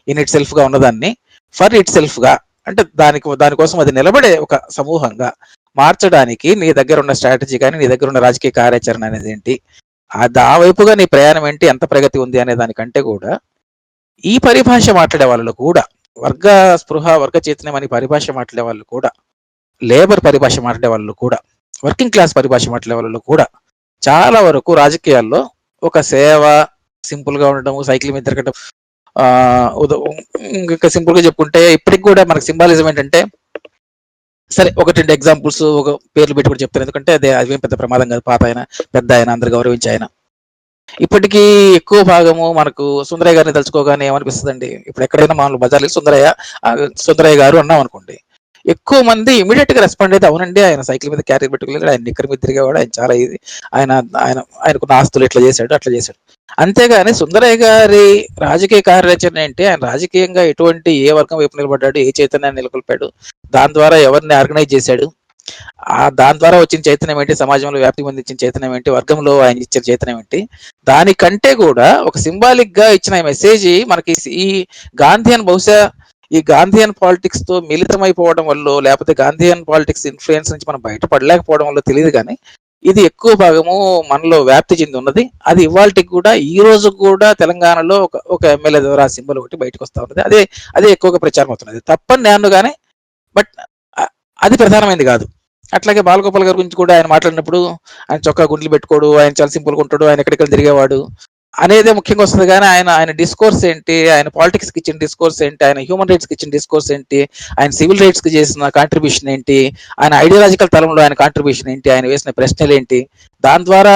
ఇన్ ఇట్ సెల్ఫ్ గా ఉన్నదాన్ని ఫర్ ఇట్ సెల్ఫ్ గా అంటే దానికోసం అది నిలబడే ఒక సమూహంగా మార్చడానికి నీ దగ్గర ఉన్న స్ట్రాటజీ కానీ, నీ దగ్గర ఉన్న రాజకీయ కార్యాచరణ అనేది ఏంటి, ఆ వైపుగా నీ ప్రయాణం ఏంటి, ఎంత ప్రగతి ఉంది అనే దానికంటే కూడా ఈ పరిభాష మాట్లాడే వాళ్ళు కూడా, వర్గ స్పృహ, వర్గ చైతన్యం అని పరిభాష మాట్లాడే వాళ్ళు కూడా, లేబర్ పరిభాష మాట్లాడే వాళ్ళు కూడా, వర్కింగ్ క్లాస్ పరిభాష మాట్లాడే వాళ్ళు కూడా చాలా వరకు రాజకీయాల్లో ఒక సేవ, సింపుల్ గా ఉండడం, సైకిల్ మీద తిరగడం, ఇంకా సింపుల్ గా చెప్పుకుంటే ఇప్పటికి కూడా మనకు సింబాలిజం ఏంటంటే, సరే ఒకటి రెండు ఎగ్జాంపుల్స్, ఒక పేర్లు పెట్టి కూడా చెప్తాను, ఎందుకంటే అదేం పెద్ద ప్రమాదం కాదు. పాత ఆయన, పెద్ద ఆయన, అందరు గౌరవించే ఆయన. ఇప్పటికీ ఎక్కువ భాగము మనకు సుందరయ్య గారిని తలుచుకోగానే ఏమనిపిస్తుందండి, ఇప్పుడు ఎక్కడైనా మామూలు బజార్లో సుందరయ్య గారు అన్నాం అనుకోండి, ఎక్కువ మంది ఇమీడియట్ గా రెస్పాండ్ అయితే అవునండి, ఆయన సైకిల్ మీద క్యారీ పెట్టుకోలేడు, ఆయన నిక్కర్ మీద తిరిగేవాడు, ఆయన చాలా ఇది, ఆయనకున్న ఆస్తులు ఇట్లా చేశాడు, అట్లా చేశాడు. అంతేగాని సుందరయ్య గారి రాజకీయ కార్యాచరణ ఏంటి, ఆయన రాజకీయంగా ఎటువంటి ఏ వర్గం వైపు నిలబడ్డాడు, ఏ చైతన్యాన్ని నెలకొల్పాడు, దాని ద్వారా ఎవరిని ఆర్గనైజ్ చేశాడు, దాని ద్వారా వచ్చిన చైతన్యం ఏంటి, సమాజంలో వ్యాప్తి పొందించిన చైతన్యం ఏంటి, వర్గంలో ఆయన ఇచ్చిన చైతన్యం ఏంటి, దానికంటే కూడా ఒక సింబాలిక్ గా ఇచ్చిన మెసేజ్ మనకి ఈ గాంధీయన్, బహుశా ఈ గాంధీయన్ పాలిటిక్స్ తో మిళితమైపోవడం వల్ల, లేకపోతే గాంధీయన్ పాలిటిక్స్ ఇన్ఫ్లుయెన్స్ నుంచి మనం బయటపడలేకపోవడం వల్ల తెలియదు, కానీ ఇది ఎక్కువ భాగము మనలో వ్యాప్తి చెంది ఉన్నది. అది ఇవాళకి కూడా, ఈ రోజు కూడా తెలంగాణలో ఒక ఎమ్మెల్యే ద్వారా సింబల్ ఒకటి బయటకు వస్తా ఉన్నది. అదే ఎక్కువగా ప్రచారం అవుతున్నది. తప్పని నేను కానీ, బట్ అది ప్రధానమైనది కాదు. అట్లాగే బాలగోపాల్ గారి గురించి కూడా ఆయన మాట్లాడినప్పుడు, ఆయన చొక్కా గుండ్లు పెట్టుకోడు, ఆయన చాలా సింపుల్గా ఉంటాడు, ఆయన ఎక్కడికి తిరిగేవాడు అనేదే ముఖ్యంగా వస్తుంది. కానీ ఆయన డిస్కోర్స్ ఏంటి, ఆయన పాలిటిక్స్ కి ఇచ్చిన డిస్కోర్స్ ఏంటి, ఆయన హ్యూమన్ రైట్స్ కి ఇచ్చిన డిస్కోర్స్ ఏంటి, ఆయన సివిల్ రైట్స్ కి చేసిన కాంట్రిబ్యూషన్ ఏంటి, ఆయన ఐడియాలజికల్ తలంలో ఆయన కాంట్రిబ్యూషన్ ఏంటి, ఆయన వేసిన ప్రశ్నలు ఏంటి, దాని ద్వారా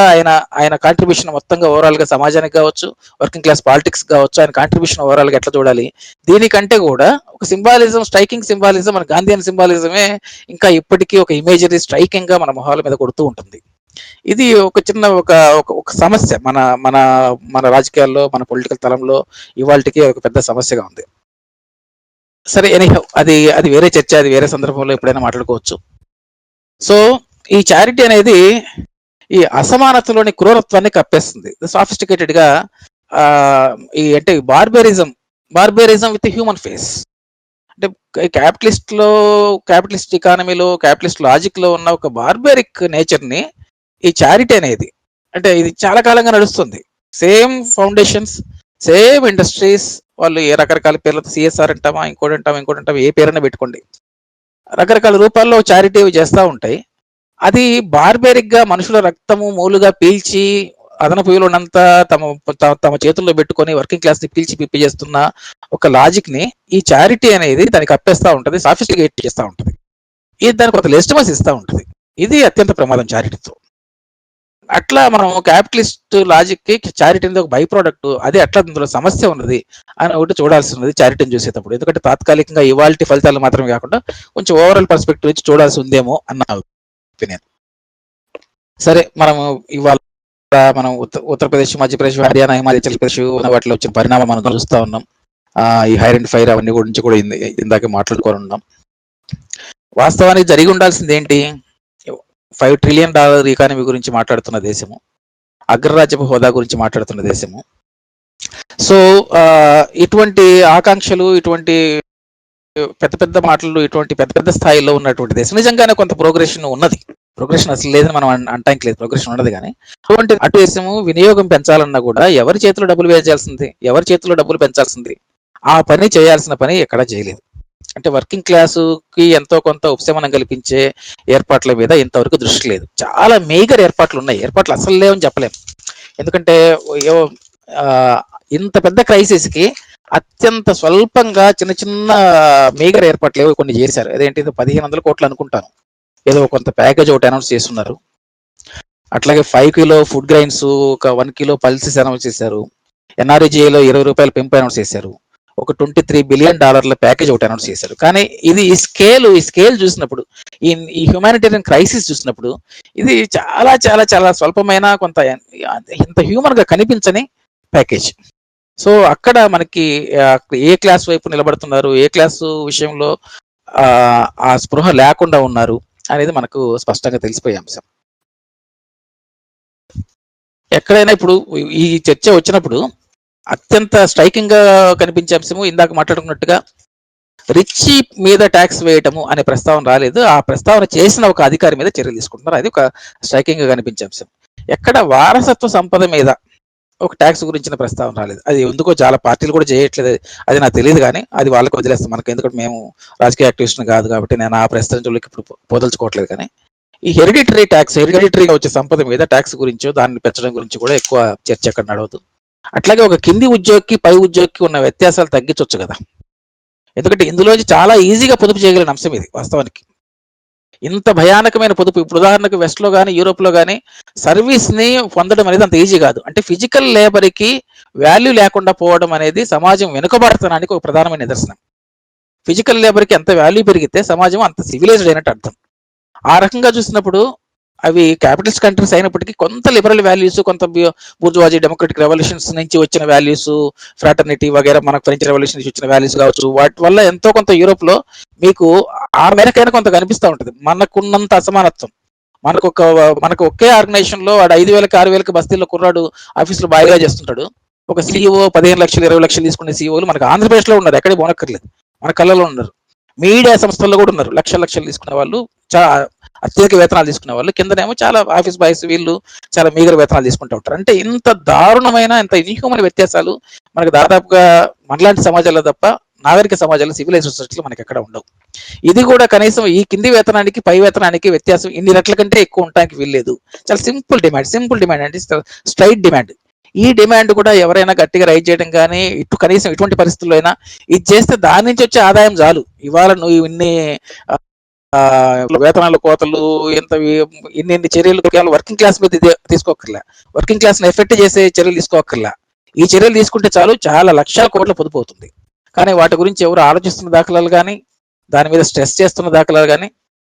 ఆయన కాంట్రిబ్యూషన్ మొత్తంగా ఓవరాల్ గా సమాజానికి కావచ్చు, వర్కింగ్ క్లాస్ పాలిటిక్స్ కావచ్చు, ఆయన కాంట్రిబ్యూషన్ ఓవరాల్ గా ఎట్లా చూడాలి, దీనికంటే కూడా ఒక సింబాలిజం, స్ట్రైకింగ్ సింబాలిజం, మన గాంధీయన్ సింబాలిజమే ఇంకా ఇప్పటికీ ఒక ఇమేజరీ స్ట్రైకింగ్ గా మన మొహాల మీద కొడుతూ ఉంటుంది. ఇది ఒక చిన్న ఒక సమస్య మన మన మన రాజకీయాల్లో, మన పొలిటికల్ తలంలో ఇవాళకి ఒక పెద్ద సమస్యగా ఉంది. సరే, ఎనీహౌ అది అది వేరే చర్చ, అది వేరే సందర్భంలో ఎప్పుడైనా మాట్లాడుకోవచ్చు. సో ఈ చారిటీ అనేది ఈ అసమానతలోని క్రూరత్వాన్ని కప్పేస్తుంది. సాఫిస్టికేటెడ్ గా ఈ అంటే బార్బేరిజం విత్ హ్యూమన్ ఫేస్. అంటే క్యాపిటలిస్ట్ ఎకానమీలో, క్యాపిటలిస్ట్ లాజిక్ లో ఉన్న ఒక బార్బేరిక్ నేచర్ ని ఈ చారిటీ అనేది, అంటే ఇది చాలా కాలంగా నడుస్తుంది. సేమ్ ఫౌండేషన్స్, సేమ్ ఇండస్ట్రీస్, వాళ్ళు ఏ రకరకాల పేర్లతో సిఎస్ఆర్ అంటామా, ఇంకోటి అంటామా, ఏ పేరైనా పెట్టుకోండి, రకరకాల రూపాల్లో చారిటీ చేస్తూ ఉంటాయి. అది బార్బేరిక్ గా మనుషుల రక్తము మూలుగా పీల్చి అదనపు ఉన్నంత తమ చేతుల్లో పెట్టుకొని వర్కింగ్ క్లాస్ ని పీల్చి పిప్పి చేస్తున్న ఒక లాజిక్ ని ఈ చారిటీ అనేది దానికి అప్పేస్తా ఉంటది, సాఫిస్టికేట్ చేస్తూ ఉంటది. ఇది దానికి ఒక లెజిటిమసీ ఇస్తూ ఉంటది. ఇది అత్యంత ప్రమాదం చారిటీతో. అట్లా మనం క్యాపిటలిస్ట్ లాజిక్ కి చారిటీ అనేది ఒక బై ప్రోడక్ట్, అది అట్లా అందులో సమస్య ఉన్నది అని ఒకటి చూడాల్సి ఉన్నది చారిటీని చూసేటప్పుడు. ఎందుకంటే తాత్కాలికంగా ఇవాల్టి ఫలితాలు మాత్రమే కాకుండా కొంచెం ఓవరాల్ పర్స్పెక్టివ్ నుంచి చూడాల్సి ఉందేమో అన్న ఒపీనియన్. సరే, ఇవాళ మనం ఉత్తరప్రదేశ్, మధ్యప్రదేశ్, హర్యానా, హిమాచల్ ప్రదేశ్ వాటిలో వచ్చిన పరిణామం మనం చూస్తూ ఉన్నాం. ఈ హైర్ అండ్ ఫైర్ అవన్నీ గురించి కూడా ఇందాక మాట్లాడుకొని ఉన్నాం. వాస్తవానికి జరిగి ఉండాల్సింది ఏంటి? $5 ట్రిలియన్ ఎకానమీ గురించి మాట్లాడుతున్న దేశము, అగ్రరాజ్యపు హోదా గురించి మాట్లాడుతున్న దేశము. సో ఇటువంటి ఆకాంక్షలు, ఇటువంటి పెద్ద పెద్ద మాటలు, ఇటువంటి పెద్ద పెద్ద స్థాయిలో ఉన్నటువంటి దేశం నిజంగానే కొంత ప్రోగ్రెషన్ ఉన్నది. ప్రోగ్రెషన్ అసలు లేదని మనం అంటానికి లేదు, ప్రోగ్రెషన్ ఉన్నది. కానీ అటు దేశము వినియోగం పెంచాలన్నా కూడా ఎవరి చేతిలో డబ్బులు వేయాల్సింది, ఎవరి చేతిలో డబ్బులు పెంచాల్సింది, ఆ పని చేయాల్సిన పని ఎక్కడా చేయలేదు. అంటే వర్కింగ్ క్లాసుకి ఎంతో కొంత ఉపశమనం కల్పించే ఏర్పాట్ల మీద ఇంతవరకు దృష్టి లేదు. చాలా మేజర్ ఏర్పాట్లు ఉన్నాయి, ఏర్పాట్లు అసలు లేవని చెప్పలేము. ఎందుకంటే ఇంత పెద్ద క్రైసిస్ కి అత్యంత స్వల్పంగా చిన్న చిన్న మేజర్ ఏర్పాట్లు ఏవో కొన్ని చేశారు. అదేంటి, 1500 కోట్లు అనుకుంటాను, ఏదో కొంత ప్యాకేజ్ ఒకటి అనౌన్స్ చేస్తున్నారు. అట్లాగే 5 కిలో ఫుడ్ గ్రైన్స్, ఒక 1 కిలో పల్సెస్ అనౌన్స్ చేశారు. ఎన్ఆర్ఈజీఏలో ₹20 పెంపు అనౌన్స్ చేశారు. ఒక $23 బిలియన్ ప్యాకేజ్ ఒకటి అనౌన్స్ చేశారు. కానీ ఇది ఈ స్కేల్ చూసినప్పుడు, ఈ హ్యుమానిటేరియన్ క్రైసిస్ చూసినప్పుడు ఇది చాలా చాలా చాలా స్వల్పమైన, కొంత ఇంత హ్యూమన్ గా కనిపించని ప్యాకేజ్. సో అక్కడ మనకి ఏ క్లాస్ వైపు నిలబడుతున్నారు, ఏ క్లాసు విషయంలో ఆ స్పృహ లేకుండా ఉన్నారు అనేది మనకు స్పష్టంగా తెలిసిపోయే అంశం. ఎక్కడైనా ఇప్పుడు ఈ చర్చ వచ్చినప్పుడు అత్యంత స్ట్రైకింగ్ గా కనిపించే అంశము, ఇందాక మాట్లాడుకున్నట్టుగా రిచ్ మీద ట్యాక్స్ వేయటము అనే ప్రస్తావన రాలేదు. ఆ ప్రస్తావన చేసిన ఒక అధికారి మీద చర్యలు తీసుకుంటున్నారు. అది ఒక స్ట్రైకింగ్ గా కనిపించే అంశం. ఎక్కడ వారసత్వ సంపద మీద ఒక ట్యాక్స్ గురించిన ప్రస్తావన రాలేదు. అది ఎందుకో చాలా పార్టీలు కూడా చేయట్లేదు, అది నాకు తెలియదు. కానీ అది వాళ్ళకి వదిలేస్తాం, మనకు ఎందుకంటే మేము రాజకీయ యాక్టివిస్ట్ కాదు కాబట్టి నేను ఆ ప్రస్తావనలోకి ఇప్పుడు పోదలుచుకోవట్లేదు. కానీ ఈ హెరిడిటరీగా వచ్చే సంపద మీద ట్యాక్స్ గురించో దాన్ని పెంచడం గురించి కూడా ఎక్కువ చర్చ ఎక్కడ నడవదు. అట్లాగే ఒక కింది ఉద్యోగికి పై ఉద్యోగికి ఉన్న వ్యత్యాసాలు తగ్గించవచ్చు కదా. ఎందుకంటే ఇందులో చాలా ఈజీగా పొదుపు చేయగలిగిన అంశం ఇది. వాస్తవానికి ఇంత భయానకమైన పొదుపు, ఇప్పుడు ఉదాహరణకు వెస్ట్ లో కానీ యూరోప్ లో కానీ సర్వీస్ ని పొందడం అనేది అంత ఈజీ కాదు. అంటే ఫిజికల్ లేబర్ కి వాల్యూ లేకుండా పోవడం అనేది సమాజం వెనుకబడతనానికి ఒక ప్రధానమైన నిదర్శనం. ఫిజికల్ లేబర్ కి ఎంత వాల్యూ పెరిగితే సమాజం అంత సివిలైజ్డ్ అయినట్టు అర్థం. ఆ రకంగా చూసినప్పుడు అవి క్యాపిటలిస్ట్ కంట్రీస్ అయినప్పటికీ కొంత లిబరల్ వాల్యూస్, కొంత బూర్జువాజీ డెమోక్రటిక్ రెవల్యూషన్స్ నుంచి వచ్చిన వాల్యూస్, ఫ్రాటర్నిటీ వగైరా, మనకు ఫ్రెంచ్ రెవల్యూషన్ నుంచి వచ్చిన వాల్యూస్ కావచ్చు, వాటి వల్ల ఎంతో కొంత యూరోప్ లో మీకు ఆ మేరకైనా కొంత కనిపిస్తూ ఉంటుంది. మనకున్నంత అసమానత్వం, మనకు ఒకే ఆర్గనైజేషన్ లో వాడు 5,000కి 6,000కి బస్తీల్లో కుర్రాడు ఆఫీసులో బాగా చేస్తుంటాడు. ఒక CEO 15 లక్షలు 20 లక్షలు తీసుకునే CEOలు మనకు ఆంధ్రప్రదేశ్ లో ఉన్నారు, ఎక్కడికి పోనక్కర్లేదు, మన కళ్ళలో ఉన్నారు. మీడియా సంస్థల్లో కూడా ఉన్నారు, లక్షలు తీసుకునే వాళ్ళు, అత్యధిక వేతనాలు తీసుకునే వాళ్ళు. కిందనేమో చాలా ఆఫీస్ బాయ్స్, వీళ్ళు చాలా మీగర వేతనాలు తీసుకుంటూ ఉంటారు. అంటే ఇంత దారుణమైన, ఇంత ఇన్హ్యూమన్ వ్యత్యాసాలు మనకు దాదాపుగా మనలాంటి సమాజాల్లో తప్ప నాగరిక సమాజాల్లో, సివిలైజ్ సొసైటీలో మనకి ఎక్కడ ఉండవు. ఇది కూడా కనీసం ఈ కింది వేతనానికి పై వేతనానికి వ్యత్యాసం ఇన్ని రెట్ల కంటే ఎక్కువ ఉండడానికి వీల్లేదు. చాలా సింపుల్ డిమాండ్ అంటే స్ట్రైట్ డిమాండ్. ఈ డిమాండ్ కూడా ఎవరైనా గట్టిగా రైజ్ చేయడం కానీ, కనీసం ఇటువంటి పరిస్థితుల్లో అయినా ఇది చేస్తే దాని నుంచి వచ్చే ఆదాయం చాలు. ఇవాళ నువ్వు ఇన్ని వేతనాల కోతలు, ఇన్ని చర్యలు కేవలం వర్కింగ్ క్లాస్ మీద తీసుకోకర్లా, వర్కింగ్ క్లాస్ ని ఎఫెక్ట్ చేసే చర్యలు తీసుకోకర్లా. ఈ చర్యలు తీసుకుంటే చాలు, చాలా లక్షల కోట్ల పొదుపు అవుతుంది. కానీ వాటి గురించి ఎవరు ఆలోచిస్తున్న దాఖలాలు కానీ, దాని మీద స్ట్రెస్ చేస్తున్న దాఖలాలు కానీ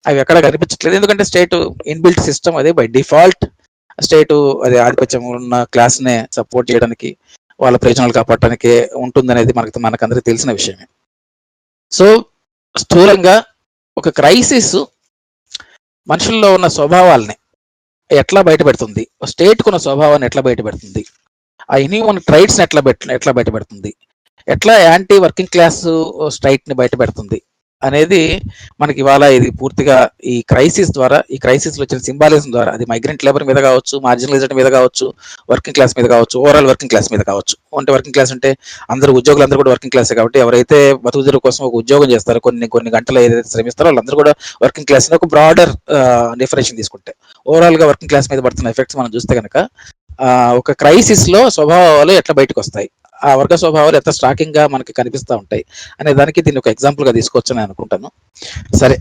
అవి ఎక్కడ కనిపించట్లేదు. ఎందుకంటే స్టేట్ ఇన్బిల్ట్ సిస్టమ్ అదే, బై డిఫాల్ట్ స్టేట్ అది ఆధిపత్యం ఉన్న క్లాస్ నే సపోర్ట్ చేయడానికి, వాళ్ళ ప్రయోజనాలు కాపాడటానికి ఉంటుందనేది మనకందరికీ తెలిసిన విషయమే. సో స్థూలంగా ఒక క్రైసిస్ మనుషుల్లో ఉన్న స్వభావాల్ని ఎట్లా బయటపెడుతుంది, స్టేట్కు ఉన్న స్వభావాన్ని ఎట్లా బయటపెడుతుంది, ఆ ఇన్హ్యూమన్ ట్రైట్స్ని ఎట్లా బయటపెడుతుంది, ఎట్లా యాంటీ వర్కింగ్ క్లాస్ స్ట్రైట్ని బయటపెడుతుంది అనేది మనకి ఇవాళ ఇది పూర్తిగా ఈ క్రైసిస్ ద్వారా, ఈ క్రైసిస్లో వచ్చిన సింబాలిజం ద్వారా, అది మైగ్రెంట్ లేబర్ మీద కావచ్చు, మార్జినలైజ్డ్ మీద కావచ్చు, వర్కింగ్ క్లాస్ మీద కావచ్చు, ఓవరాల్ వర్కింగ్ క్లాస్ మీద కావచ్చు. అంటే వర్కింగ్ క్లాస్ అంటే ఉద్యోగులందరూ కూడా వర్కింగ్ క్లాసే కాబట్టి ఎవరైతే బతుకుదెరువు కోసం ఒక ఉద్యోగం చేస్తారో, కొన్ని గంటలు ఏదైతే శ్రమిస్తారో వాళ్ళందరూ కూడా వర్కింగ్ క్లాస్ ఒక బ్రాడర్ డెఫినేషన్ తీసుకుంటే ఓవరాల్ గా వర్కింగ్ క్లాస్ మీద పడుతున్న ఎఫెక్ట్స్ మనం చూస్తే కనుక ఒక క్రైసిస్ లో స్వభావాలు ఎట్లా బయటకు వస్తాయి, ఆ వర్గ స్వభావాలు ఎంత స్ట్రాకింగ్ గా మనకి కనిపిస్తూ ఉంటాయి అనే దానికి దీన్ని ఒక ఎగ్జాంపుల్ గా తీసుకొచ్చని అనుకుంటాను. సరే,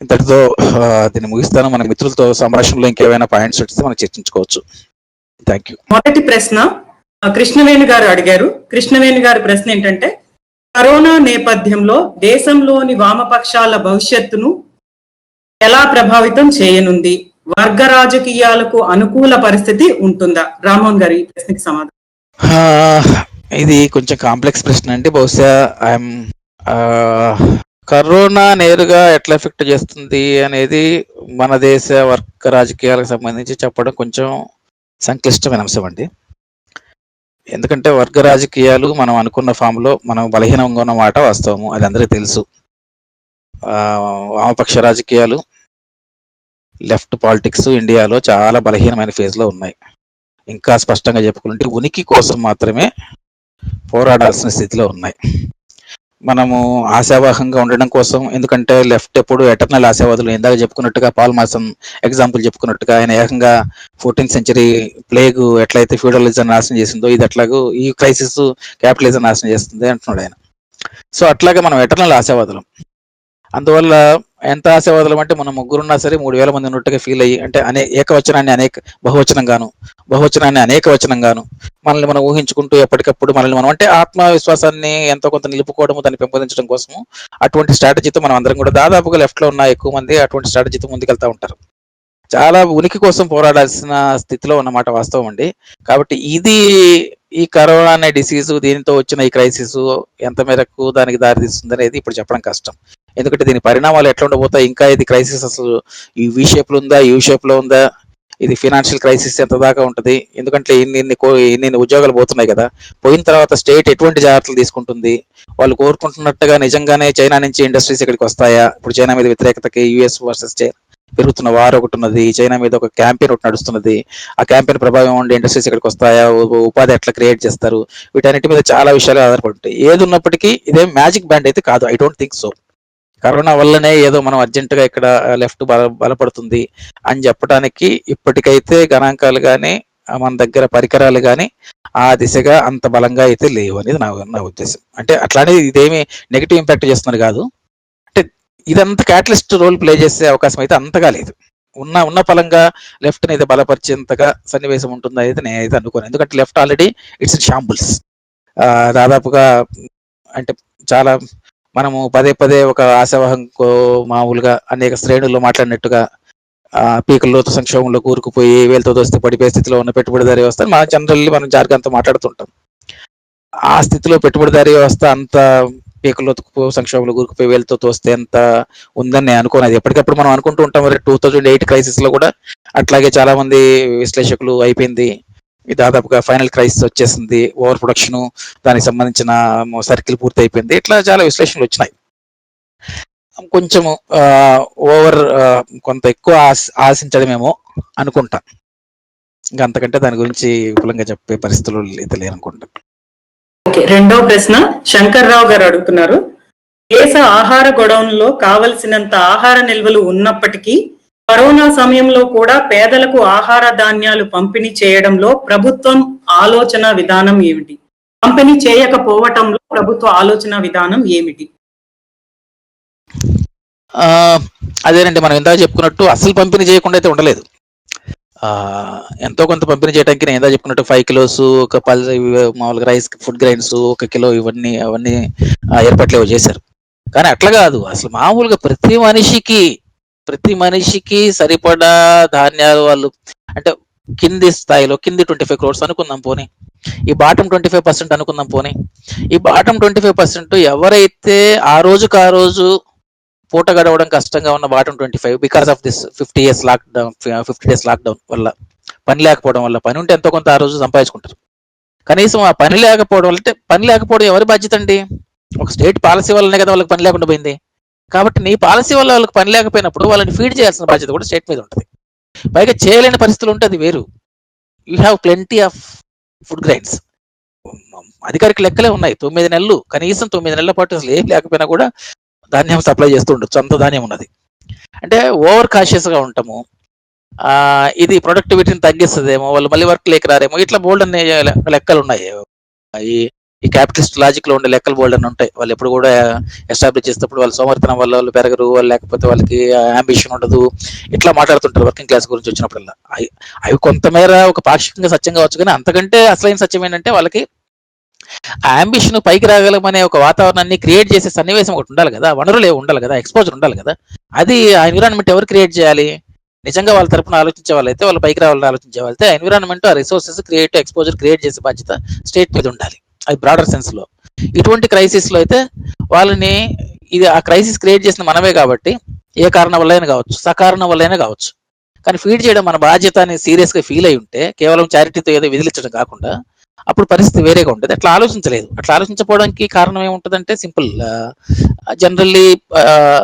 ఇంతటితో దీన్ని ముగిస్తాను. మన మిత్రులతో సంభాషణలో ఇంకేమైనా పాయింట్స్ వస్తే మనం చర్చించుకోవచ్చు. Thank you.
మొదటి ప్రశ్న కృష్ణవేణి గారు అడిగారు. కృష్ణవేణి గారి ప్రశ్న ఏంటంటే, కరోనా నేపథ్యంలో దేశంలోని వామపక్షాల భవిష్యత్తును ఎలా ప్రభావితం చేయనుంది, వర్గ రాజకీయాలకు అనుకూల పరిస్థితి ఉంటుందా? రామ్మోహన్ గారు ఈ ప్రశ్నకి సమాధానం.
ఇది కొంచెం కాంప్లెక్స్ ప్రశ్న అండి. బహుశా కరోనా నేరుగా ఎట్లా ఎఫెక్ట్ చేస్తుంది అనేది మన దేశ వర్గ రాజకీయాలకు సంబంధించి చెప్పడం కొంచెం సంక్లిష్టమైన అంశం అండి. ఎందుకంటే వర్గ రాజకీయాలు మనం అనుకున్న ఫామ్లో మనం బలహీనంగా ఉన్న మాట వాస్తవము, అది అందరికీ తెలుసు. వామపక్ష రాజకీయాలు, లెఫ్ట్ పాలిటిక్స్ ఇండియాలో చాలా బలహీనమైన ఫేజ్లో ఉన్నాయి. ఇంకా స్పష్టంగా చెప్పుకుంటే ఉనికి కోసం మాత్రమే పోరాడాల్సిన స్థితిలో ఉన్నాయి. మనము ఆశావాహంగా ఉండడం కోసం, ఎందుకంటే లెఫ్ట్ ఎప్పుడు ఎటర్నల్ ఆశావాదులు, ఇందాక చెప్పుకున్నట్టుగా పాల్ మాసన్ ఎగ్జాంపుల్ చెప్పుకున్నట్టుగా ఆయన ఏకంగా 14th century ప్లేగ్ ఎట్లయితే ఫ్యూడలిజం నాశనం చేసిందో ఇది అట్లాగూ ఈ క్రైసిస్ క్యాపిటలిజం నాశనం చేస్తుంది అంటున్నాడు ఆయన. సో అట్లాగే మనం ఎటర్నల్ ఆశావాదులం. అందువల్ల ఎంత ఆశావాదులం అంటే మనం ముగ్గురున్నా సరే 3000 మంది ఉన్నట్టుగా ఫీల్ అయ్యి, అంటే ఏకవచనాన్ని బహువచనాన్ని అనేక వచనంగాను మనల్ని మనం ఊహించుకుంటూ ఎప్పటికప్పుడు మనల్ని మనం అంటే ఆత్మవిశ్వాసాన్ని ఎంతో కొంత నిలుపుకోవడము, దాన్ని పెంపొందించడం కోసము అటువంటి స్ట్రాటజీతో మనం అందరం కూడా దాదాపుగా లెఫ్ట్ లో ఉన్న ఎక్కువ మంది అటువంటి స్ట్రాటజీతో ముందుకెళ్తా ఉంటారు. చాలా ఉనికి కోసం పోరాడాల్సిన స్థితిలో ఉన్నమాట వాస్తవం అండి. కాబట్టి ఈ కరోనా అనే డిసీజు, దీనితో వచ్చిన ఈ క్రైసిస్ ఎంత మేరకు దానికి దారితీస్తుంది అనేది ఇప్పుడు చెప్పడం కష్టం. ఎందుకంటే దీని పరిణామాలు ఎట్లా ఉండబోతాయి, ఇంకా ఇది క్రైసిస్ అసలు ఈ వి షేప్ లో ఉందా, యూ షేప్ లో ఉందా, ఇది ఫినాన్షియల్ క్రైసిస్ ఎంత దాకా ఉంటుంది, ఎందుకంటే ఇన్ని ఉద్యోగాలు పోతున్నాయి కదా, పోయిన తర్వాత స్టేట్ ఎటువంటి జాగ్రత్తలు తీసుకుంటుంది, వాళ్ళు కోరుకుంటున్నట్టుగా నిజంగానే చైనా నుంచి ఇండస్ట్రీస్ ఇక్కడికి వస్తాయా, ఇప్పుడు చైనా మీద వ్యతిరేకతకి యుఎస్ వర్సెస్ పెరుగుతున్న వార్ ఒకటి ఉన్నది, చైనా మీద ఒక క్యాంపెయిన్ ఒకటి నడుస్తున్నది, ఆ క్యాంపెయిన్ ప్రభావం ఉండే ఇండస్ట్రీస్ ఇక్కడికి వస్తాయా, ఉపాధి ఎట్లా క్రియేట్ చేస్తారు, వీటన్నిటి మీద చాలా విషయాలు ఆధారపడి ఉంటాయి. ఏది ఉన్నప్పటికీ ఇదేం మ్యాజిక్ బ్యాండ్ అయితే కాదు, I don't think so. Corona వల్లనే ఏదో మనం అర్జెంటుగా ఇక్కడ లెఫ్ట్ బలపడుతుంది అని చెప్పడానికి ఇప్పటికైతే గణాంకాలు కానీ మన దగ్గర పరికరాలు కానీ ఆ దిశగా అంత బలంగా అయితే లేవు అనేది నా ఉద్దేశం. అంటే అట్లానే ఇదేమి నెగిటివ్ ఇంపాక్ట్ చేస్తున్నారు కాదు, అంటే ఇదంతా క్యాటలిస్ట్ రోల్ ప్లే చేసే అవకాశం అయితే అంతగా లేదు. ఉన్న ఫలంగా లెఫ్ట్ ని అయితే బలపరిచేంతగా సన్నివేశం ఉంటుందని అయితే నేనైతే అనుకోను. ఎందుకంటే left already it's in shambles. దాదాపుగా అంటే చాలా మనము పదే ఒక ఆశావాహంకో మామూలుగా అనేక శ్రేణుల్లో మాట్లాడినట్టుగా పీకల్లోతు సంక్షోభంలో కూరుకుపోయి వేలతో దోస్తే పడిపోయే స్థితిలో ఉన్న పెట్టుబడిదారీ వ్యవస్థ మనం జార్గంతో మాట్లాడుతుంటాం. ఆ స్థితిలో పెట్టుబడిదారీ వ్యవస్థ అంత పీకల్లోతు సంక్షోభంలో కూరుకుపోయి వేలతో తోస్తే ఎంత ఉందని నేను అనుకోను. అది ఎప్పటికప్పుడు మనం అనుకుంటూ ఉంటాం. మరి 2008 క్రైసిస్ లో కూడా అట్లాగే చాలా మంది విశ్లేషకులు అయిపోయింది, దాదాపుగా ఫైనల్ క్రైసిస్ వచ్చేసింది, ఓవర్ ప్రొడక్షన్, దానికి సంబంధించిన సర్కిల్ పూర్తి అయిపోయింది, ఇట్లా చాలా విశ్లేషణలు వచ్చినాయి. కొంచెము కొంత ఎక్కువ ఆశించడమేమో అనుకుంటా. ఇంకా అంతకంటే దాని గురించి విపులంగా చెప్పే పరిస్థితులు అయితే లేరనుకుంటా.
ఓకే, రెండో ప్రశ్న శంకర్రావు గారు అడుగుతున్నారు. దేశ ఆహార గొడౌన్లో కావలసినంత ఆహార నిల్వలు ఉన్నప్పటికీ కరోనా సమయంలో కూడా పేదలకు ఆహార ధాన్యాలు పంపిణీ చేయడంలో ప్రభుత్వం ఆలోచన విధానం ఏమిటి? పంపిణీ చేయకపోవటంలో ప్రభుత్వ ఆలోచన విధానం ఏమిటి?
అదేనండి, మనం ఇందాక చెప్పుకున్నట్టు అసలు పంపిణీ చేయకుండా అయితే ఉండలేదు. ఎంతో కొంత పంపిణీ చేయడానికి నేను ఇందాక చెప్పుకున్నట్టు 5 kilos ఒక మామూలుగా రైస్ ఫుడ్ గ్రైన్స్ 1 kilo అవన్నీ ఏర్పాట్లు చేశారు. కానీ అట్లా కాదు, అసలు మామూలుగా ప్రతి మనిషికి సరిపడా ధాన్యాలు వాళ్ళు అంటే కింది స్థాయిలో 25 crores అనుకుందాం పోనీ, ఈ బాటం 25% అనుకుందాం పోనీ. ఈ బాటం 25% ఎవరైతే ఆ రోజుకు ఆ రోజు పూట గడవడం కష్టంగా ఉన్న bottom 25 because of this 50 days lockdown వల్ల, పని లేకపోవడం వల్ల, పని ఉంటే ఎంతో కొంత ఆ రోజు సంపాదించుకుంటారు. కనీసం ఆ పని లేకపోవడం వల్ల, అంటే పని లేకపోవడం ఎవరి బాధ్యత అండి? ఒక స్టేట్ పాలసీ వల్లనే కదా వాళ్ళకి పని లేకుండా పోయింది. కాబట్టి నీ పాలసీ వల్ల వాళ్ళకి పని లేకపోయినప్పుడు వాళ్ళని ఫీడ్ చేయాల్సిన బాధ్యత కూడా స్టేట్ మీద ఉంటుంది. పైగా చేయలేని పరిస్థితులు ఉంటే అది వేరు. You have plenty of food grains. అధికారిక లెక్కలే ఉన్నాయి, 9 నెలలు, కనీసం 9 నెలల పాటు అసలు ఏం లేకపోయినా కూడా ధాన్యం సప్లై చేస్తూ ఉండొచ్చు, అంత ధాన్యం ఉన్నది. అంటే ఓవర్ కాషియస్ గా ఉంటాము. ఇది ప్రొడక్టివిటీని తగ్గిస్తుందేమో, వాళ్ళు మళ్ళీ వర్క్ లేక రారేమో, ఇట్లా బోల్డ్ అనే లెక్కలు ఉన్నాయి. ఈ క్యాపిటలిస్ట్ లాజిక్ లో ఉండే లెక్కలు బోల్డ్ అని ఉంటాయి. వాళ్ళు ఎప్పుడు కూడా ఎస్టాబ్లిష్ చేసేటప్పుడు వాళ్ళ సోమరితనం వల్ల వాళ్ళు పెరగరు, లేకపోతే వాళ్ళకి అంబిషన్ ఉండదు, ఇట్లా మాట్లాడుతుంటారు వర్కింగ్ క్లాస్ గురించి వచ్చినప్పుడల్లా. అవి కొంతమేర ఒక పాక్షికంగా సత్యం కావచ్చు, కానీ అంతకంటే అసలైన సత్యం ఏంటంటే వాళ్ళకి అంబిషన్, పైకి రాగలమనే ఒక వాతావరణాన్ని క్రియేట్ చేసే సన్నివేశం ఒకటి ఉండాలి కదా, వనరులు ఉండాలి కదా, ఎక్స్పోజర్ ఉండాలి కదా. అది ఆ ఎన్విరాన్మెంట్ ఎవరు క్రియేట్ చేయాలి? నిజంగా వాళ్ళ తరపున ఆలోచించే వాళ్ళైతే, వాళ్ళ పైకి రావాలని ఆలోచించే వాళ్ళైతే ఆ ఎన్విరాన్మెంట్, ఆ రిసోర్సెస్ క్రియేట్, ఎక్స్పోజర్ క్రియేట్ చేసే బాధ్యత స్టేట్ మీద ఉండాలి. అది బ్రాడర్ సెన్స్ లో. ఇటువంటి క్రైసిస్ లో అయితే వాళ్ళని, ఇది ఆ క్రైసిస్ క్రియేట్ చేసిన మనమే కాబట్టి, ఏ కారణం వల్లైనా కావచ్చు, సకారణం వల్లైనా కావచ్చు, కానీ ఫీడ్ చేయడం మన బాధ్యత అని సీరియస్ గా ఫీల్ అయి ఉంటే, కేవలం చారిటీతో ఏదో విదిలించడం కాకుండా, అప్పుడు పరిస్థితి వేరేగా ఉంటుంది. అట్లా ఆలోచించలేదు. అట్లా ఆలోచించకపోవడానికి కారణం ఏముంటుందంటే సింపుల్. జనరల్లీ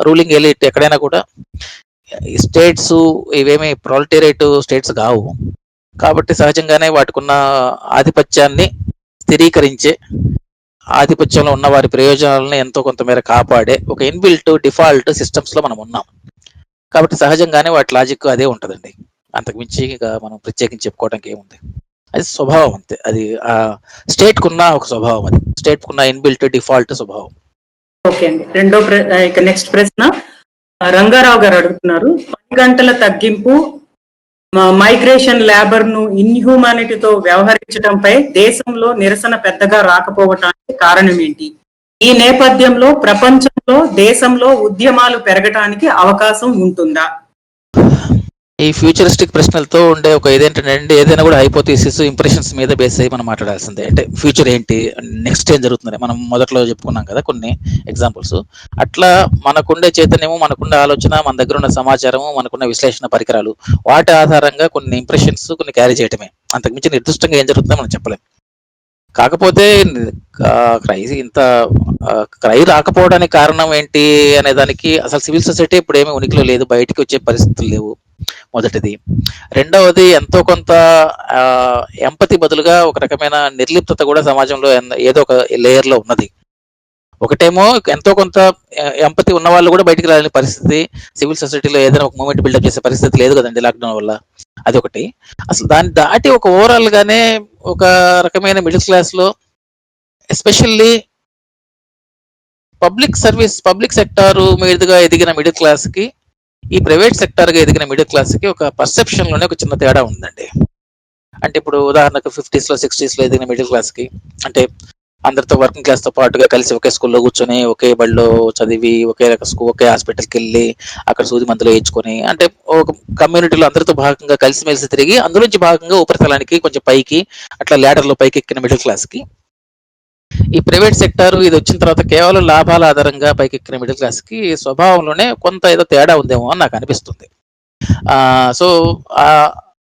రూలింగ్ ఎలిట్ ఎక్కడైనా కూడా స్టేట్స్ ఇవేమి ప్రొలెటేరియట్ స్టేట్స్ కావు. కాబట్టి సహజంగానే వాటికున్న ఆధిపత్యాన్ని స్థిరీకరించే, ఆధిపత్యంలో ఉన్న వారి ప్రయోజనాలను ఎంతో కొంతమేర కాపాడే ఒక ఇన్బిల్ట్ డిఫాల్ట్ సిస్టమ్స్ లో మనం ఉన్నాం. కాబట్టి సహజంగానే వాటి లాజిక్ అదే ఉంటదండి. అంతకు మించి మనం ప్రత్యేకించి చెప్పుకోవడానికి ఏముంది. అది స్వభావం అంతే. అది స్టేట్ కున్న ఒక స్వభావం, అది స్టేట్ కున్న ఇన్బిల్ట్ డిఫాల్ట్ స్వభావం.
ఓకే అండి. ఇక నెక్స్ట్ ప్రశ్న రంగారావు గారు అడుగుతున్నారు. 10 గంటల తగ్గింపు, మైగ్రేషన్ లేబర్ ను ఇన్హ్యూమానిటీతో వ్యవహరించడంపై దేశంలో నిరసన పెద్దగా రాకపోవటానికి కారణం ఏంటి? ఈ నేపథ్యంలో ప్రపంచంలో, దేశంలో ఉద్యమాలు పెరగటానికి అవకాశం ఉంటుందా?
ఈ ఫ్యూచరిస్టిక్ ప్రశ్నలతో ఉండే ఒక ఇదేంటంటే, ఏదైనా కూడా హైపోథీసిస్, ఇంప్రెషన్స్ మీద బేస్ అయ్యి మనం మాట్లాడాల్సిందే. అంటే ఫ్యూచర్ ఏంటి, నెక్స్ట్ ఏం జరుగుతుంది, మనం మొదట్లో చెప్పుకున్నాం కదా కొన్ని ఎగ్జాంపుల్స్. అట్లా మనకుండే చైతన్యము, మనకుండే ఆలోచన, మన దగ్గర ఉన్న సమాచారము, మనకున్న విశ్లేషణ పరికరాలు, వాటి ఆధారంగా కొన్ని ఇంప్రెషన్స్ కొన్ని క్యారీ చేయటమే. అంతకుమించి నిర్దిష్టంగా ఏం జరుగుతుందో మనం చెప్పలేం. కాకపోతే ఇంత క్రై రాకపోవడానికి కారణం ఏంటి అనే దానికి, అసలు సివిల్ సొసైటీ ఇప్పుడు ఏమీ ఉనికిలో లేదు, బయటికి వచ్చే పరిస్థితులు లేవు, మొదటిది. రెండవది, ఎంతో కొంత ఎంపతి బదులుగా ఒక రకమైన నిర్లిప్తత కూడా సమాజంలో ఏదో ఒక లేయర్ లో ఉన్నది. ఒకటేమో ఎంతో కొంత ఎంపతి ఉన్న వాళ్ళు కూడా బయటికి రాలేని పరిస్థితి, సివిల్ సొసైటీలో ఏదైనా ఒక మూమెంట్ బిల్డప్ చేసే పరిస్థితి లేదు కదండి లాక్డౌన్ వల్ల. అదొకటి. అసలు దాన్ని దాటి ఒక ఓవరాల్ గానే ఒక రకమైన మిడిల్ క్లాస్ లో, ఎస్పెషల్లీ పబ్లిక్ సెక్టార్ మీదుగా ఎదిగిన మిడిల్ క్లాస్ కి, ఈ ప్రైవేట్ సెక్టార్ గా ఎదిగిన మిడిల్ క్లాస్ కి ఒక పర్సెప్షన్ లోనే ఒక చిన్న తేడా ఉందండి. అంటే ఇప్పుడు ఉదాహరణకు 50s లో 60s లో ఎదిగిన మిడిల్ క్లాస్ కి, అంటే అందరితో వర్కింగ్ క్లాస్ తో పాటుగా కలిసి ఒకే స్కూల్లో కూర్చొని, ఒకే బడిలో చదివి, ఒకే హాస్పిటల్కి వెళ్ళి అక్కడ సూది మందులు వేయించుకొని, అంటే ఒక కమ్యూనిటీలో అందరితో భాగంగా కలిసిమెలిసి తిరిగి, అందులోంచి భాగంగా ఉపరితలానికి కొంచెం పైకి అట్లా ల్యాడర్ లో పైకి ఎక్కిన మిడిల్ క్లాస్ కి, ఈ ప్రైవేట్ సెక్టార్ ఇది వచ్చిన తర్వాత కేవలం లాభాల ఆధారంగా పైకెక్కిన మిడిల్ క్లాస్ కి స్వభావంలోనే కొంత ఏదో తేడా ఉందేమో అని నాకు అనిపిస్తుంది. సో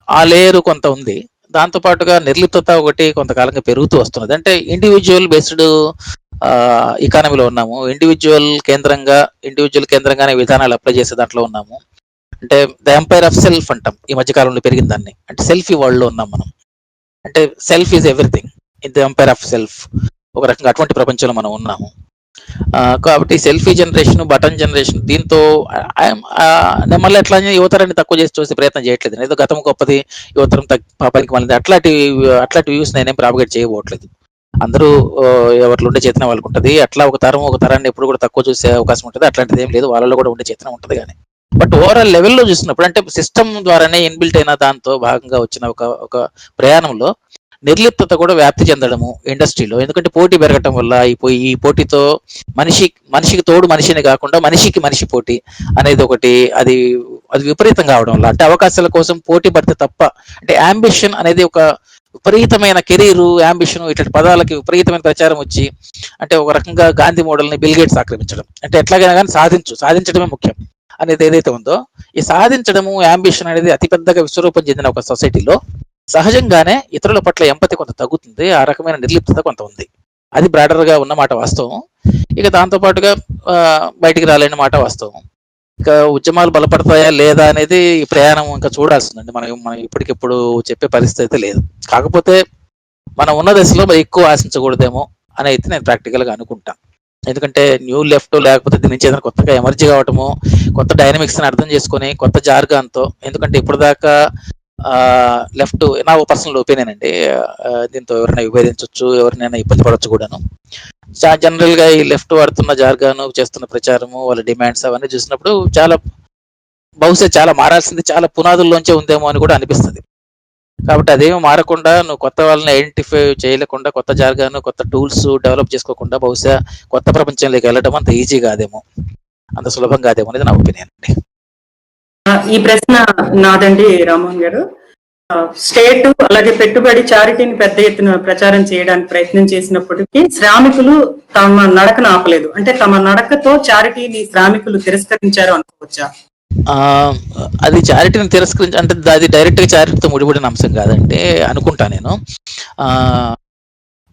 ఆ లేయర్ కొంత ఉంది. దాంతో పాటుగా నిర్లిప్తత ఒకటి కొంతకాలంగా పెరుగుతూ వస్తున్నది. అంటే ఇండివిజువల్ బేస్డ్ ఎకానమీలో ఉన్నాము, ఇండివిజువల్ కేంద్రంగానే విధానాలు అప్లై చేసే దాంట్లో ఉన్నాము. అంటే ద ఎంపైర్ ఆఫ్ సెల్ఫ్ అంటాం ఈ మధ్య కాలంలో పెరిగిన దాన్ని. అంటే సెల్ఫీ వరల్డ్ లో ఉన్నాం మనం. అంటే self is everything, in the umpire of self. ఒక రకంగా అటువంటి ప్రపంచంలో మనం ఉన్నాము. కాబట్టి సెల్ఫీ జనరేషన్, బటన్ జనరేషన్, దీంతో మళ్ళీ ఎట్లా యువతరాన్ని తక్కువ చేసి చూసే ప్రయత్నం చేయట్లేదు. ఏదో గతం గొప్పది, యువతరం పాపానికి మళ్ళీ అట్లాంటి వ్యూస్ నేనేం ప్రాపగేట్ చేయబోట్లేదు. అందరూ ఎవరిలో ఉండే చేతన వాళ్ళకు ఉంటుంది. అట్లా ఒక తరాన్ని ఎప్పుడు కూడా తక్కువ చూసే అవకాశం ఉంటుంది. అట్లాంటిది ఏం లేదు, వాళ్ళలో కూడా ఉండే చేతన ఉంటుంది. కానీ బట్ ఓవరాల్ లెవెల్లో చూసినప్పుడు, అంటే సిస్టమ్ ద్వారానే ఇన్బిల్ట్ అయిన దాంతో భాగంగా వచ్చిన ఒక ప్రయాణంలో నిర్లిప్తత కూడా వ్యాప్తి చెందడము ఇండస్ట్రీలో. ఎందుకంటే పోటీ పెరగటం వల్ల ఈ పోటీతో మనిషికి తోడు మనిషిని కాకుండా మనిషికి మనిషి పోటీ అనేది ఒకటి, అది విపరీతం కావడం వల్ల, అంటే అవకాశాల కోసం పోటీ పడితే తప్ప, అంటే అంబిషన్ అనేది ఒక విపరీతమైన కెరీరు, యాంబిషన్ ఇట్లాంటి పదాలకి విపరీతమైన ప్రచారం వచ్చి, అంటే ఒక రకంగా గాంధీ మోడల్ని బిల్ గేట్స్ ఆక్రమించడం, అంటే ఎట్లాగైనా కానీ సాధించడమే ముఖ్యం అనేది ఏదైతే ఉందో, ఈ సాధించడము యాంబిషన్ అనేది అతిపెద్దగా విశ్వరూపం చెందిన ఒక సొసైటీలో సహజంగానే ఇతరుల పట్ల ఎంపతి కొంత తగ్గుతుంది, ఆ రకమైన నిర్లిప్తత కొంత ఉంది. అది బ్రాడర్ గా ఉన్నమాట వాస్తవం. ఇక దాంతో పాటుగా బయటికి రాలేని మాట వాస్తవం. ఇక ఉద్యమాలు బలపడతాయా లేదా అనేది ఈ ప్రయాణం ఇంకా చూడాల్సిందండి. మనం ఇప్పటికిప్పుడు చెప్పే పరిస్థితి అయితే లేదు. కాకపోతే మనం ఉన్న దశలో మరి ఎక్కువ ఆశించకూడదేమో అని అయితే నేను ప్రాక్టికల్ గా అనుకుంటా. ఎందుకంటే న్యూ లెఫ్ట్ లేకపోతే దీని నుంచి ఏదైనా కొత్తగా ఎమర్జీ కావటము, కొత్త డైనమిక్స్ ని అర్థం చేసుకొని కొత్త జార్గాన్తో, ఎందుకంటే ఇప్పుడు దాకా లెఫ్ట్ నా పర్సనల్ ఒపీనియన్ అండి, దీంతో ఎవరైనా విభేదించవచ్చు, ఎవరినైనా ఇబ్బంది పడవచ్చు కూడాను. జనరల్ గా ఈ లెఫ్ట్ వాడుతున్న జార్గాను, చేస్తున్న ప్రచారము, వాళ్ళ డిమాండ్స్ అవన్నీ చూసినప్పుడు బహుశా చాలా మారాల్సింది చాలా పునాదుల్లోంచే ఉందేమో అని కూడా అనిపిస్తుంది. కాబట్టి అదేమీ మారకుండా నువ్వు కొత్త వాళ్ళని ఐడెంటిఫై చేయలేకుండా, కొత్త జార్గాను, కొత్త టూల్స్ డెవలప్ చేసుకోకుండా బహుశా కొత్త ప్రపంచంలోకి వెళ్ళడం అంత ఈజీ కాదేమో, అంత సులభం కాదేమో అనేది నా ఒపీనియన్ అండి.
ఈ ప్రశ్న నాదండి రామ్మోహన్ గారు. స్టేట్ అలాగే పెట్టుబడి చారిటీని పెద్ద ఎత్తున ప్రచారం చేయడానికి ప్రయత్నం చేసినప్పటికీ శ్రామికులు తమ నడకను ఆపలేదు. అంటే తమ నడకతో చారిటీని శ్రామికులు తిరస్కరించారు అనుకోవచ్చా?
అది చారిటీని అంటే అది డైరెక్ట్ గా చారిటీతో ముడిపడిన అంశం కాదంటే అనుకుంటా నేను.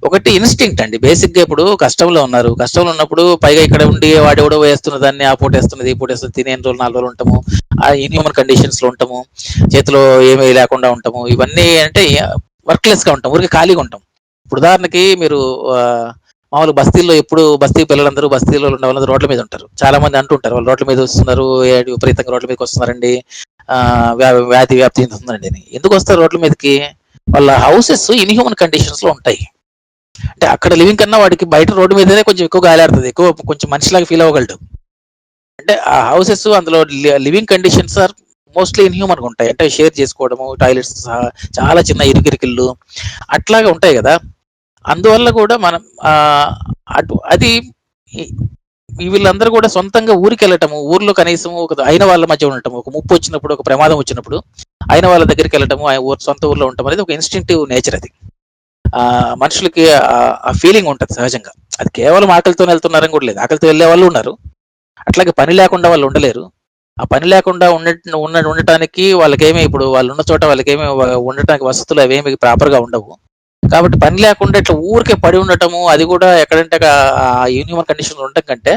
ఒకటి ఇన్స్టింక్ట్ అండి. బేసిక్ గా ఇప్పుడు కష్టంలో ఉన్నారు, కష్టంలో ఉన్నప్పుడు పైగా ఇక్కడ ఉండి వాడు ఎవడో వేస్తున్న దాన్ని ఆ పూట వేస్తున్నది ఈ పూట వేస్తుంది, తినే రోజులు 4 రోజులు ఉంటాము, ఆ ఇన్హ్యూమన్ కండిషన్స్ లో ఉంటాము, చేతిలో ఏమీ లేకుండా ఉంటాము, ఇవన్నీ అంటే వర్క్లెస్ గా ఉంటాం, ఊరికి ఖాళీగా ఉంటాం. ఇప్పుడు ఉదాహరణకి మీరు మామూలు బస్తీల్లో ఎప్పుడు బస్తీ పిల్లలందరూ బస్తీలో ఉన్న వాళ్ళందరూ రోడ్ల మీద ఉంటారు. చాలా మంది అంటుంటారు వాళ్ళు రోడ్ల మీద వస్తున్నారు, విపరీతంగా రోడ్ల మీదకి వస్తున్నారండి, వ్యాధి వ్యాప్తి చెందుతుందండి అని. ఎందుకు వస్తారు రోడ్ల మీదకి? వాళ్ళ హౌసెస్ ఇన్హ్యూమన్ కండిషన్స్ లో ఉంటాయి. అంటే అక్కడ లివింగ్ కన్నా వాడికి బయట రోడ్డు మీదనే కొంచెం ఎక్కువ గాలాడుతుంది, ఎక్కువ కొంచెం మనిషిలాగా ఫీల్ అవ్వగలడు. అంటే ఆ హౌసెస్ అందులో living conditions are mostly inhuman గా ఉంటాయి. అంటే షేర్ చేసుకోవడము, టాయిలెట్స్ సహా చాలా చిన్న ఇరుకిరికిళ్ళు అట్లాగా ఉంటాయి కదా. అందువల్ల కూడా మనం అది వీళ్ళందరూ కూడా సొంతంగా ఊరికి వెళ్ళటము, ఊర్లో కనీసం ఒక అయిన వాళ్ళ మధ్య ఉండటం, ఒక ముప్పు వచ్చినప్పుడు, ఒక ప్రమాదం వచ్చినప్పుడు అయిన వాళ్ళ దగ్గరికి వెళ్ళటము, సొంత ఊర్లో ఉండటం అనేది ఒక ఇన్స్టింక్టివ్ నేచర్. అది మనుషులకి ఆ ఫీలింగ్ ఉంటుంది సహజంగా. అది కేవలం ఆకలితో వెళ్తున్నారని కూడా లేదు, ఆకలితో వెళ్ళే వాళ్ళు ఉన్నారు, అట్లాగే పని లేకుండా వాళ్ళు ఉండలేరు. ఆ పని లేకుండా ఉండటానికి వాళ్ళకేమి, ఇప్పుడు వాళ్ళు ఉన్న చోట వాళ్ళకేమి ఉండటానికి వసతులు అవేమి ప్రాపర్ గా ఉండవు. కాబట్టి పని లేకుండా ఇట్లా ఊరికే పడి ఉండటము, అది కూడా ఎక్కడంటే ఆ యూనిమన్ కండిషన్ ఉండటం కంటే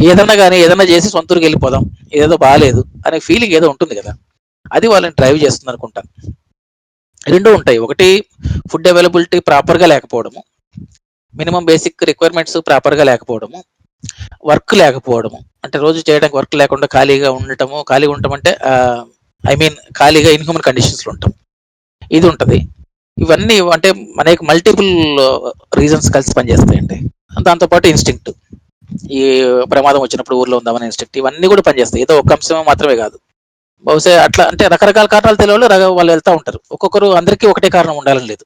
ఏదైనా చేసి సొంత ఊరికి వెళ్ళిపోదాం, ఏదో బాగాలేదు అనే ఫీలింగ్ ఏదో ఉంటుంది కదా, అది వాళ్ళని డ్రైవ్ చేస్తుంది అనుకుంటాను. రెండు ఉంటాయి. ఒకటి ఫుడ్ అవైలబిలిటీ ప్రాపర్ గా లేకపోవడము, మినిమం బేసిక్ రిక్వైర్మెంట్స్ ప్రాపర్ గా లేకపోవడము, వర్క్ లేకపోవడము, అంటే రోజు చేయడానికి వర్క్ లేకుండా ఖాళీగా ఉండటము. ఖాళీగా ఉండటం అంటే ఖాళీగా ఇన్హ్యూమన్ కండిషన్స్ లో ఉంటాం, ఇది ఉంటది. ఇవన్నీ అంటే మనకి మల్టిపుల్ రీజన్స్ కలిసి పనిచేస్తాయండి. దాంతోపాటు ఇన్స్టింక్ట్, ఈ ప్రమాదం వచ్చినప్పుడు ఊర్లో ఉందామని ఇన్స్టింక్ట్, ఇవన్నీ కూడా పనిచేస్తాయి. ఏదో ఒక అంశం మాత్రమే కాదు. బహుశా అట్లా అంటే రకరకాల కారణాలు తెలియదు వాళ్ళు వెళ్తా ఉంటారు. ఒక్కొక్కరు అందరికీ ఒకటే కారణం ఉండాలని లేదు.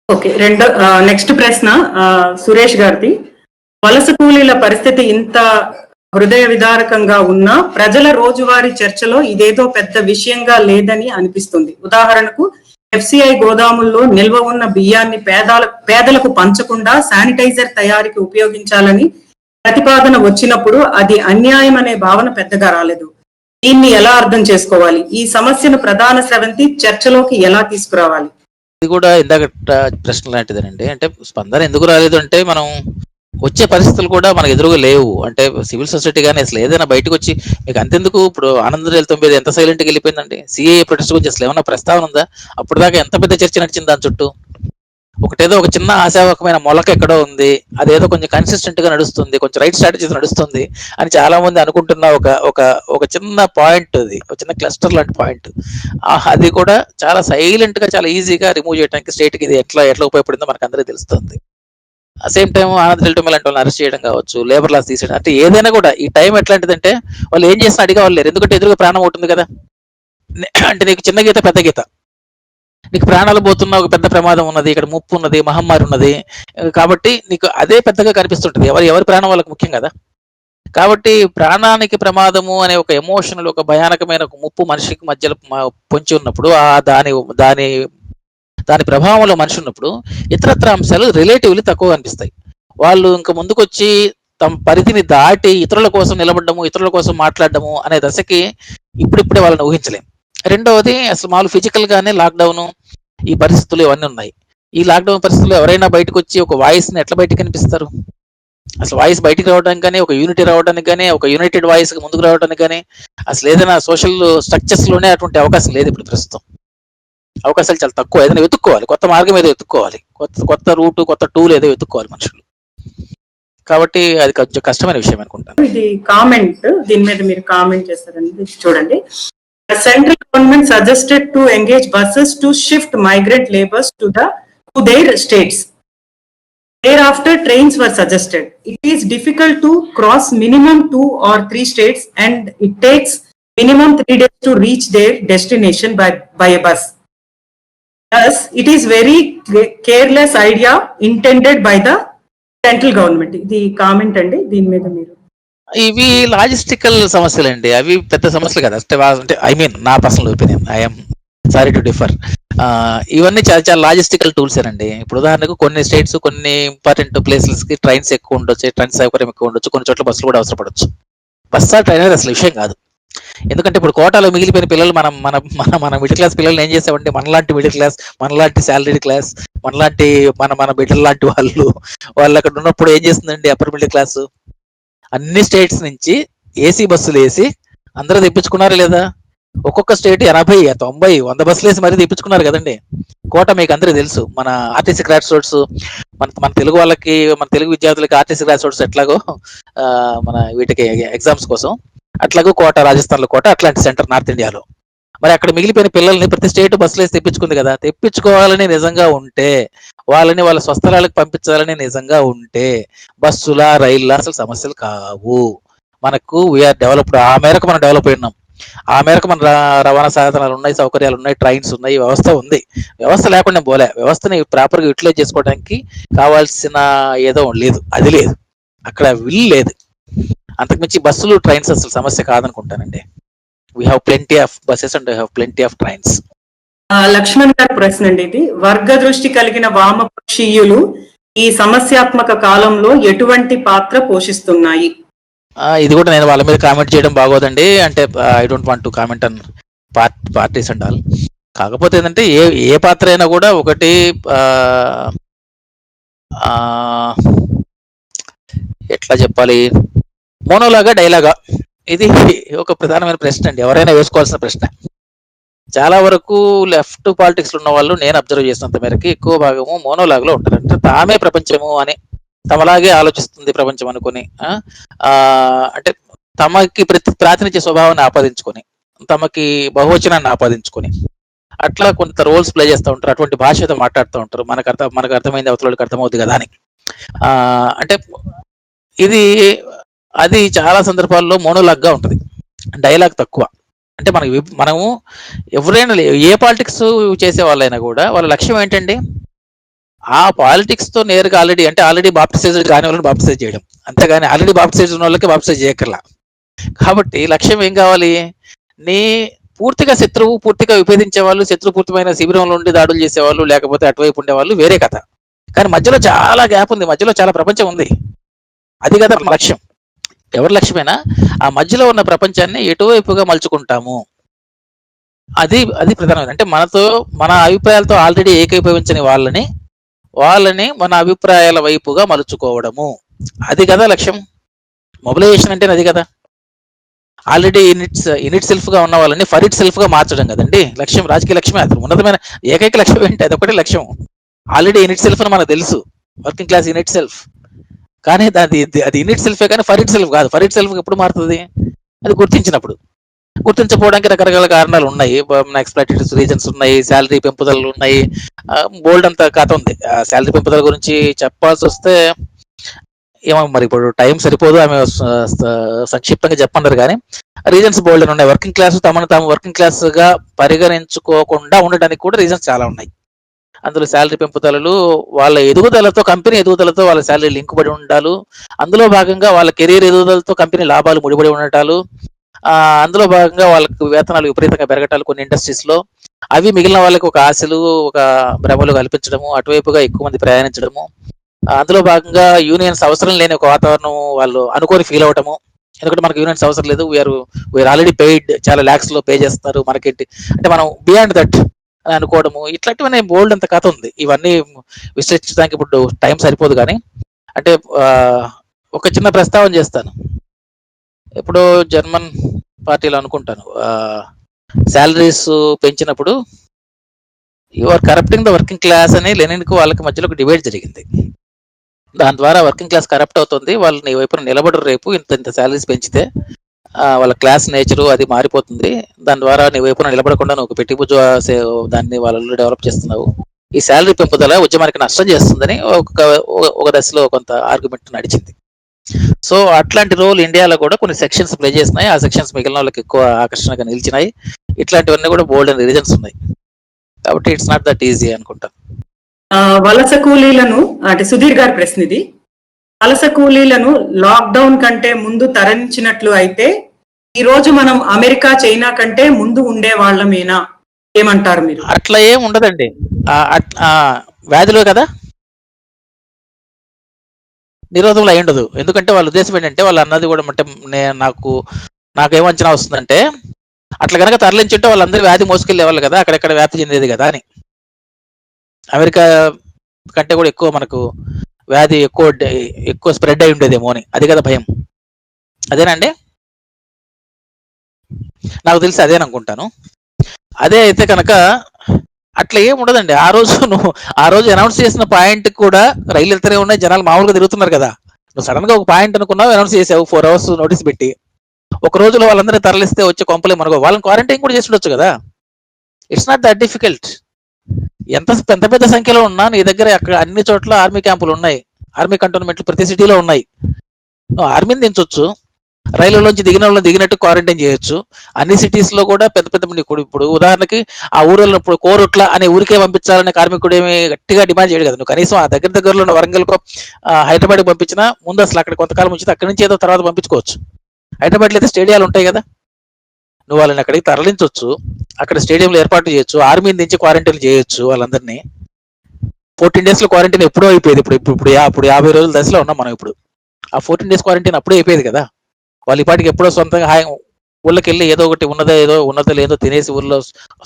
ఓకే, నెక్స్ట్ ప్రశ్న సురేష్ గారిది. వలస కూలీల పరిస్థితి ఇంత హృదయ విదారకంగా ఉన్న ప్రజల రోజువారీ చర్చలో ఇదేదో పెద్ద విషయంగా లేదని అనిపిస్తుంది. ఉదాహరణకు ఎఫ్సిఐ గోదాముల్లో నిల్వ ఉన్న బియ్యాన్ని పేదలకు పంచకుండా శానిటైజర్ తయారీకి ఉపయోగించాలని ప్రతిపాదన వచ్చినప్పుడు అది అన్యాయం అనే భావన పెద్దగా రాలేదు. దీన్ని ఎలా అర్థం చేసుకోవాలి? ఈ సమస్యను ప్రధాన స్రవంతి చర్చలోకి ఎలా తీసుకురావాలి?
ఇది కూడా ఇందాక ప్రశ్న లాంటిదేనండి. అంటే స్పందన ఎందుకు రాలేదు అంటే, మనం వచ్చే పరిస్థితులు కూడా మనకు ఎదురుగా లేవు. అంటే సివిల్ సొసైటీ కానీ అసలు ఏదైనా బయటకు వచ్చి మీకు అంతెందుకు, ఇప్పుడు ఆనంద్ ఎంత సైలెంట్ గా వెళ్ళిపోయిందండి. సిఏఏ ప్రొటెస్ట్ గురించి అసలు ఏమన్నా ప్రస్తావన ఉందా? అప్పుడు దాకా ఎంత పెద్ద చర్చ నడిచింది దాని చుట్టూ. ఒకటేదో ఒక చిన్న ఆశావకమైన మొలక ఎక్కడో ఉంది, అదేదో కొంచెం కన్సిస్టెంట్ గా నడుస్తుంది, కొంచెం రైట్ స్ట్రాటజీస్ నడుస్తుంది అని చాలా మంది అనుకుంటున్న ఒక చిన్న పాయింట్, అది ఒక చిన్న క్లస్టర్ లాంటి పాయింట్, అది కూడా చాలా సైలెంట్ గా చాలా ఈజీగా రిమూవ్ చేయడానికి స్టేట్ కి ఇది ఎట్లా ఉపయోగపడిందో మనకు అందరికీ తెలుస్తుంది. సేమ్ టైం ఆనంద్ టెల్టోమెల్ లాంటి వాళ్ళని అరెస్ట్ చేయడం కావచ్చు, లేబర్ లాస్ తీసేయడం, అంటే ఏదైనా కూడా ఈ టైం ఎట్లాంటిదంటే వాళ్ళు ఏం చేసినా అడిగే వాళ్ళు లేరు. ఎందుకంటే ఎదురుగా ప్రాణం ఉంటుంది కదా. అంటే నీకు చిన్న గీత పెద్ద గీత, నీకు ప్రాణాలు పోతున్న ఒక పెద్ద ప్రమాదం ఉన్నది, ఇక్కడ ముప్పు ఉన్నది, మహమ్మారి ఉన్నది, కాబట్టి నీకు అదే పెద్దగా కనిపిస్తుంటది. ఎవరి ప్రాణం వాళ్ళకి ముఖ్యం కదా. కాబట్టి ప్రాణానికి ప్రమాదము అనే ఒక ఎమోషనల్, ఒక భయానకమైన ఒక ముప్పు మనిషికి మధ్యలో పొంచి ఉన్నప్పుడు దాని దాని ప్రభావంలో మనిషి ఉన్నప్పుడు ఇతరత్ర అంశాలు రిలేటివ్లీ తక్కువ అనిపిస్తాయి. వాళ్ళు ఇంకా ముందుకొచ్చి తమ పరిధిని దాటి ఇతరుల కోసం నిలబడము, ఇతరుల కోసం మాట్లాడడము అనే దశకి ఇప్పుడిప్పుడే వాళ్ళని ఊహించలేం. రెండవది అసలు మామూలు ఫిజికల్ గానే లాక్డౌన్ ఈ పరిస్థితులు ఇవన్నీ ఉన్నాయి. ఈ లాక్డౌన్ పరిస్థితుల్లో ఎవరైనా బయటకు వచ్చి ఒక వాయిస్ ని ఎట్లా బయటకు కనిపిస్తారు? అసలు వాయిస్ బయటికి రావడానికి కానీ, ఒక యూనిటీ రావడానికి కానీ, ఒక యునైటెడ్ వాయిస్ ముందుకు రావడానికి కానీ అసలు ఏదైనా సోషల్ స్ట్రక్చర్స్ లోనే అటువంటి అవకాశం లేదు ఇప్పుడు ప్రస్తుతం. అవకాశాలు చాలా తక్కువ. ఏదైనా వెతుక్కోవాలి, కొత్త మార్గం ఏదో వెతుక్కోవాలి, కొత్త రూట్, కొత్త టూల్ ఏదో వెతుక్కోవాలి మనుషులు. కాబట్టి అది కొంచెం కష్టమైన విషయం అనుకుంటాను.
ఇది కామెంట్, దీని మీద మీరు కామెంట్ చేస్తారండి. చూడండి, central government suggested to engage buses to shift migrant labours to their states. Thereafter, trains were suggested. It is difficult to cross minimum 2 or 3 states, and it takes minimum 3 days to reach their destination by a bus. Thus, it is very careless idea intended by the central government. The comment అండి దీని మీద మీరు.
ఇవి లాజిస్టికల్ సమస్యలండి, అవి పెద్ద సమస్యలు కదా. అంటే ఐ మీన్ నా personal opinion, I'm sorry to differ. ఇవన్నీ చాలా చాలా లాజిస్టికల్ టూల్స్ అండి. ఇప్పుడు ఉదాహరణకు కొన్ని స్టేట్స్, కొన్ని ఇంపార్టెంట్ ప్లేసెస్ కి ట్రైన్స్ ఎక్కువ ఉండొచ్చు, ట్రైన్ సౌకర్యం ఎక్కువ ఉండొచ్చు, కొన్ని చోట్ల బస్సులు కూడా అవసరపడవచ్చు. బస్సా ట్రైన్ అనేది అసలు విషయం కాదు. ఎందుకంటే ఇప్పుడు కోటాలో మిగిలిపోయిన పిల్లలు మన మన మన మన మిడిల్ క్లాస్ పిల్లలు ఏం చేసామంటే, మనలాంటి మిడిల్ క్లాస్, మనలాంటి శాలరీ క్లాస్, మనలాంటి మన బిడ్డల లాంటి వాళ్ళు అక్కడ ఉన్నప్పుడు ఏం చేస్తుందండి అప్పర్ మిడిల్ క్లాస్? అన్ని స్టేట్స్ నుంచి ఏసీ బస్సులు వేసి అందరూ తెప్పించుకున్నారు లేదా? ఒక్కొక్క స్టేట్ 80, 90, 100 బస్సులు వేసి మరీ తెప్పించుకున్నారు కదండి. కోట మీకు అందరికీ తెలుసు. మన ఆర్టీసీ క్రాష్ రోడ్స్, మన తెలుగు వాళ్ళకి, మన తెలుగు విద్యార్థులకి ఆర్టీసీ క్రాష్ రోడ్స్ ఎట్లాగో మన వీటికి ఎగ్జామ్స్ కోసం, అట్లాగో కోట, రాజస్థాన్ లో కోట, అట్లాంటి సెంటర్ నార్త్ ఇండియాలో. మరి అక్కడ మిగిలిపోయిన పిల్లల్ని ప్రతి స్టేట్ బస్సులు వేసి తెప్పించుకుంది కదా. తెప్పించుకోవాలని నిజంగా ఉంటే, వాళ్ళని వాళ్ళ స్వస్థలాలకు పంపించాలని నిజంగా ఉంటే బస్సుల, రైళ్ళ అసలు సమస్యలు కావు. మనకు వీఆర్ డెవలప్డ్. ఆ మేరకు మనం డెవలప్ అయినాం. ఆ మేరకు మన రవాణా సాధనాలు ఉన్నాయి, సౌకర్యాలు ఉన్నాయి, ట్రైన్స్ ఉన్నాయి, వ్యవస్థ ఉంది. వ్యవస్థ లేకుండా పోలే. వ్యవస్థని ప్రాపర్ గా యూటిలైజ్ చేసుకోవడానికి కావాల్సిన ఏదో లేదు, అది లేదు, అక్కడ విల్ లేదు. అంతకుమించి బస్సులు, ట్రైన్స్ అసలు సమస్య కాదనుకుంటానండి. we have plenty of buses and we have plenty of trains.
Laxman గారి ప్రశ్న అండి ఇది. వర్గ దృష్టి కలిగిన వామపక్షీయులు ఈ సమస్యాత్మక కాలంలో ఎటువంటి పాత్ర పోషిస్తున్నాయి?
ఇది కూడా నేను వాళ్ళ మీద కామెంట్ చేయడం బాగోదండి. అంటే I don't want to comment on parties and all. కాకపోతే ఏంటంటే ఏ పాత్ర అయినా కూడా ఒకటి ఎట్లా చెప్పాలి, మోనోలాగా, డైలాగా, ఇది ఒక ప్రధానమైన ప్రశ్న అండి, ఎవరైనా వేసుకోవాల్సిన ప్రశ్న. చాలా వరకు లెఫ్ట్ పాలిటిక్స్ లో ఉన్న వాళ్ళు, నేను అబ్జర్వ్ చేసినంత మేరకు ఎక్కువ భాగము మోనోలాగ్ లో ఉంటారు. అంటే తామే ప్రపంచము అని, తమలాగే ఆలోచిస్తుంది ప్రపంచం అనుకుని, అంటే తమకి ప్రాతినిధ్య స్వభావాన్ని ఆపాదించుకొని, తమకి బహువచనాన్ని ఆపాదించుకొని అట్లా కొంత రోల్స్ ప్లే చేస్తూ ఉంటారు. అటువంటి భాషతో మాట్లాడుతూ ఉంటారు. మనకు అర్థమైంది, అవతలకి అర్థమవుతుంది కదా అని. అంటే ఇది అది చాలా సందర్భాల్లో మోనోలాగ్ గా ఉంటుంది, డైలాగ్ తక్కువ. అంటే మనము ఎవరైనా, ఏ పాలిటిక్స్ చేసే వాళ్ళైనా కూడా వాళ్ళ లక్ష్యం ఏంటండి? ఆ పాలిటిక్స్ తో నేరుగా ఆల్రెడీ బాప్టిసైజ్ కాని వాళ్ళని బాప్టిసైజ్ చేయడం, అంతేగాని ఆల్రెడీ బాప్టిసైజ్ ఉన్న వాళ్ళకి బాప్టిసైజ్ చేయక్కర్లా. కాబట్టి లక్ష్యం ఏం కావాలి? నీ పూర్తిగా శత్రువు, పూర్తిగా విభేదించే వాళ్ళు, శత్రుపూర్తమైన శిబిరంలో ఉండి దాడులు చేసేవాళ్ళు, లేకపోతే అటువైపు ఉండేవాళ్ళు వేరే కథ. కానీ మధ్యలో చాలా గ్యాప్ ఉంది, మధ్యలో చాలా ప్రపంచం ఉంది. అది కదా లక్ష్యం. ఎవరి లక్ష్యమైనా ఆ మధ్యలో ఉన్న ప్రపంచాన్ని ఎటువైపుగా మలుచుకుంటాము, అది ప్రధానమైనది. అంటే మన అభిప్రాయాలతో ఆల్రెడీ ఏకీభవించని వాళ్ళని మన అభిప్రాయాల వైపుగా మలుచుకోవడము, అది కదా లక్ష్యం. మొబిలైజేషన్ అంటే అది కదా. ఆల్రెడీ ఇన్ సెల్ఫ్ గా ఉన్న వాళ్ళని ఫర్ ఇట్ సెల్ఫ్ గా మార్చడం కదండి లక్ష్యం. రాజకీయ లక్ష్యమే అది. ఉన్నతమైన ఏకైక లక్ష్యం ఏంటి? అదొకటి లక్ష్యం. ఆల్రెడీ ఇన్ సెల్ఫ్ అని మనకు తెలుసు, వర్కింగ్ క్లాస్ ఇన్ సెల్ఫ్. కానీ అది ఇన్ సెల్ఫే, కానీ ఫర్ ఇట్ సెల్ఫ్ కాదు. ఫర్ ఇట్ సెల్ఫ్ ఎప్పుడు మారుతుంది? అది గుర్తించినప్పుడు. గుర్తించకపోవడానికి రకరకాల కారణాలు ఉన్నాయి. ఎక్స్‌ప్లాయిటేటివ్ రీజన్స్ ఉన్నాయి, శాలరీ పెంపుదలలు ఉన్నాయి, బోల్డ్ అంత కథ ఉంది. శాలరీ పెంపుదల గురించి చెప్పాల్సి వస్తే ఏమో మరి ఇప్పుడు టైం సరిపోదు, ఆమె సంక్షిప్తంగా చెప్పన్నారు. కానీ రీజన్స్ బోల్డ్ అని ఉన్నాయి. వర్కింగ్ క్లాస్ తమను తాము వర్కింగ్ క్లాస్ గా పరిగణించుకోకుండా ఉండడానికి కూడా రీజన్స్ చాలా ఉన్నాయి. అందులో శాలరీ పెంపుదలలు, వాళ్ళ ఎదుగుదలతో, కంపెనీ ఎదుగుదలతో వాళ్ళ శాలరీ లింక్ పడి ఉండాలి. అందులో భాగంగా వాళ్ళ కెరీర్ ఎదుగుదలతో కంపెనీ లాభాలు ముడిపడి ఉండటాలు, అందులో భాగంగా వాళ్ళకి వేతనాలు విపరీతంగా పెరగటాలు కొన్ని ఇండస్ట్రీస్ లో. అవి మిగిలిన వాళ్ళకి ఒక ఆశలు, ఒక భ్రమలు కల్పించడము, అటువైపుగా ఎక్కువ మంది ప్రయాణించడము, అందులో భాగంగా యూనియన్స్ అవసరం లేని ఒక వాతావరణం వాళ్ళు అనుకోని ఫీల్ అవటము. ఎందుకంటే మనకు యూనియన్స్ అవసరం లేదు, వీఆర్ ఆల్రెడీ పెయిడ్, చాలా ల్యాక్స్ లో పే చేస్తున్నారు మనకేంటి అంటే మనం బియాండ్ దట్ అని అనుకోవడము. ఇట్లాంటివన్నీ బోల్డ్ అంత కథ ఉంది. ఇవన్నీ విశ్లేషించడానికి ఇప్పుడు టైం సరిపోదు. కానీ అంటే ఒక చిన్న ప్రస్తావన చేస్తాను. ఇప్పుడు జర్మన్ పార్టీలో అనుకుంటాను శాలరీస్ పెంచినప్పుడు you are corrupting the working class అని లెనిన్ కు వాళ్ళకి మధ్యలో ఒక డిబేట్ జరిగింది. దాని ద్వారా వర్కింగ్ క్లాస్ కరప్ట్ అవుతుంది, వాళ్ళు నీ వైపున నిలబడరు, రేపు ఇంత శాలరీస్ పెంచితే వాళ్ళ క్లాస్ నేచరు అది మారిపోతుంది, దాని ద్వారా నీ వైపున నిలబడకుండా నువ్వు పెట్టి దాన్ని వాళ్ళు డెవలప్ చేస్తున్నావు, ఈ శాలరీ పెంపుదల ఉద్యమానికి నష్టం చేస్తుందని ఒక దశలో కొంత ఆర్గ్యుమెంట్ నడిచింది. సో అట్లాంటి రోల్ ఇండియాలో కూడా కొన్ని సెక్షన్స్ ప్లే చేసినాయి. ఆ సెక్షన్స్ మిగిలిన వాళ్ళకి ఎక్కువ ఆకర్షణగా నిలిచినాయి. ఇట్లాంటివన్నీ కూడా బోల్డ్ అండ్ రీజన్స్ ఉన్నాయి. కాబట్టి ఇట్స్ నాట్ దట్ ఈజీ అనుకుంటా.
వలస కూలీలను అంటే సుధీర్ గారి ప్రశ్న ఇది, వలస కూలీలను లాక్డౌన్ కంటే ముందు తరలించినట్లు అయితే ఈ రోజు మనం అమెరికా, చైనా కంటే ముందు ఉండే వాళ్ళమేనా? ఏమంటారు మీరు?
అట్లా ఏం ఉండదండి. వ్యాధిలో కదా నిరోధంలో అయి ఉండదు. ఎందుకంటే వాళ్ళ ఉద్దేశం ఏంటంటే వాళ్ళు అన్నది కూడా అంటే నాకేం అంచనా వస్తుందంటే అట్లా కనుక తరలించుంటే వాళ్ళందరూ వ్యాధి మోసుకెళ్ళేవాళ్ళు కదా, అక్కడెక్కడ వ్యాప్తి చెందేది కదా అని. అమెరికా కంటే కూడా ఎక్కువ మనకు వ్యాధి ఎక్కువ స్ప్రెడ్ అయి ఉండేదేమో అని, అది కదా భయం. అదేనండి, నాకు తెలిసి అదేననుకుంటాను. అదే అయితే కనుక అట్లా ఏం ఉండదండి. ఆ రోజు అనౌన్స్ చేసిన పాయింట్ కూడా రైలు వెళ్తూనే ఉన్నాయి, జనాలు మామూలుగా తిరుగుతున్నారు కదా. నువ్వు సడన్ గా ఒక పాయింట్ అనుకున్నావు, అనౌన్స్ చేసావు, 4 hours నోటీస్ పెట్టి, ఒక రోజులో వాళ్ళందరినీ తరలిస్తే వచ్చే కొంపలే మనకు. వాళ్ళని క్వారంటైన్ కూడా చేసి ఉండొచ్చు కదా. It's not that difficult. ఎంత పెద్ద సంఖ్యలో ఉన్నా నీ దగ్గర అక్కడ అన్ని చోట్ల ఆర్మీ క్యాంపులు ఉన్నాయి, ఆర్మీ కంటోన్మెంట్లు ప్రతి సిటీలో ఉన్నాయి. నువ్వు ఆర్మీని దించొచ్చు, రైలులోంచి దిగినట్టు క్వారంటైన్ చేయొచ్చు. అన్ని సిటీస్ లో కూడా పెద్ద పెద్ద ఇప్పుడు ఉదాహరణకి ఆ ఊరిలో ఇప్పుడు కోరుట్ల అనే ఊరికే పంపించాలనే కార్మికుడు ఏమి గట్టిగా డిమాండ్ చేయడు కదా. నువ్వు కనీసం ఆ దగ్గరలో ఉన్న వరంగల్కో హైదరాబాద్కి పంపించినా ముందు అసలు అక్కడ కొంతకాలం ఉంచితే అక్కడి నుంచి ఏదో తర్వాత పంపించుకోవచ్చు. హైదరాబాద్లో అయితే స్టేడియాలు ఉంటాయి కదా, నువ్వు వాళ్ళని అక్కడికి తరలించవచ్చు, అక్కడ స్టేడియంలో ఏర్పాటు చేయొచ్చు, ఆర్మీని దించి క్వారంటైన్ చేయొచ్చు వాళ్ళందరినీ. 14 days లో క్వారంటైన్ ఎప్పుడో అయిపోయేది. ఇప్పుడు 50 రోజుల దశలో ఉన్నాం మనం. ఇప్పుడు ఆ 14 days క్వారంటైన్ అప్పుడే అయిపోయేది కదా. వాళ్ళు ఈ పాటికి ఎప్పుడో సొంతంగా ఊళ్ళకి వెళ్ళి ఏదో ఒకటి ఉన్నదో లేదో తినేసి ఊళ్ళో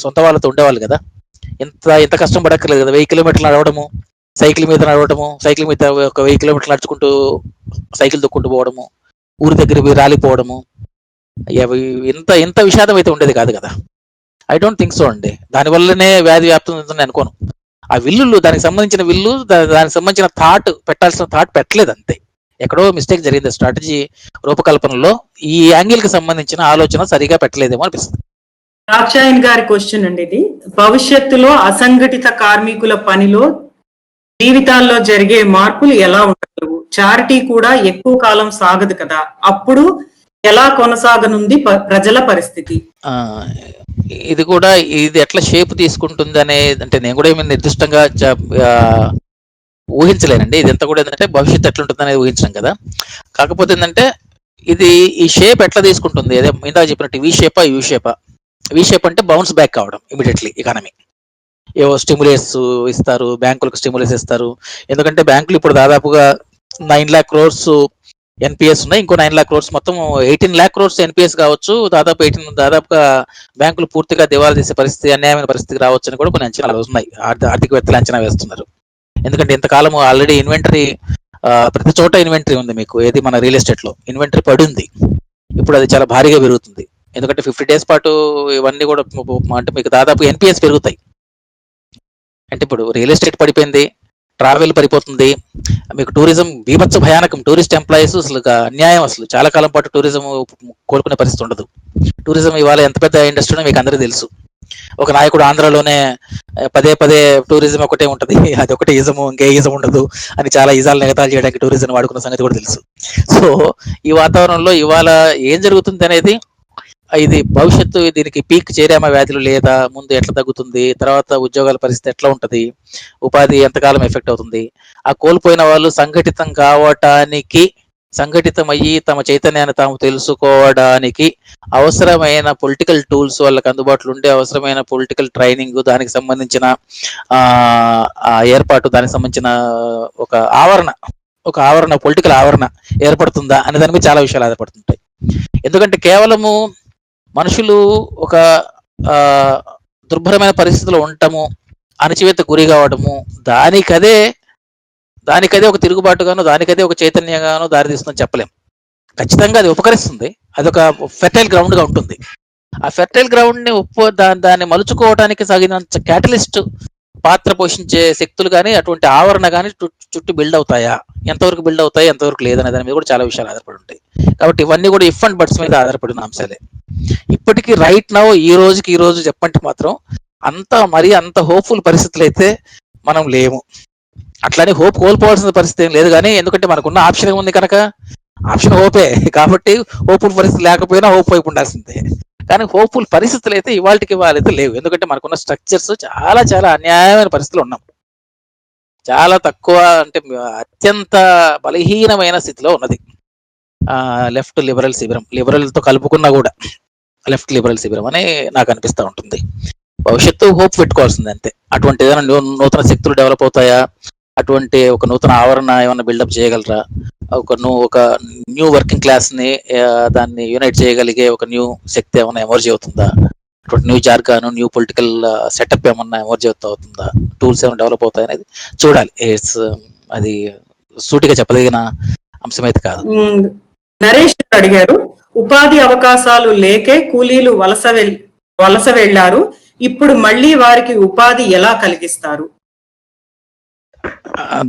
సొంత వాళ్ళతో ఉండేవాళ్ళు కదా. ఎంత కష్టం పడక్కర్లేదు కదా. 1000 kilometers నడవడము, సైకిల్ మీద నడవడము, సైకిల్ మీద ఒక 1000 kilometers నడుచుకుంటూ సైకిల్ తొక్కుంటూ పోవడము, ఊరి దగ్గర రాలిపోవడము, ఇంత విషాదం అయితే ఉండేది కాదు కదా. ఐ డోంట్ థింక్ సో అండి. దానివల్లనే వ్యాధి వ్యాప్తం ఉందని అనుకోను. ఆ విల్లులు, దానికి సంబంధించిన దానికి సంబంధించిన పెట్టాల్సిన థాట్ పెట్టలేదు, అంతే. ఎక్కడో మిస్టేక్ జరిగింది స్ట్రాటజీ రూపకల్పనలో. ఈ యాంగిల్ కి సంబంధించిన ఆలోచన సరిగా పెట్టలేదేమో అనిపిస్తుంది.
రాక్షాయన్ గారి క్వశ్చన్ అండి ఇది. భవిష్యత్తులో అసంఘటిత కార్మికుల పనిలో జీవితాల్లో జరిగే మార్పులు ఎలా ఉండగలవు? చారిటీ కూడా ఎక్కువ కాలం సాగదు కదా, అప్పుడు ఎలా కొనసాగనుంది ప్రజల పరిస్థితి?
ఇది ఎట్లా షేప్ తీసుకుంటుంది అనేది అంటే నేను కూడా ఏమైనా నిర్దిష్టంగా ఊహించలేనండి. ఇదంతా కూడా ఏంటంటే భవిష్యత్తు ఎట్లుంటుంది అనేది ఊహించడం కదా. కాకపోతే ఏంటంటే ఈ షేప్ ఎట్లా తీసుకుంటుంది, అదే ఇందాక చెప్పినట్టు వి షేప్ అంటే బౌన్స్ బ్యాక్ కావడం ఇమీడియట్లీ ఎకానమీ. ఏవో స్టిమ్యులేస్ ఇస్తారు, బ్యాంకులకు స్టిమ్యులేస్ ఇస్తారు. ఎందుకంటే బ్యాంకులు ఇప్పుడు దాదాపుగా 9 lakh crores ఎన్పిఎస్ ఉన్నాయి, ఇంకో 9 lakh crores, మొత్తం 18 lakh crores ఎన్పిఎస్ కావచ్చు. దాదాపుగా బ్యాంకులు పూర్తిగా దివాలా తీసే పరిస్థితి, అన్యాయమైన పరిస్థితికి రావచ్చు అని కూడా కొన్ని అంచనాలు ఉన్నాయి, ఆర్థికవేత్తలు అంచనా వేస్తున్నారు. ఎందుకంటే ఇంతకాలం ఆల్రెడీ ఇన్వెంటరీ, ప్రతి చోట ఇన్వెంటరీ ఉంది. మీకు ఏది మన రియల్ ఎస్టేట్ లో ఇన్వెంటరీ పడి ఉంది. ఇప్పుడు అది చాలా భారీగా పెరుగుతుంది. ఎందుకంటే 50 days పాటు ఇవన్నీ కూడా అంటే మీకు దాదాపు ఎన్పిఎస్ పెరుగుతాయి. అంటే ఇప్పుడు రియల్ ఎస్టేట్ పడిపోయింది, ట్రావెల్ పడిపోతుంది, మీకు టూరిజం బీభత్స భయానకం. టూరిస్ట్ ఎంప్లాయీస్ అసలు అన్యాయం, అసలు చాలా కాలం పాటు టూరిజం కోలుకునే పరిస్థితి ఉండదు. టూరిజం ఇవాళ ఎంత పెద్ద ఇండస్ట్రీ మీకు అందరికీ తెలుసు. ఒక నాయకుడు ఆంధ్రాలోనే పదే టూరిజం ఒకటే ఉంటది, అది ఒకటే ఇజము, ఇంకే ఇజం ఉండదు అని చాలా ఇజాలు నెగతాలు చేయడానికి టూరిజం వాడుకున్న సంగతి కూడా తెలుసు. సో ఈ వాతావరణంలో ఇవాళ ఏం జరుగుతుంది అనేది, ఇది భవిష్యత్తు, దీనికి పీక్ చేరామా వ్యాధులు లేదా, ముందు ఎట్లా తగ్గుతుంది, తర్వాత ఉద్యోగాల పరిస్థితి ఎట్లా ఉంటది, ఉపాధి ఎంతకాలం ఎఫెక్ట్ అవుతుంది, ఆ కోల్పోయిన వాళ్ళు సంఘటితం కావటానికి సంఘటితమయ్యి తమ చైతన్యాన్ని తాము తెలుసుకోవడానికి అవసరమైన పొలిటికల్ టూల్స్ వాళ్ళకి అందుబాటులో ఉండే అవసరమైన పొలిటికల్ ట్రైనింగ్, దానికి సంబంధించిన ఏర్పాటు, దానికి సంబంధించిన ఒక ఆవరణ పొలిటికల్ ఆవరణ ఏర్పడుతుందా అనే దాని మీద చాలా విషయాలు ఆధారపడుతుంటాయి. ఎందుకంటే కేవలము మనుషులు ఒక దుర్భరమైన పరిస్థితిలో ఉండటము, అణచివేత గురి కావడము, దానికదే ఒక తిరుగుబాటుగాను, దానికదే ఒక చైతన్యంగాను దారితీస్తుందని చెప్పలేం. ఖచ్చితంగా అది ఉపకరిస్తుంది, అదొక ఫెర్టైల్ గ్రౌండ్ గా ఉంటుంది. ఆ ఫెర్టైల్ గ్రౌండ్ ని దాన్ని మలుచుకోవడానికి తగినంత క్యాటలిస్ట్ పాత్ర పోషించే శక్తులు కానీ, అటువంటి ఆవరణ కానీ చుట్టూ బిల్డ్ అవుతాయా, ఎంతవరకు బిల్డ్ అవుతాయి, ఎంతవరకు లేదనే దాని మీద కూడా చాలా విషయాలు ఆధారపడి ఉంటాయి. కాబట్టి ఇవన్నీ కూడా ఇఫ్ అండ్ బట్స్ మీద ఆధారపడిన అంశాలే. ఇప్పటికీ రైట్ నౌ ఈ రోజు చెప్పంటే మాత్రం అంత హోప్ఫుల్ పరిస్థితులు అయితే మనం లేము. అట్లానే హోప్ కోల్పోవాల్సిన పరిస్థితి ఏం లేదు, కానీ ఎందుకంటే మనకున్న ఆప్షన్ ఏముంది కనుక, ఆప్షన్ హోపే. కాబట్టి హోప్ఫుల్ పరిస్థితి లేకపోయినా హోప్ వైపు ఉండాల్సిందే. కానీ హోప్ఫుల్ పరిస్థితులు అయితే ఇవాళకి లేవు. ఎందుకంటే మనకున్న స్ట్రక్చర్స్ చాలా చాలా అన్యాయమైన పరిస్థితులు ఉన్నాం. చాలా తక్కువ, అంటే అత్యంత బలహీనమైన స్థితిలో ఉన్నది లెఫ్ట్ లిబరల్ శిబిరం. లిబరల్తో కలుపుకున్నా కూడా లెఫ్ట్ లిబరల్ శిబిరం అని నాకు అనిపిస్తూ ఉంటుంది. భవిష్యత్తు హోప్ పెట్టుకోవాల్సింది అంతే. అటువంటి ఏదైనా నూతన శక్తులు డెవలప్ అవుతాయా, అటువంటి ఒక నూతన ఆవరణ ఏమైనా బిల్డప్ చేయగలరా, ఒక న్యూ వర్కింగ్ క్లాస్ ని దాన్ని యునైట్ చేయగలిగే ఒక న్యూ శక్తి ఏమైనా ఎమర్జీ అవుతుందా, అటువంటి న్యూ జార్గాను, న్యూ పొలిటికల్ సెటప్ ఏమన్నా ఎమర్జీ అవుతుందా, టూల్స్ ఏమైనా డెవలప్ అవుతాయి అనేది చూడాలి. అది సూటిగా చెప్పదగిన అంశం అయితే కాదు.
నరేష్ అడిగారు, ఉపాధి అవకాశాలు లేకే కూలీలు వలస వెళ్లారు, ఇప్పుడు మళ్ళీ వారికి ఉపాధి ఎలా కలిగిస్తారు?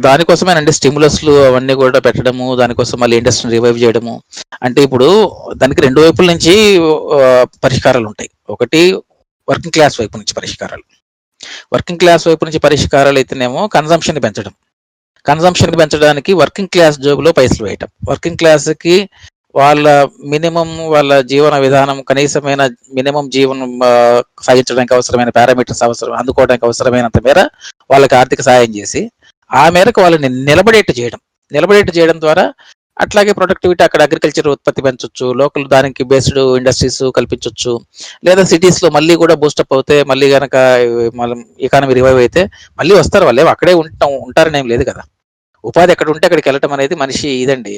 దానికోసమేనండి స్టిమ్యులస్లు అవన్నీ కూడా పెట్టడము, దానికోసం మళ్ళీ ఇండస్ట్రీని రివైవ్ చేయడము. అంటే ఇప్పుడు దానికి రెండు వైపుల నుంచి పరిష్కారాలు ఉంటాయి. ఒకటి వర్కింగ్ క్లాస్ వైపు నుంచి పరిష్కారాలు. వర్కింగ్ క్లాస్ వైపు నుంచి పరిష్కారాలు అయితేనేమో కన్సంప్షన్ పెంచడానికి వర్కింగ్ క్లాస్ జోబులో పైసలు వేయటం, వర్కింగ్ క్లాస్కి వాళ్ళ జీవన విధానం, కనీసమైన మినిమం జీవనం సాగించడానికి అవసరమైన పారామీటర్స్ అందుకోవడానికి అవసరమైనంత మేర వాళ్ళకి ఆర్థిక సాయం చేసి, ఆ మేరకు వాళ్ళని నిలబడేట్టు చేయడం ద్వారా అట్లాగే ప్రొడక్టివిటీ, అక్కడ అగ్రికల్చర్ ఉత్పత్తి పెంచొచ్చు, లోకల్ దానికి బేస్డ్ ఇండస్ట్రీస్ కల్పించవచ్చు, లేదా సిటీస్ లో మళ్ళీ కూడా బూస్టప్ అవుతే, మళ్ళీ కనుక ఎకానమీ రివైవ్ అయితే మళ్ళీ వస్తారు. వాళ్ళే అక్కడే ఉంటారని ఏం లేదు కదా. ఉపాధి ఎక్కడ ఉంటే అక్కడికి వెళ్ళటం అనేది మనిషి ఇదండి.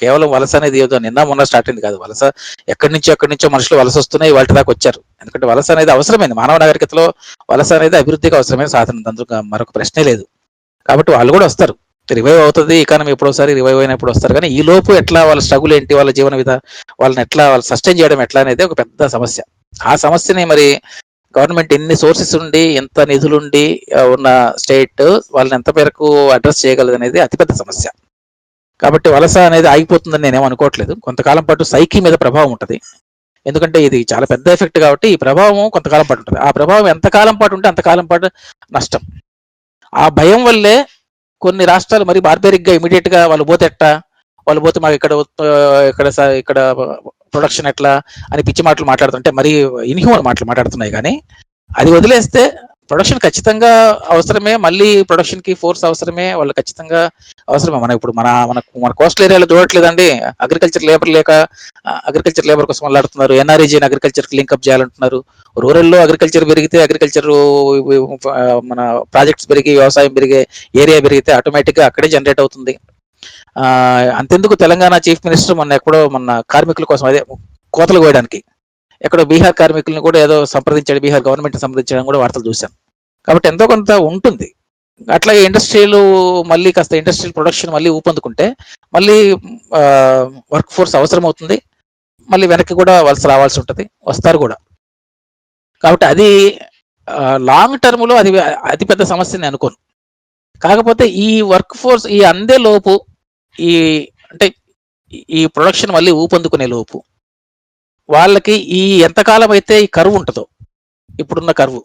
కేవలం వలస అనేది ఏదో నిన్న మొన్న స్టార్ట్ అయింది కాదు. వలస ఎక్కడి నుంచో మనుషులు వలస వస్తున్నాయి, వాటి దాకా వచ్చారు. ఎందుకంటే వలస అనేది అవసరమైంది, మానవ నాగరికతలో వలస అనేది అభివృద్ధికి అవసరమైన సాధనం, అందుకు మరొక ప్రశ్నే లేదు. కాబట్టి వాళ్ళు కూడా వస్తారు, రివైవ్ అవుతుంది ఎకానమీ ఎప్పుడోసారి, రివైవ్ అయినప్పుడు వస్తారు. కానీ ఈ లోపు ఎట్లా వాళ్ళ స్ట్రగుల్ ఏంటి, వాళ్ళ జీవన వాళ్ళని ఎట్లా సస్టైన్ చేయడం ఎట్లా అనేది ఒక పెద్ద సమస్య. ఆ సమస్యని మరి గవర్నమెంట్ ఎన్ని సోర్సెస్ ఉండి, ఎంత నిధులుండి ఉన్న స్టేట్ వాళ్ళని ఎంత మేరకు అడ్రస్ చేయగలదు అనేది అతిపెద్ద సమస్య. కాబట్టి వలస అనేది ఆగిపోతుందని నేనేం అనుకోవట్లేదు. కొంతకాలం పాటు సైకి మీద ప్రభావం ఉంటుంది, ఎందుకంటే ఇది చాలా పెద్ద ఎఫెక్ట్ కాబట్టి ఈ ప్రభావం కొంతకాలం పాటు ఉంటుంది. ఆ ప్రభావం ఎంతకాలం పాటు ఉంటే అంతకాలం పాటు నష్టం. ఆ భయం వల్లే కొన్ని రాష్ట్రాలు మరి బార్బేరిక్ గా ఇమీడియట్ గా వాళ్ళు పోతే మాకు ఇక్కడ ప్రొడక్షన్ ఎట్లా అని పిచ్చి మాటలు మాట్లాడుతుంటే, మరి ఇన్హ్యూమన్ మాటలు మాట్లాడుతున్నాయి. కానీ అది వదిలేస్తే ప్రొడక్షన్ ఖచ్చితంగా అవసరమే, మళ్ళీ ప్రొడక్షన్ కి ఫోర్స్ అవసరమే, వాళ్ళు ఖచ్చితంగా అవసరమే. మనం ఇప్పుడు మన కోస్టల్ ఏరియాలో చూడట్లేదండి, అగ్రికల్చర్ లేబర్ కోసం మాట్లాడుతున్నారు. ఎన్ఆర్ఈజీని అగ్రికల్చర్ కి లింక్అప్ చేయాలంటున్నారు. రూరల్లో అగ్రికల్చర్ పెరిగితే, మన ప్రాజెక్ట్స్ పెరిగి, వ్యవసాయం పెరిగే ఏరియా పెరిగితే ఆటోమేటిక్ గా అక్కడే జనరేట్ అవుతుంది. అంతెందుకు తెలంగాణ చీఫ్ మినిస్టర్ మొన్న కార్మికుల కోసం, అదే కోతలు కోయడానికి ఎక్కడో బీహార్ కార్మికులను కూడా ఏదో సంప్రదించాడు, బీహార్ గవర్నమెంట్ సంప్రదించడం కూడా వార్తలు చూశాం. కాబట్టి ఎంతో కొంత ఉంటుంది. అట్లాగే ఇండస్ట్రియల్ ప్రొడక్షన్ మళ్ళీ ఊపందుకుంటే మళ్ళీ వర్క్ ఫోర్స్ అవసరం అవుతుంది, మళ్ళీ వెనక్కి కూడా వలస రావాల్సి ఉంటుంది, వస్తారు కూడా. కాబట్టి అది లాంగ్ టర్మ్ లో అది అతిపెద్ద సమస్యని అనుకోను. కాకపోతే ఈ వర్క్ ఫోర్స్ ఈ అందే లోపు, ఈ ప్రొడక్షన్ మళ్ళీ ఊపందుకునే లోపు వాళ్ళకి ఈ ఎంతకాలం అయితే ఈ కరువు ఉంటుందో, ఇప్పుడున్న కరువు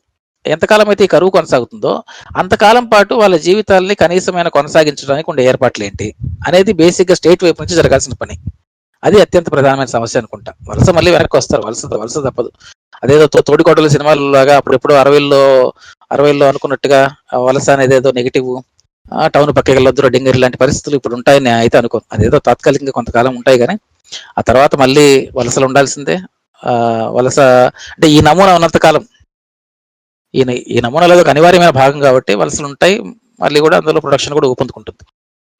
ఎంతకాలం అయితే ఈ కరువు కొనసాగుతుందో అంతకాలం పాటు వాళ్ళ జీవితాలని కనీసమైన కొనసాగించడానికి ఉండే ఏర్పాట్లు ఏంటి అనేది బేసిక్ గా స్టేట్ వైపు నుంచి జరగాల్సిన పని. అది అత్యంత ప్రధానమైన సమస్య అనుకుంటా. వలస మళ్ళీ వెనక్కి వస్తారు, వలస తప్పదు. అదేదో తోడికోటల సినిమాల లాగా అప్పుడెప్పుడు 60లో అనుకున్నట్టుగా వలస అనేది ఏదో నెగిటివ్, టౌన్ పక్కకి వెళ్ళొద్దు, డింగరి లాంటి పరిస్థితులు ఇప్పుడు ఉంటాయని అయితే అనుకోను. అదేదో తాత్కాలికంగా కొంతకాలం ఉంటాయి కానీ ఆ తర్వాత మళ్ళీ వలసలు ఉండాల్సిందే. వలస అంటే ఈ నమూనా ఉన్నంత కాలం, ఈ నమూనాలో ఒక అనివార్యమైన భాగం కాబట్టి వలసలు ఉంటాయి. మళ్ళీ కూడా అందులో ప్రొడక్షన్ కూడా ఊపందుకుంటుంది.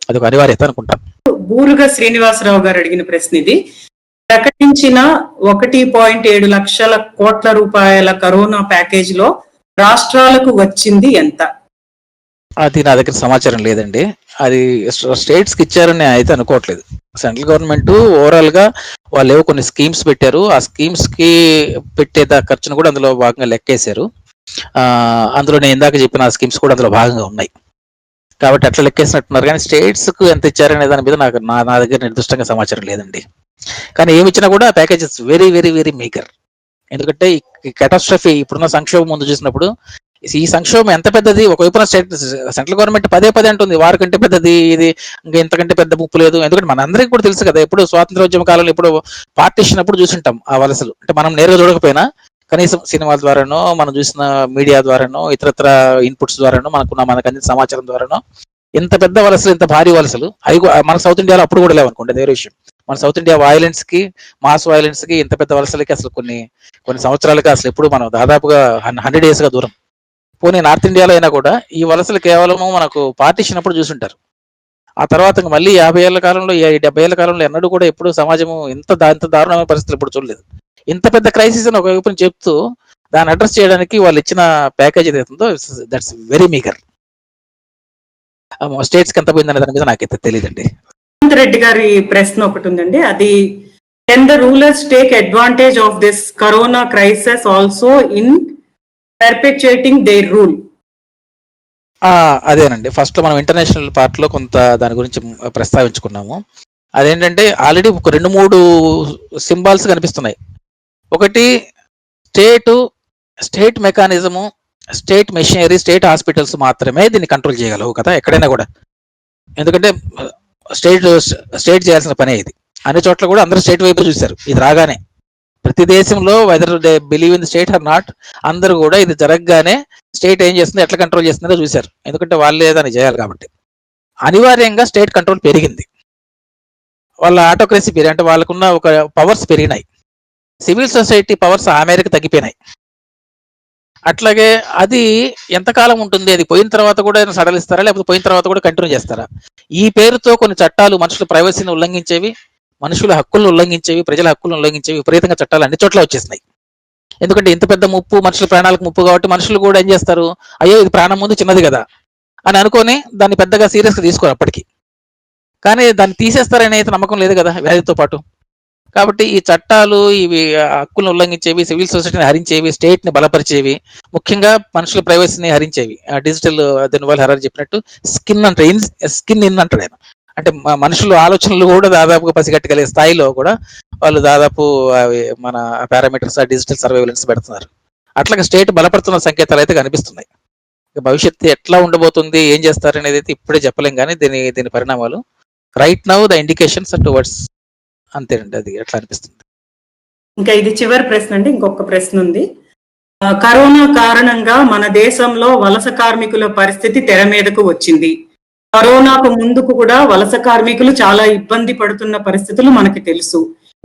అది ఒక అనివార్యత అనుకుంటాను.
బూరుగా శ్రీనివాసరావు గారు అడిగిన ప్రశ్న ఇది. ప్రకటించిన 1.7 లక్షల కోట్ల రూపాయల కరోనా ప్యాకేజ్ లో రాష్ట్రాలకు వచ్చింది ఎంత?
అది నా దగ్గర సమాచారం లేదండి. అది స్టేట్స్ కి ఇచ్చారని అయితే అనుకోవట్లేదు. సెంట్రల్ గవర్నమెంట్ ఓవరాల్ గా వాళ్ళు ఏవో కొన్ని స్కీమ్స్ పెట్టారు. ఆ స్కీమ్స్ కి పెట్టే ఖర్చును కూడా అందులో భాగంగా లెక్కేశారు. అందులో నేను ఇందాక చెప్పిన స్కీమ్స్ కూడా అందులో భాగంగా ఉన్నాయి కాబట్టి అట్లా లెక్కేసినట్టున్నారు. కానీ స్టేట్స్ కు ఎంత ఇచ్చారనే దాని మీద నాకు నా దగ్గర నిర్దిష్టంగా సమాచారం లేదండి. కానీ ఏమి ఇచ్చినా కూడా packages very very very maker. ఎందుకంటే ఈ కెటాస్ట్రఫీ, ఇప్పుడున్న సంక్షోభం ముందు చూసినప్పుడు ఈ సంక్షోభం ఎంత పెద్దది. ఒకవైపున సెంట్రల్ గవర్నమెంట్ పదే అంటుంది వారి కంటే పెద్దది ఇది, ఇంకా ఇంతకంటే పెద్ద ముప్పు లేదు. ఎందుకంటే మనందరికీ కూడా తెలుసు కదా, ఎప్పుడు స్వాతంత్రోద్యమ కాలంలో ఇప్పుడు పార్టీషన్ అప్పుడు చూసుంటాం ఆ వలసలు. అంటే మనం నేరుగా చూడకపోయినా కనీసం సినిమాల ద్వారానో, మనం చూసిన మీడియా ద్వారానో, ఇతరత్ర ఇన్పుట్స్ ద్వారానో, మనకు అందిన సమాచారం ద్వారానో ఇంత పెద్ద వలసలు, ఇంత భారీ వలసలు అవి మన సౌత్ ఇండియాలో అప్పుడు కూడా లేవనుకోండి, వేరే విషయం. మన సౌత్ ఇండియా వైలెన్స్ కి, మాస్ వైలెన్స్ కి, ఇంత పెద్ద వలసలకి అసలు కొన్ని సంవత్సరాలుగా అసలు ఎప్పుడు మనం దాదాపుగా 100 years గా దూరం. పోనీ నార్త్ ఇండియాలో అయినా కూడా ఈ వలసలు కేవలము మనకు పార్టీషన్ అప్పుడు చూసుంటారు. ఆ తర్వాత మళ్ళీ 50 ఏళ్ల కాలంలో, 70 ఏళ్ల కాలంలో ఎన్నడూ కూడా ఎప్పుడు సమాజము ఇంత దారుణమైన పరిస్థితులు ఇప్పుడు చూడలేదు. ఇంత పెద్ద క్రైసిస్ అని ఒకవైపు చెప్తూ దాన్ని అడ్రస్ చేయడానికి వాళ్ళు ఇచ్చిన ప్యాకేజ్ ఏదైతుందో దట్స్ వెరీ మీగర్. స్టేట్స్ కి ఎంత పోయిందనే దాని మీద నాకైతే తెలియదండి.
రేవంత్ రెడ్డి గారి ప్రశ్న ఒకటి ఉందండి, అది can the rulers take advantage of this corona crisis also in perpetuating their rule?
అదేనండి, ఫస్ట్ మనం ఇంటర్నేషనల్ పార్ట్ లో కొంత దాని గురించి ప్రస్తావించుకున్నాము. అదేంటంటే ఆల్రెడీ ఒక 2-3 సింబాల్స్ కనిపిస్తున్నాయి. ఒకటి state mechanism, state machinery, state hospitals మాత్రమే దీన్ని కంట్రోల్ చేయగలవు కదా ఎక్కడైనా కూడా. ఎందుకంటే స్టేట్ చేయాల్సిన పనే ఇది. అన్ని చోట్ల కూడా అందరూ స్టేట్ వైపు చూశారు ఇది రాగానే. ప్రతి దేశంలో whether they believe in the state or not, అందరూ కూడా ఇది జరగగానే స్టేట్ ఏం చేస్తుందో, ఎట్లా కంట్రోల్ చేస్తుందో చూశారు. ఎందుకంటే వాళ్ళే దాన్ని చేయాలి కాబట్టి. అనివార్యంగా స్టేట్ కంట్రోల్ పెరిగింది. వాళ్ళ ఆటోక్రసీ పెరిగి, అంటే వాళ్ళకున్న ఒక పవర్స్ పెరిగినాయి. సివిల్ సొసైటీ పవర్స్ ఆ మేరకు తగ్గిపోయినాయి. అట్లాగే అది ఎంతకాలం ఉంటుంది, అది పోయిన తర్వాత కూడా సడలిస్తారా, లేకపోతే పోయిన తర్వాత కూడా కంటిన్యూ చేస్తారా? ఈ పేరుతో కొన్ని చట్టాలు మనుషుల ప్రైవసీని ఉల్లంఘించేవి, మనుషుల హక్కులను ఉల్లంఘించేవి, ప్రజల హక్కులను ఉల్లంఘించేవి విపరీతంగా చట్టాలు అన్ని చోట్ల వచ్చేసినాయి. ఎందుకంటే ఇంత పెద్ద ముప్పు, మనుషుల ప్రాణాలకు ముప్పు కాబట్టి మనుషులు కూడా ఏం చేస్తారు, అయ్యో ఇది ప్రాణం ముందు చిన్నది కదా అని అనుకొని దాన్ని పెద్దగా సీరియస్గా తీసుకోరు అప్పటికి. కానీ దాన్ని తీసేస్తారనే అయితే నమ్మకం లేదు కదా వ్యాధితో పాటు. కాబట్టి ఈ చట్టాలు ఇవి హక్కులను ఉల్లంఘించేవి, సివిల్ సొసైటీని హరించేవి, స్టేట్ ని బలపరిచేవి, ముఖ్యంగా మనుషుల ప్రైవసీని హరించేవి. డిజిటల్ దినవాల్ హరారి చెప్పినట్టు స్కిన్ ఇన్ అంటాడు ఆయన. అంటే మనుషుల ఆలోచనలు కూడా దాదాపుగా పసిగట్టగలిగే స్థాయిలో కూడా వాళ్ళు దాదాపు మన పారామీటర్స్, డిజిటల్ సర్వేలెన్స్ పెడుతున్నారు. అట్లాగే స్టేట్ బలపడుతున్న సంకేతాలు అయితే కనిపిస్తున్నాయి. భవిష్యత్తు ఎట్లా ఉండబోతుంది, ఏం చేస్తారు అనేది అయితే ఇప్పుడే చెప్పలేం. కానీ దీని పరిణామాలు right now the indications towards అంతేనండి. అది ఎట్లా అనిపిస్తుంది.
ఇంకా ఇది చివరి ప్రశ్న అండి, ఇంకొక ప్రశ్న ఉంది. కరోనా కారణంగా మన దేశంలో వలస కార్మికుల పరిస్థితి తెర మీదకు వచ్చింది. కరోనాకు ముందుకు కూడా వలస కార్మికులు చాలా ఇబ్బంది పడుతున్న పరిస్థితులు మనకి తెలుసు.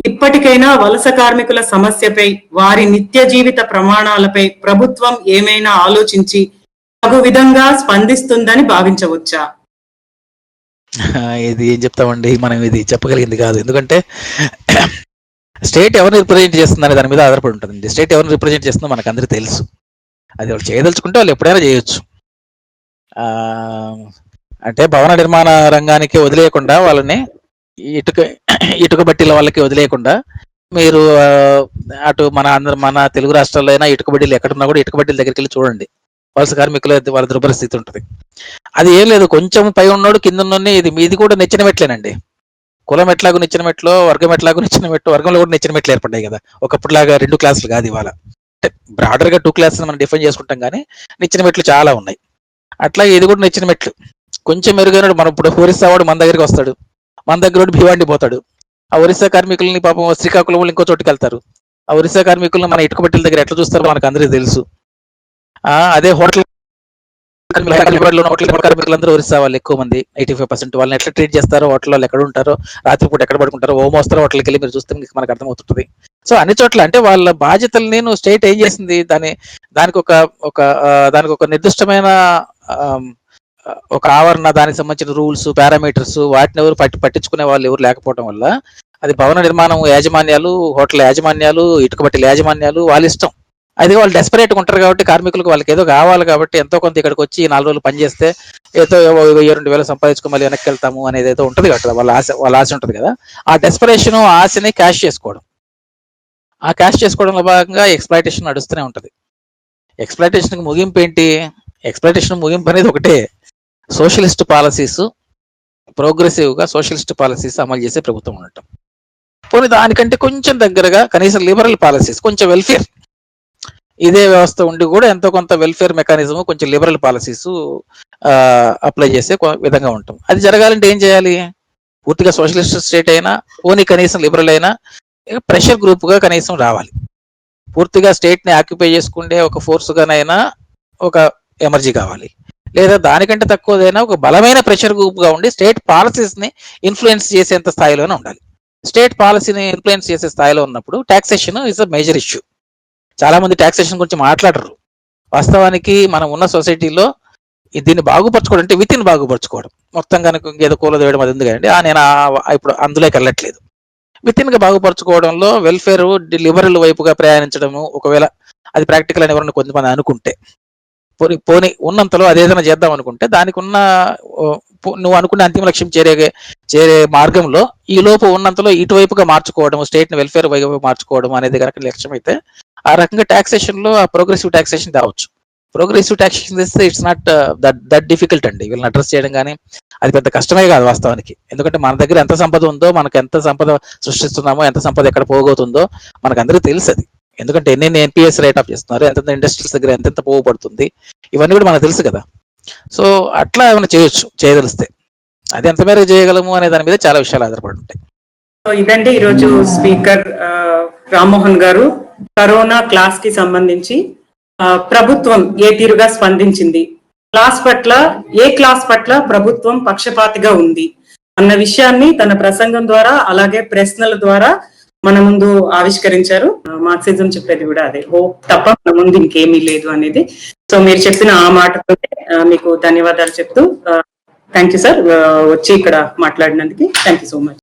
ఇప్పటికైనా వలస కార్మికుల సమస్యపై, వారి నిత్య జీవిత ప్రమాణాలపై ప్రభుత్వం ఏమైనా ఆలోచించి తగు విధంగా స్పందిస్తుందని భావించవచ్చా?
ఇది ఏం చెప్తామండి, మనం ఇది చెప్పగలిగింది కాదు. ఎందుకంటే స్టేట్ ఎవరిని రిప్రజెంట్ చేస్తుందనే దాని మీద ఆధారపడి ఉంటుందండి. స్టేట్ ఎవరిని రిప్రజెంట్ చేస్తుందో మనకు అందరికీ తెలుసు. అది వాళ్ళు చేయదలుచుకుంటే వాళ్ళు ఎప్పుడైనా చేయొచ్చు. అంటే భవన నిర్మాణ రంగానికి వదిలేయకుండా, వాళ్ళని ఇటుక బట్టీల వాళ్ళకి వదిలేయకుండా, మీరు అటు మన తెలుగు రాష్ట్రాల్లో అయినా ఇటుక బట్టీలు ఎక్కడున్నా కూడా ఇటుక బట్టీల దగ్గరికి వెళ్ళి చూడండి, వలస కార్మికుల వాళ్ళ దుర్పరిస్థితి ఉంటుంది. అది ఏం లేదు, కొంచెం పై ఉన్నోడు కింద ఉన్నోడిని, ఇది కూడా నెచ్చిన మెట్లేనండి. కులం ఎట్లాగూ నెచ్చిన మెట్లు, వర్గం ఎట్లాగూ నెచ్చిన మెట్లు, వర్గంలో కూడా నెచ్చిన మెట్లు ఏర్పడ్డాయి కదా. ఒకప్పుడులాగా 2 క్లాసులు కాదు ఇవాళ. అంటే బ్రాడర్ గా 2 క్లాసెస్ మనం డిఫైన్ చేసుకుంటాం, కానీ నెచ్చిన మెట్లు చాలా ఉన్నాయి. అట్లాగే ఇది కూడా నెచ్చిన మెట్లు. కొంచెం మెరుగైనడు మనం ఇప్పుడు ఒరిస్సా వాడు మన దగ్గరికి వస్తాడు, మన దగ్గర భివాండి పోతాడు. ఆ ఒరిస్సా కార్మికుల్ని పాపం శ్రీకాకుళం ఇంకో చోటుకి వెళ్తారు. ఆ ఒరిస్సా కార్మికులను మన ఇటుక బట్టల దగ్గర ఎట్లా చూస్తారో మనకు అందరికీ తెలుసు. అదే హోటల్ హోటల్ కార్మికులందరూ ఒరిస్సా వాళ్ళు ఎక్కువ మంది, 85%. వాళ్ళని ఎట్లా ట్రీట్ చేస్తారో, హోటల్ వాళ్ళు ఎక్కడ ఉంటారో, రాత్రిపూట ఎక్కడ పడుకుంటారో, ఓ మోస్తారో హోటల్కి వెళ్ళి మీరు చూస్తే మీకు మనకు అర్థమవుతుంటుంది. సో అన్ని చోట్ల అంటే వాళ్ళ బాధ్యతల్ని స్టేట్ ఏం చేసింది, దానికి ఒక నిర్దిష్టమైన ఒక ఆవరణ, దానికి సంబంధించిన రూల్స్, పారామీటర్స్, వాటిని ఎవరు పట్టించుకునే వాళ్ళు ఎవరు లేకపోవడం వల్ల అది భవన నిర్మాణం యాజమాన్యాలు, హోటల్ యాజమాన్యాలు, ఇటుకబట్టల యాజమాన్యాలు వాళ్ళ ఇష్టం. అయితే వాళ్ళు డెస్పరేట్గా ఉంటారు కాబట్టి కార్మికులకు వాళ్ళకి ఏదో కావాలి కాబట్టి ఎంతో కొంత ఇక్కడికి వచ్చి 4 రోజులు పనిచేస్తే ఏదో 1000-2000 సంపాదించుకో మళ్ళీ వెనక్కి వెళ్తాము అనేది ఏదో ఉంటుంది కదా, వాళ్ళ ఆశ ఉంటుంది కదా. ఆ డెస్పరేషన్ ఆశని క్యాష్ చేసుకోవడం, ఆ క్యాష్ చేసుకోవడంలో భాగంగా ఎక్స్‌ప్లాయిటేషన్ నడుస్తూనే ఉంటుంది. ఎక్స్‌ప్లాయిటేషన్కి ముగింపు ఏంటి? ఎక్స్‌ప్లాయిటేషన్ ముగింపు అనేది ఒకటే, సోషలిస్ట్ పాలసీస్, ప్రోగ్రెసివ్గా సోషలిస్ట్ పాలసీస్ అమలు చేసే ప్రభుత్వం ఉండటం. పోనీ దానికంటే కొంచెం దగ్గరగా కనీసం లిబరల్ పాలసీస్, కొంచెం వెల్ఫేర్, ఇదే వ్యవస్థ ఉండి కూడా ఎంతో కొంత వెల్ఫేర్ మెకానిజం, కొంచెం లిబరల్ పాలసీస్ అప్లై చేసే విధంగా ఉంటాం. అది జరగాలంటే ఏం చేయాలి? పూర్తిగా సోషలిస్ట్ స్టేట్ అయినా, ఓనీ కనీసం లిబరల్ అయినా ప్రెషర్ గ్రూప్గా కనీసం రావాలి. పూర్తిగా స్టేట్ని ఆక్యుపై చేసుకుంటే ఒక ఫోర్స్గానైనా ఒక ఎమర్జీ కావాలి, లేదా దానికంటే తక్కువదైనా ఒక బలమైన ప్రెషర్ గ్రూప్గా ఉండి స్టేట్ పాలసీస్ని ఇన్ఫ్లుయెన్స్ చేసేంత స్థాయిలోనే ఉండాలి. స్టేట్ పాలసీని ఇన్ఫ్లుయెన్స్ చేసే స్థాయిలో ఉన్నప్పుడు taxation is a major issue. చాలా మంది టాక్సేషన్ గురించి మాట్లాడరు. వాస్తవానికి మనం ఉన్న సొసైటీలో దీన్ని బాగుపరచుకోవడం అంటే వితిన్ బాగుపరచుకోవడం, మొత్తం కనుక ఏదో కూల వేయడం అది ఉంది కదండి, నేను ఇప్పుడు అందులోకి వెళ్ళట్లేదు. వితిన్ గా బాగుపరచుకోవడంలో వెల్ఫేర్ లిబరల్ వైపుగా ప్రయాణించడము, ఒకవేళ అది ప్రాక్టికల్ అని ఎవరైనా కొంతమంది అనుకుంటే, పోనీ ఉన్నంతలో అదేదైనా చేద్దాం అనుకుంటే దానికి ఉన్న నువ్వు అనుకున్న అంతిమ లక్ష్యం చేరే మార్గంలో ఈ లోపు ఉన్నంతలో ఇటువైపుగా మార్చుకోవడం, స్టేట్ ని వెల్ఫేర్ వైపు మార్చుకోవడం అనేది కనుక లక్ష్యం అయితే ఆ రకంగా టాక్సేషన్ లో ఆ ప్రోగ్రెసివ్ టాక్సేషన్ తేవచ్చు. ప్రోగ్రెసివ్ టాక్సేషన్ తెస్తే ఇట్స్ నాట్ దట్ డిఫికల్ట్ అండి. వీళ్ళని అడ్రస్ చేయడం కానీ అది పెద్ద కష్టమే కాదు వాస్తవానికి. ఎందుకంటే మన దగ్గర ఎంత సంపద ఉందో, మనకు ఎంత సంపద సృష్టిస్తున్నామో, ఎంత సంపద ఎక్కడ పోగవుతుందో మనకు అందరికీ తెలుసు. అది ఎందుకంటే ఎన్ని ఎన్పిఎస్ రేట్ ఆఫ్ చేస్తున్నారు, ఎంతెంత ఇండస్ట్రీస్ దగ్గర ఎంతెంత పోగపడుతుంది, ఇవన్నీ కూడా మనకు తెలుసు కదా. సో అట్లా ఏమైనా చేయొచ్చు, చేయదలిస్తే. అది ఎంత మేరకు చేయగలము అనే దాని మీద చాలా విషయాలు ఆధారపడి ఉంటాయి.
ఇదండి ఈరోజు స్పీకర్ రామ్మోహన్ గారు కరోనా క్లాస్ కి సంబంధించి ప్రభుత్వం ఏ తీరుగా స్పందించింది, ఏ క్లాస్ పట్ల ప్రభుత్వం పక్షపాతిగా ఉంది అన్న విషయాన్ని తన ప్రసంగం ద్వారా అలాగే ప్రశ్నల ద్వారా మన ముందు ఆవిష్కరించారు. మార్క్సిజం చెప్పేది కూడా అదే, హోప్ తప్ప మన ముందు ఇంకేమీ లేదు అనేది. సో మీరు చెప్పిన ఆ మాటతో మీకు ధన్యవాదాలు చెప్తూ థ్యాంక్ యూ సార్, వచ్చి ఇక్కడ మాట్లాడినందుకు థ్యాంక్ యూ సో మచ్.